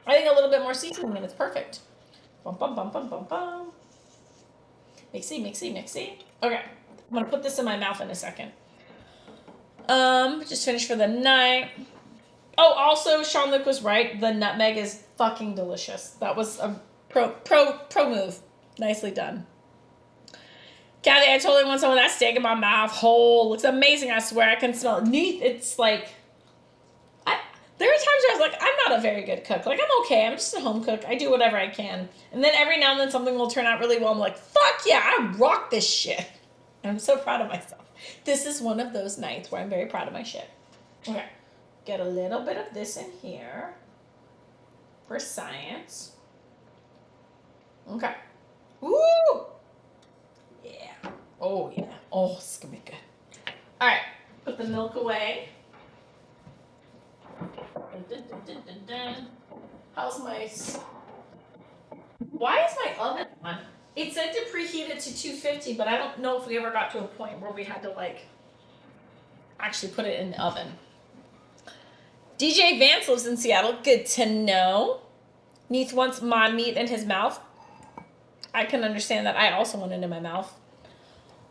I think a little bit more seasoning and it's perfect. Bum bum bum bum bum bum. Mixy, mixy, mixy. Okay. I'm gonna put this in my mouth in a second. Just finished for the night. Oh, also, Sean Luke was right. The nutmeg is fucking delicious. That was a pro move. Nicely done. Kathy, I totally want some of that steak in my mouth whole. Looks amazing. I swear I can smell it. It's like, there are times where I was like, I'm not a very good cook. Like, I'm okay. I'm just a home cook. I do whatever I can. And then every now and then something will turn out really well. I'm like, fuck yeah, I rock this shit. And I'm so proud of myself. This is one of those nights where I'm very proud of my shit. Okay. Get a little bit of this in here for science. Okay. Woo! Yeah. Oh, yeah. Oh, this is going to be good. All right. Put the milk away. How's my... Why is my oven on? It said to preheat it to 250, but I don't know if we ever got to a point where we had to, like, actually put it in the oven. DJ Vance lives in Seattle. Good to know. Neith wants my meat in his mouth. I can understand that. I also want it in my mouth.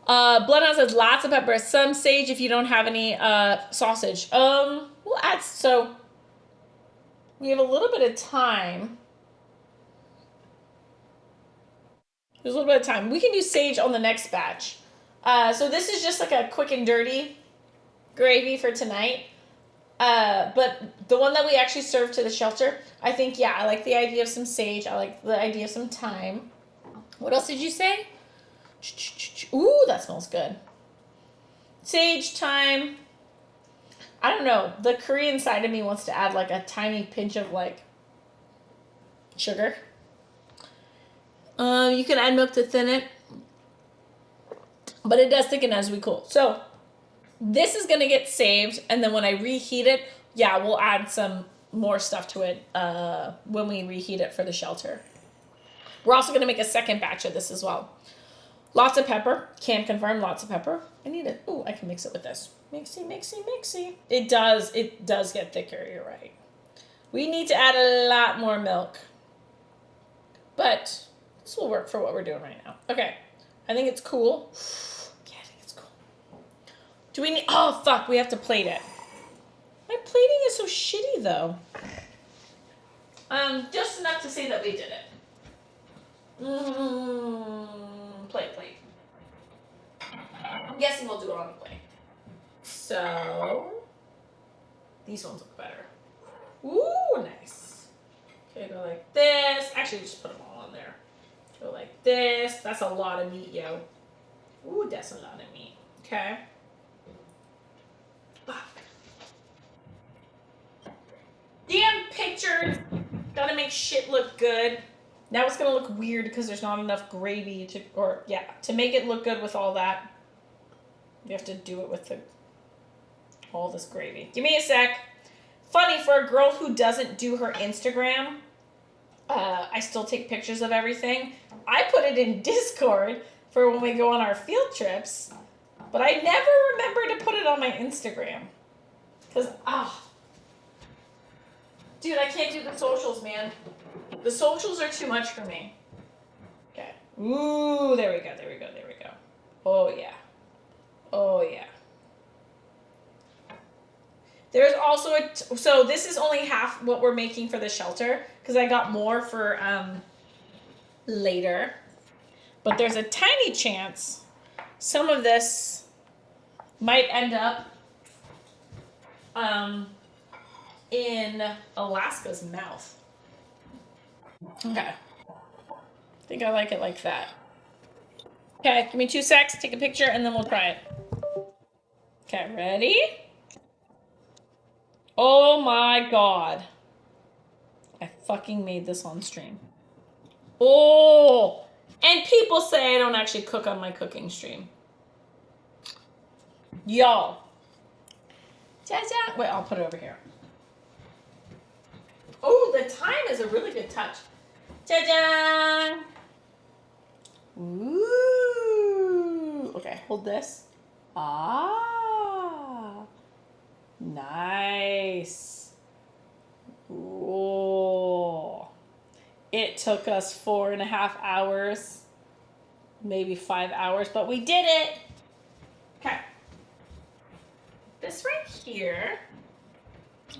Bloodhound says lots of pepper, some sage if you don't have any sausage. We'll add, so we have a little bit of time. There's a little bit of time. We can do sage on the next batch. So this is just like a quick and dirty gravy for tonight. But the one that we actually served to the shelter, I think, yeah, I like the idea of some sage. I like the idea of some thyme. What else did you say? Ooh, that smells good. Sage, thyme. I don't know. The Korean side of me wants to add like a tiny pinch of like sugar. You can add milk to thin it. But it does thicken as we cool. So this is going to get saved. And then when I reheat it, yeah, we'll add some more stuff to it when we reheat it for the shelter. We're also going to make a second batch of this as well. Lots of pepper. Can confirm lots of pepper. I need it. Ooh, I can mix it with this. Mixy, mixy, mixy. It does get thicker, you're right. We need to add a lot more milk. But this will work for what we're doing right now. Okay. I think it's cool. Yeah, I think it's cool. Do we need... Oh, fuck. We have to plate it. My plating is so shitty, though. Just enough to say that we did it. Plate. I'm guessing we'll do it on the plate. So... These ones look better. Ooh, nice. Okay, go like this. Actually, just put them all on there. Go like this. That's a lot of meat, yo. Ooh, that's a lot of meat. Okay. Damn pictures. Gotta make shit look good. Now it's gonna look weird because there's not enough gravy to make it look good with all that. You have to do it with all this gravy. Give me a sec. Funny, for a girl who doesn't do her Instagram, I still take pictures of everything. I put it in Discord for when we go on our field trips, but I never remember to put it on my Instagram. Because, dude, I can't do the socials, man. The socials are too much for me. Okay. Ooh, there we go. Oh, yeah. There's also so this is only half what we're making for the shelter, because I got more for later. But there's a tiny chance some of this might end up in Alaska's mouth. Okay. I think I like it like that. Okay, give me 2 secs, take a picture, and then we'll try it. Okay, ready? Oh my god. I fucking made this on stream. Oh! And people say I don't actually cook on my cooking stream. Y'all. Wait, I'll put it over here. Oh, the time is a really good touch. Ta-da! Ooh. Okay, hold this. Ah. Nice. Ooh. It took us 4.5 hours, maybe 5 hours, but we did it. Okay. This right here,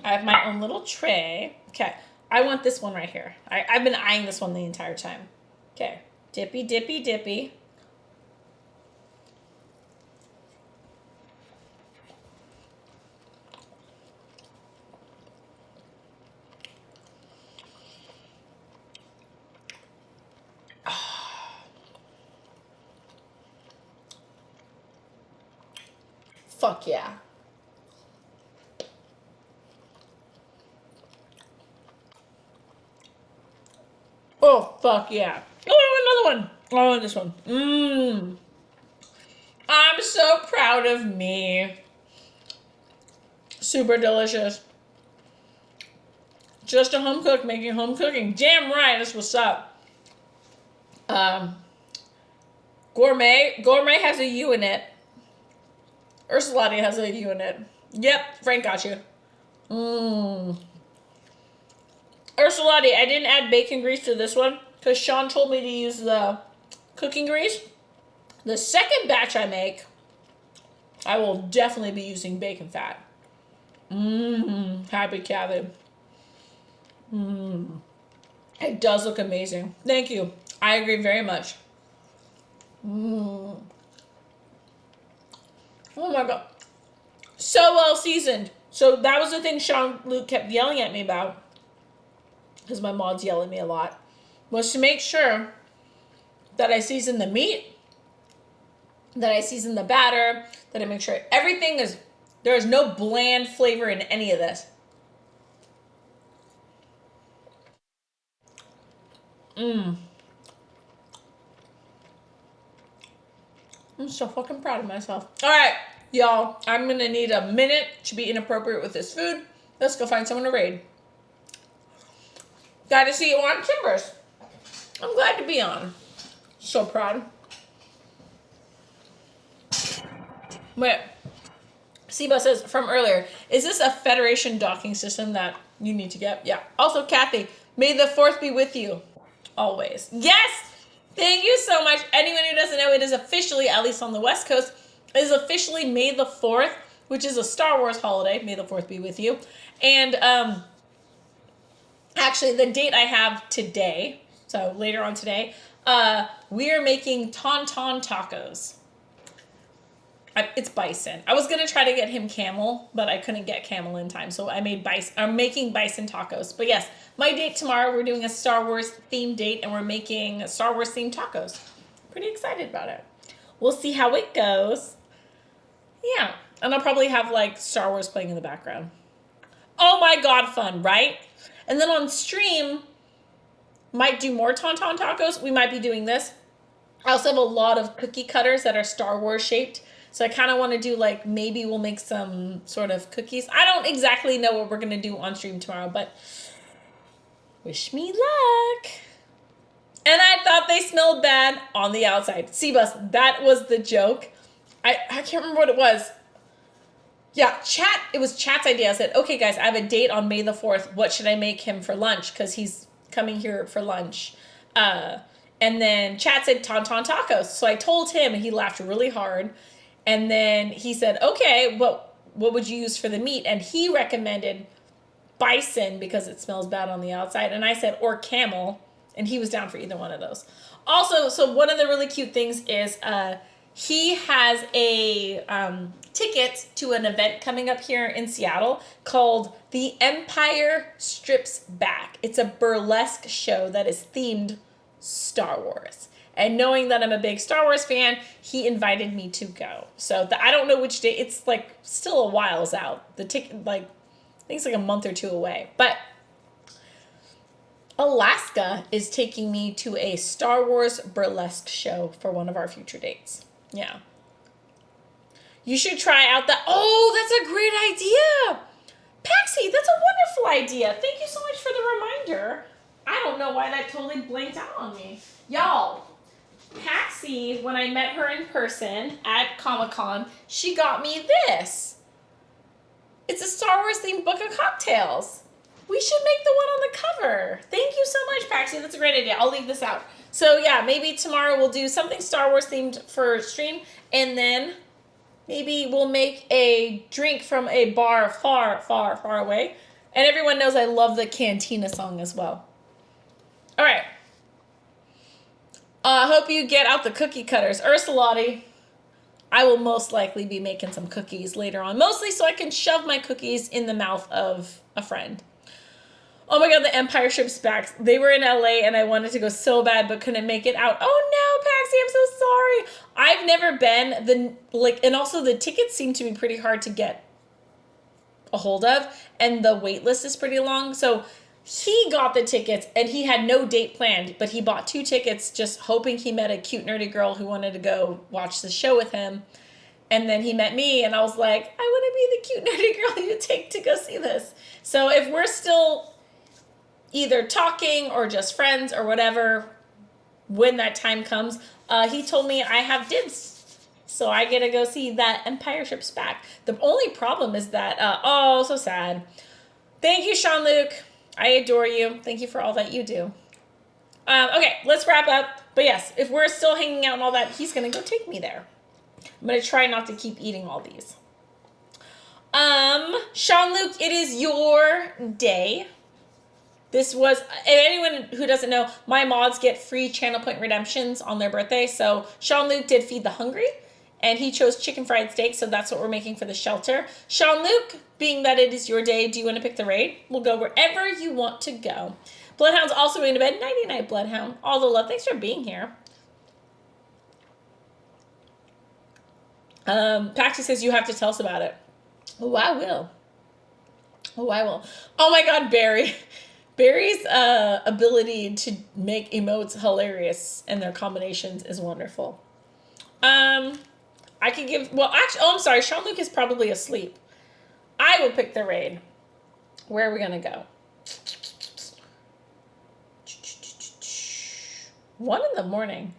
I have my own little tray. Okay, I want this one right here. I've been eyeing this one the entire time. Okay, dippy, dippy, dippy. Fuck yeah. Oh, fuck yeah. Oh, another one. Oh, this one. Mmm. I'm so proud of me. Super delicious. Just a home cook making home cooking. Damn right, that's what's up. Gourmet. Gourmet has a U in it. Ursulati has a U in it. Yep, Frank got you. Mmm. Ursulati, I didn't add bacon grease to this one because Sean told me to use the cooking grease. The second batch I make, I will definitely be using bacon fat. Mmm. Happy Cabin. Mmm. It does look amazing. Thank you. I agree very much. Mmm. Oh my god. So well seasoned. So that was the thing Sean Luke kept yelling at me about, because my mods yell at me a lot, was to make sure that I season the meat, that I season the batter, that I make sure everything is, there is no bland flavor in any of this. Mmm. I'm so fucking proud of myself. All right, y'all, I'm gonna need a minute to be inappropriate with this food. Let's go find someone to raid. Glad to see you on, Timbers. I'm glad to be on. So proud. Wait, Seba says from earlier, is this a Federation docking system that you need to get? Yeah. Also, Kathy, may the 4th be with you. Always. Yes! Thank you so much. Anyone who doesn't know, it is officially, at least on the West Coast, it is officially May the 4th, which is a Star Wars holiday. May the 4th be with you. And actually, the date I have today, so later on today, we are making tauntaun tacos. It's bison. I was gonna try to get him camel, but I couldn't get camel in time, so I made bison. I'm making bison tacos. But yes, my date tomorrow, we're doing a Star Wars themed date, and we're making Star Wars themed tacos. Pretty excited about it. We'll see how it goes. Yeah, and I'll probably have like Star Wars playing in the background. Oh my god, fun, right? And then on stream, might do more tauntaun tacos. We might be doing this. I also have a lot of cookie cutters that are Star Wars shaped. So I kind of want to do like, maybe we'll make some sort of cookies. I don't exactly know what we're going to do on stream tomorrow, but wish me luck. And I thought they smelled bad on the outside. Seabus, that was the joke. I can't remember what it was. Yeah, it was Chat's idea. I said, okay guys, I have a date on May the 4th. What should I make him for lunch? Because he's coming here for lunch. And then Chat said tauntaun tacos. So I told him, and he laughed really hard. And then he said, okay, what would you use for the meat? And he recommended bison because it smells bad on the outside. And I said, or camel. And he was down for either one of those. Also, so one of the really cute things is he has a ticket to an event coming up here in Seattle called The Empire Strips Back. It's a burlesque show that is themed Star Wars. And knowing that I'm a big Star Wars fan, he invited me to go. So I don't know which day. It's like still a whiles out. The ticket, like, I think it's like a month or two away. But Alaska is taking me to a Star Wars burlesque show for one of our future dates. Yeah. You should try out that. Oh, that's a great idea. Paxi, that's a wonderful idea. Thank you so much for the reminder. I don't know why that totally blanked out on me. Y'all, Paxi, when I met her in person at Comic-Con, she got me this. It's a Star Wars themed book of cocktails. We should make the one on the cover. Thank you so much, Paxi. That's a great idea. I'll leave this out. So yeah, maybe tomorrow we'll do something Star Wars themed for stream, and then maybe we'll make a drink from a bar far, far, far away. And everyone knows I love the Cantina song as well. All right. I hope you get out the cookie cutters. Ursulati, I will most likely be making some cookies later on. Mostly so I can shove my cookies in the mouth of a friend. Oh my God, the Empire Strips Back. They were in LA and I wanted to go so bad but couldn't make it out. Oh no, Paxi, I'm so sorry. I've never been. And also the tickets seem to be pretty hard to get a hold of, and the wait list is pretty long. So he got the tickets and he had no date planned, but he bought 2 tickets just hoping he met a cute nerdy girl who wanted to go watch the show with him. And then he met me and I was like, I want to be the cute nerdy girl you take to go see this. So if we're still either talking or just friends or whatever, when that time comes, he told me I have dibs. So I get to go see that Empire Strips Back. The only problem is that, oh, so sad. Thank you, Sean Luke. I adore you. Thank you for all that you do. Okay, let's wrap up. But yes, if we're still hanging out and all that, he's going to go take me there. I'm going to try not to keep eating all these. Sean Luke, it is your day. This was, anyone who doesn't know, my mods get free channel point redemptions on their birthday. So Sean Luke did Feed the Hungry, and he chose chicken fried steak, so that's what we're making for the shelter. Sean Luke, being that it is your day, do you want to pick the raid? We'll go wherever you want to go. Bloodhound's also going to bed. Nighty night, Bloodhound. All the love. Thanks for being here. Paxi says you have to tell us about it. Oh, I will. Oh, I will. Oh my God, Barry. Barry's ability to make emotes hilarious and their combinations is wonderful. I could give, well, actually, oh, I'm sorry. Sean Luke is probably asleep. I will pick the raid. Where are we going to go? 1 in the morning.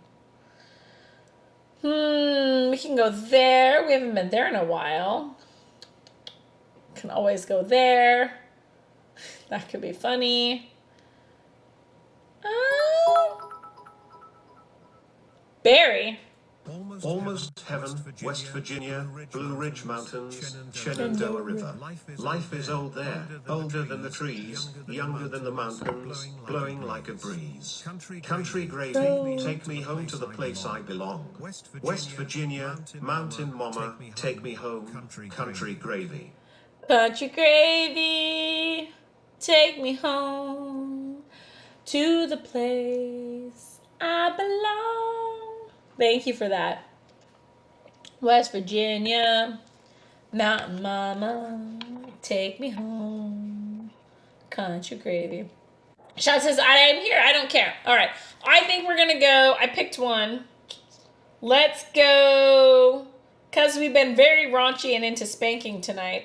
We can go there. We haven't been there in a while. Can always go there. That could be funny. Barry. Almost heaven, West Virginia, Blue Ridge Mountains, Shenandoah River. Life is old there, older than the trees, younger than the mountains, blowing like a breeze. Country gravy, take me home to the place I belong. West Virginia, Mountain Mama, take me home, country gravy. Country gravy, take me home to the place I belong. Thank you for that. West Virginia, Mountain Mama, take me home, country gravy. Sean says, I am here. I don't care. All right. I think we're going to go. I picked one. Let's go. Because we've been very raunchy and into spanking tonight.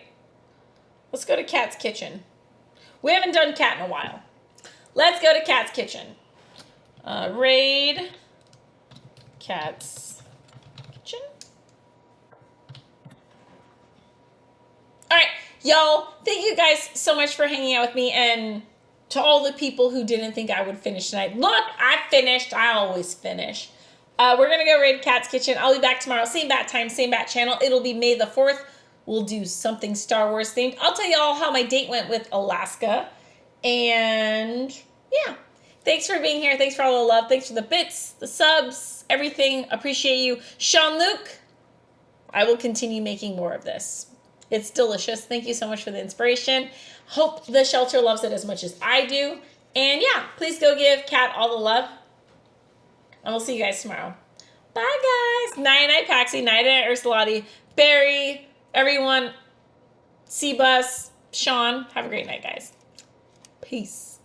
Let's go to Cat's Kitchen. We haven't done Cat in a while. Let's go to Cat's Kitchen. Raid Cat's Kitchen. All right, y'all. Thank you guys so much for hanging out with me, and to all the people who didn't think I would finish tonight. Look, I finished. I always finish. We're going to go raid Cat's Kitchen. I'll be back tomorrow. Same bat time, same bat channel. It'll be May the 4th. We'll do something Star Wars themed. I'll tell y'all how my date went with Alaska. And yeah. Thanks for being here. Thanks for all the love. Thanks for the bits, the subs, everything. Appreciate you. Sean Luke, I will continue making more of this. It's delicious. Thank you so much for the inspiration. Hope the shelter loves it as much as I do. And yeah, please go give Kat all the love. And we'll see you guys tomorrow. Bye, guys. Night, Paxi. Night, Ursulati. Barry, everyone. Seabus, Sean. Have a great night, guys. Peace.